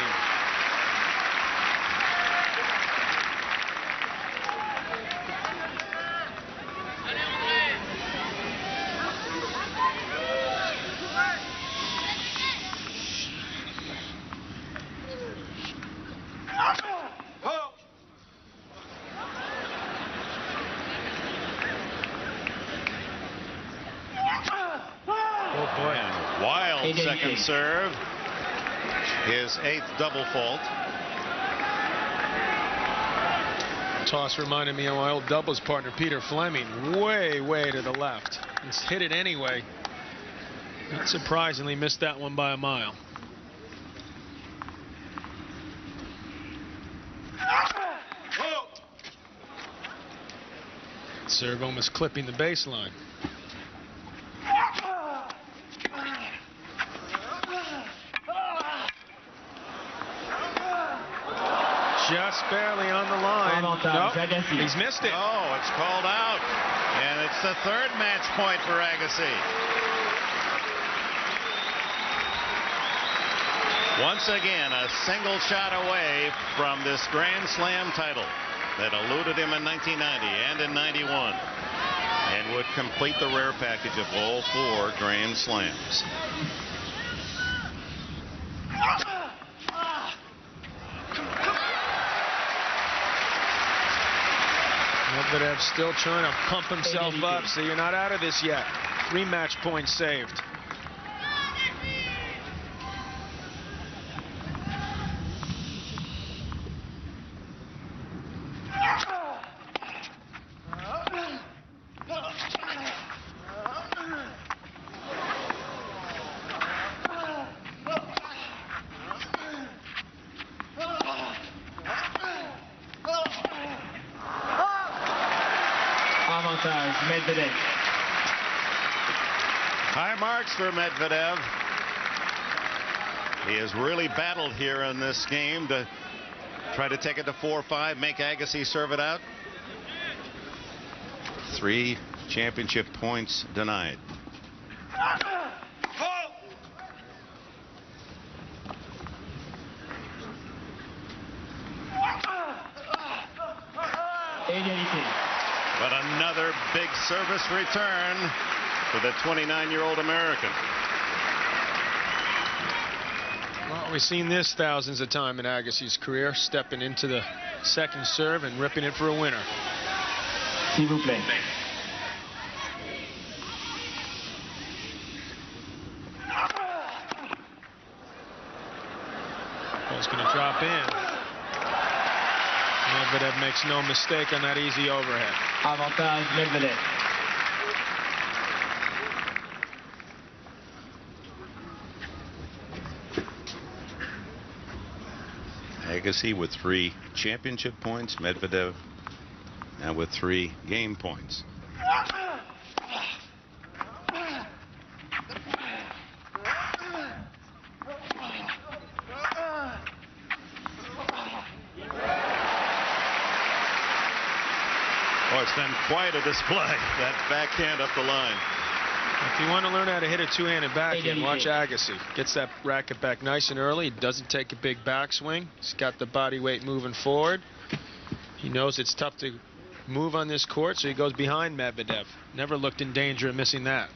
Second serve. His 8th double fault. Toss reminded me of my old doubles partner Peter Fleming, way to the left. He's hit it anyway. Not surprisingly, missed that one by a mile. Serve almost clipping the baseline. Just barely on the line. Nope, he's missed it. Oh, it's called out. And it's the 3rd match point for Agassi. Once again, a single shot away from this Grand Slam title that eluded him in 1990 and in 91 and would complete the rare package of all 4 Grand Slams. Medvedev still trying to pump himself up, so you're not out of this yet. 3 match points saved. Medvedev. High marks for Medvedev. He has really battled here in this game to try to take it to 4-5, make Agassi serve it out. 3 championship points denied. But another big service return for the 29-year-old American. Well, we've seen this thousands of times in Agassi's career, stepping into the second serve and ripping it for a winner. S'il vous plaît. Ball's going to drop in. Medvedev makes no mistake on that easy overhead. Avantage Medvedev. Agassi with 3 championship points, Medvedev now with 3 game points. Oh, it's been quite a display, that backhand up the line. If you want to learn how to hit a two-handed backhand, watch Agassi. Gets that racket back nice and early. He doesn't take a big backswing. He's got the body weight moving forward. He knows it's tough to move on this court, so he goes behind Medvedev. Never looked in danger of missing that.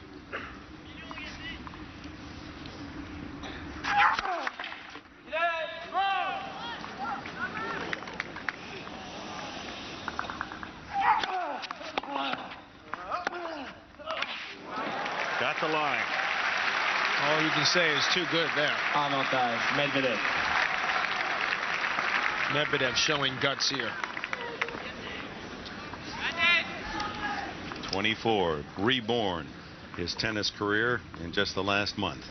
Got the line. All you can say is too good there. Avantage Medvedev. Medvedev showing guts here. 24, reborn his tennis career in just the last month.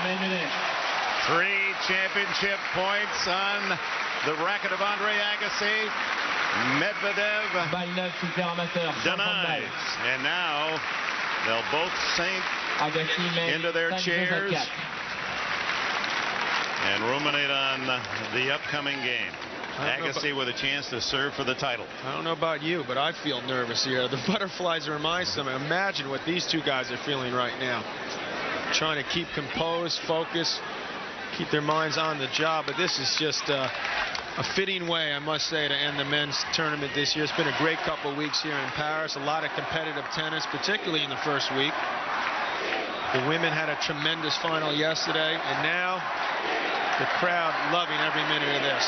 Medvedev. 3 championship points on the racket of André Agassi. Medvedev Balle neuve sous le terrain amateur. denies. And now they'll both sink into their chairs and ruminate on the upcoming game. Agassi with a chance to serve for the title. I don't know about you, but I feel nervous here. The butterflies are in my stomach. Imagine what these two guys are feeling right now. Trying to keep composed, focus, keep their minds on the job. But this is just a fitting way, I must say, to end the men's tournament this year. It's been a great couple weeks here in Paris. A lot of competitive tennis, particularly in the first week. The women had a tremendous final yesterday, and now the crowd loving every minute of this.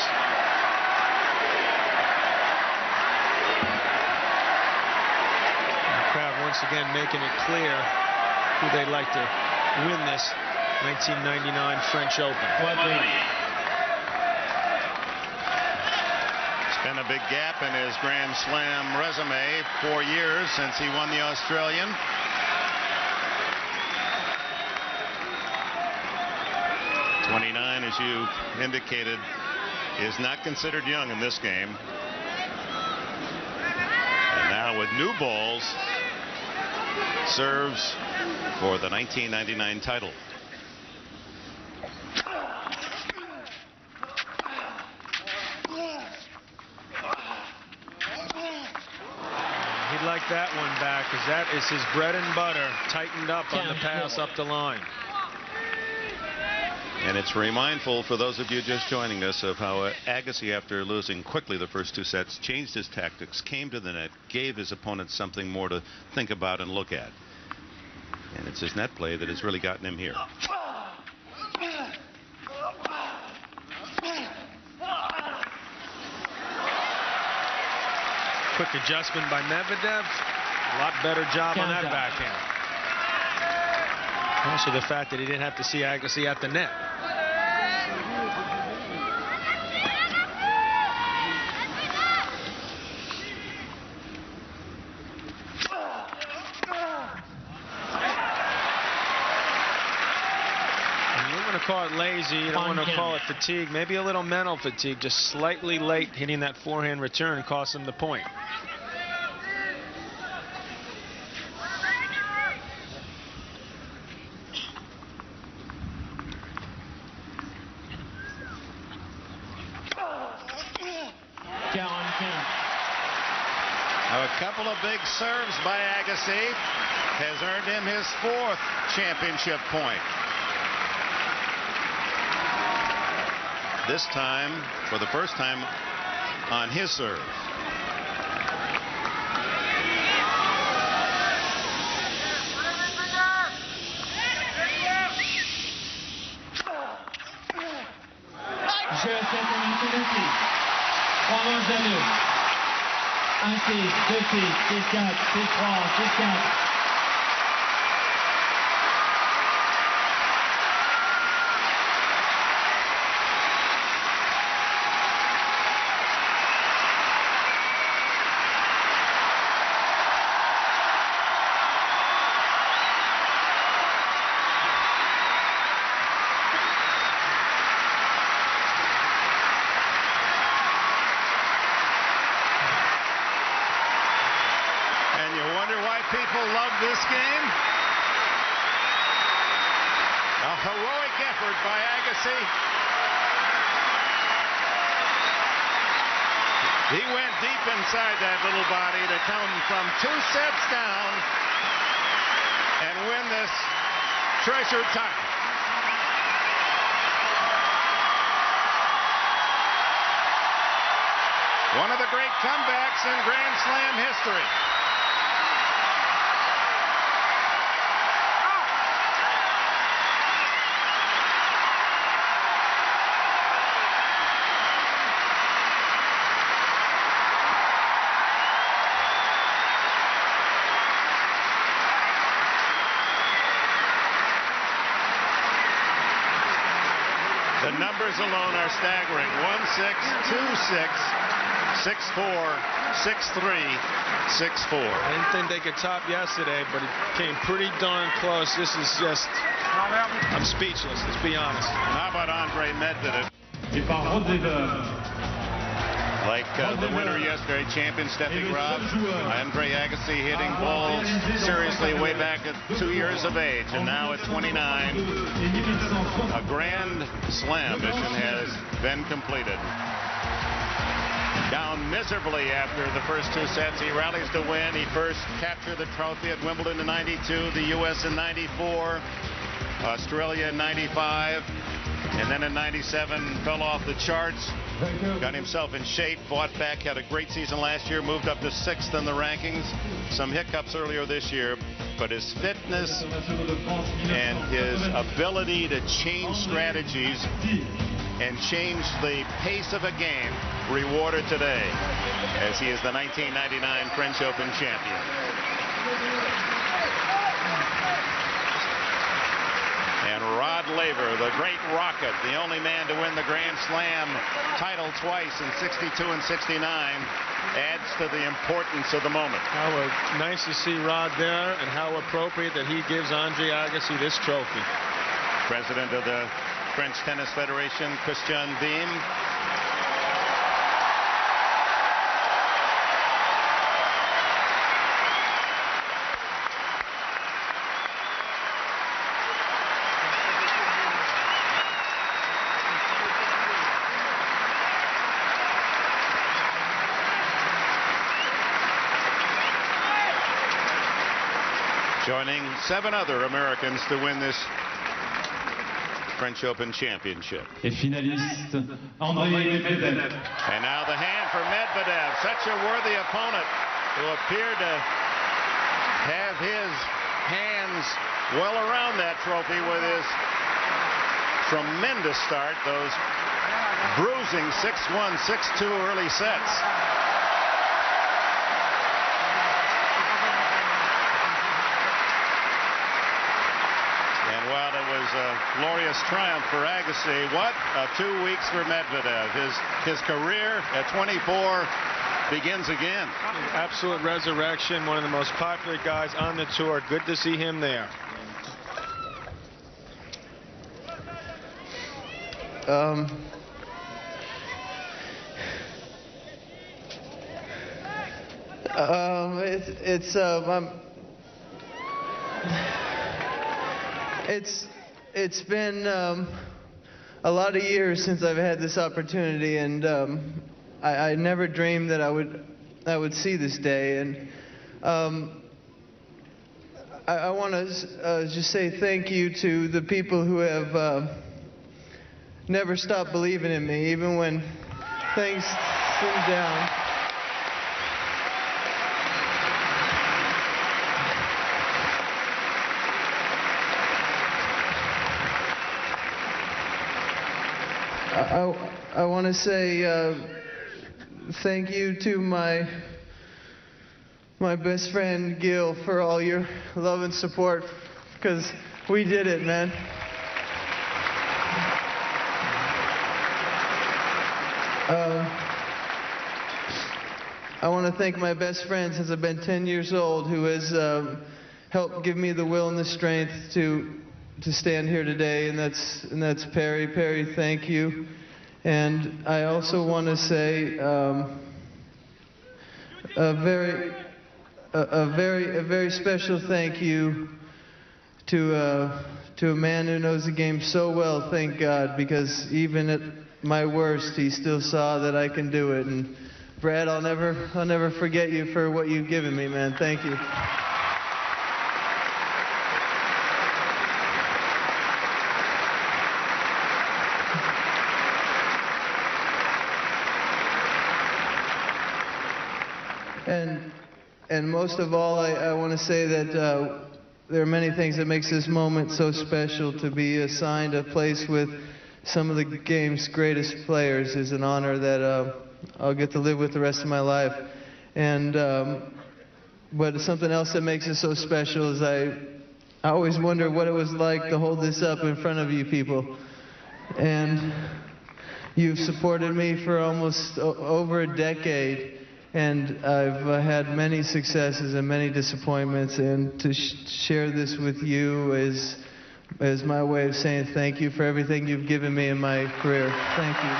Once again making it clear who they'd like to win this 1999 French Open. It's been a big gap in his Grand Slam resume. 4 years since he won the Australian. .29, as you indicated, is not considered young in this game. And now with new balls, serves for the 1999 title. He'd like that one back, because that is his bread and butter, tightened up on the pass up the line. And it's remindful for those of you just joining us of how Agassi, after losing quickly the first 2 sets, changed his tactics, came to the net, gave his opponent something more to think about and look at. And it's his net play that has really gotten him here. Quick adjustment by Medvedev. A lot better job on that backhand. Also the fact that he didn't have to see Agassi at the net. Call it lazy, you don't want to call it fatigue, maybe a little mental fatigue, just slightly late hitting that forehand return cost him the point. A couple of big serves by Agassi has earned him his 4th championship point. This time, for the first time, on his serve. Jeu à 7 minutes de 6. 3 manches à 2. 1-6, 2-6, 6-4, 6-3, 6-4. People love this game. A heroic effort by Agassi. He went deep inside that little body to come from 2 sets down and win this treasured title. One of the great comebacks in Grand Slam history. The numbers alone are staggering. 1-6, 2-6, 6-4, 6-3, 6-4. I didn't think they could top yesterday, but it came pretty darn close. This is just, I'm speechless, let's be honest. How about Andrei Medvedev? Like the winner yesterday, champion stepping Rob, André Agassi hitting balls seriously way back at 2 years of age, and now at 29, a Grand Slam mission has been completed. Down miserably after the first 2 sets, he rallies to win. He first captured the trophy at Wimbledon in '92, the U.S. in '94, Australia in '95, and then in '97 fell off the charts. Got himself in shape, fought back, had a great season last year, moved up to 6th in the rankings. Some hiccups earlier this year, but his fitness and his ability to change strategies and change the pace of a game rewarded today, as he is the 1999 French Open champion. And Rod Laver, the great Rocket, the only man to win the Grand Slam title twice in '62 and '69, adds to the importance of the moment. How nice to see Rod there, and how appropriate that he gives André Agassi this trophy. President of the French Tennis Federation, Christian Diem. Joining 7 other Americans to win this French Open championship. Et finaliste, Andrei Medvedev. And now the hand for Medvedev, such a worthy opponent who appeared to have his hands well around that trophy with his tremendous start, those bruising 6-1, 6-2 early sets. was a glorious triumph for Agassi. What 2 weeks for Medvedev. His career at 24 begins again. Absolute resurrection. One of the most popular guys on the tour. Good to see him there. It's been a lot of years since I've had this opportunity, and I never dreamed that I would see this day. And I want to just say thank you to the people who have never stopped believing in me, even when things seem down. I want to say thank you to my best friend Gil for all your love and support, because we did it, man. I want to thank my best friend since I've been 10 years old, who has helped give me the will and the strength to stand here today, and that's Perry. Perry, thank you. And I also want to say a very special thank you to a man who knows the game so well, thank God, because even at my worst, he still saw that I can do it. And Brad, I'll never forget you for what you've given me, man. Thank you. And most of all, I want to say that there are many things that makes this moment so special. To be assigned a place with some of the game's greatest players is an honor that I'll get to live with the rest of my life. And but something else that makes it so special is I always wonder what it was like to hold this up in front of you people. And you've supported me for almost over a decade. And I've had many successes and many disappointments, and to share this with you is my way of saying thank you for everything you've given me in my career. Thank you.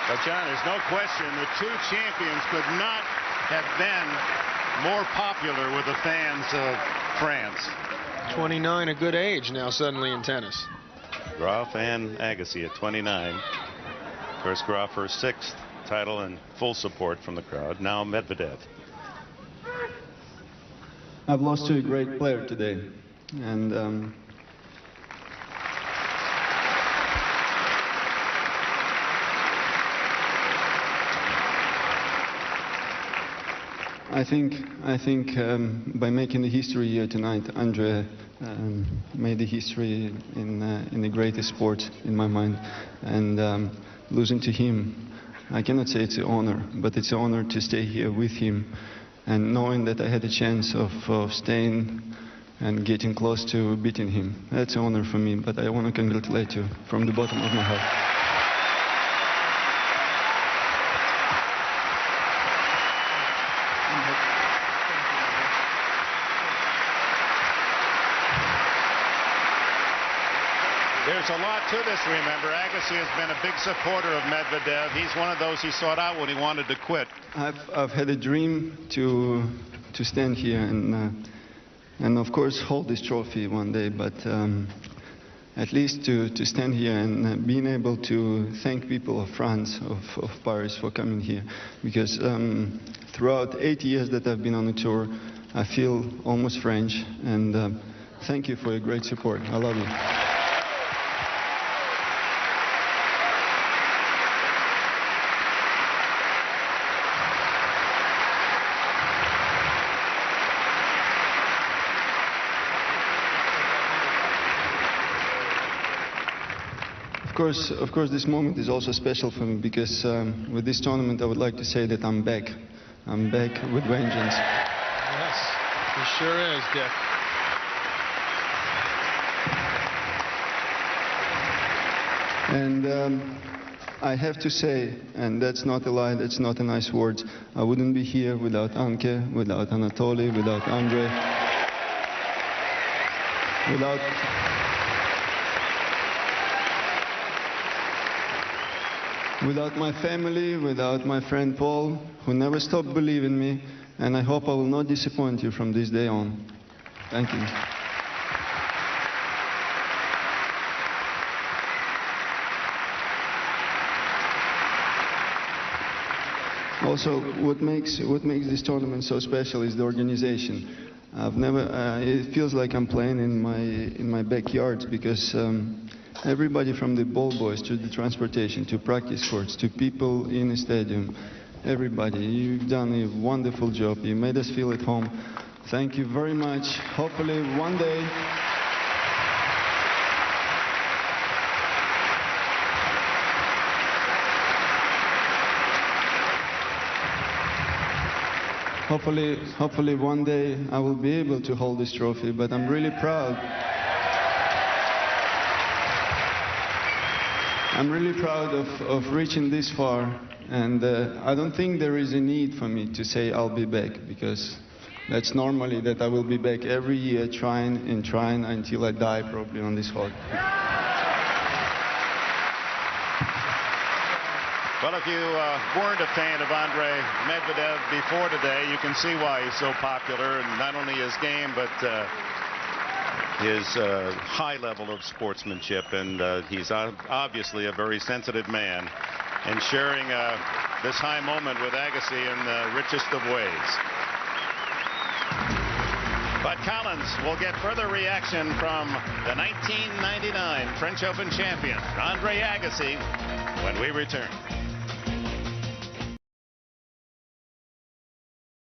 But John, there's no question the two champions could not have been more popular with the fans of France. 29, a good age now suddenly in tennis. Graf and Agassi at 29. Of course, Graf her 6th title and full support from the crowd. Now Medvedev. I've lost to a great player today, and I think by making the history here tonight, Andrei made the history in the greatest sport in my mind, and losing to him, I cannot say it's an honor, but it's an honor to stay here with him, and knowing that I had a chance of staying and getting close to beating him. That's an honor for me, but I want to congratulate you from the bottom of my heart. There's a lot to this, remember. Agassi has been a big supporter of Medvedev. He's one of those he sought out when he wanted to quit. I've had a dream to stand here and of course hold this trophy one day, but at least to stand here and being able to thank people of France, of Paris, for coming here, because throughout 8 years that I've been on the tour, I feel almost French, and thank you for your great support. I love you. course, this moment is also special for me because with this tournament, I would like to say that I'm back. I'm back with vengeance. Yes, he sure is, Dick. And I have to say, and that's not a lie, that's not a nice word, I wouldn't be here without Anke, without Anatoly, without Andrei, without my family, without my friend Paul, who never stopped believing in me, and I hope I will not disappoint you from this day on. Thank you. Also, what makes this tournament so special is the organization. It feels like I'm playing in my backyard because everybody from the ball boys to the transportation, to practice courts, to people in the stadium, everybody, you've done a wonderful job. You made us feel at home. Thank you very much. Hopefully one day Hopefully one day I will be able to hold this trophy, but I'm really proud. I'm really proud of reaching this far, and I don't think there is a need for me to say I'll be back, because that's normally that I will be back every year trying until I die probably on this court. Well, if you weren't a fan of Andrei Medvedev before today, you can see why he's so popular, and not only his game, but his high level of sportsmanship. And he's obviously a very sensitive man, and sharing this high moment with Agassi in the richest of ways. But Collins will get further reaction from the 1999 French Open champion, André Agassi, when we return.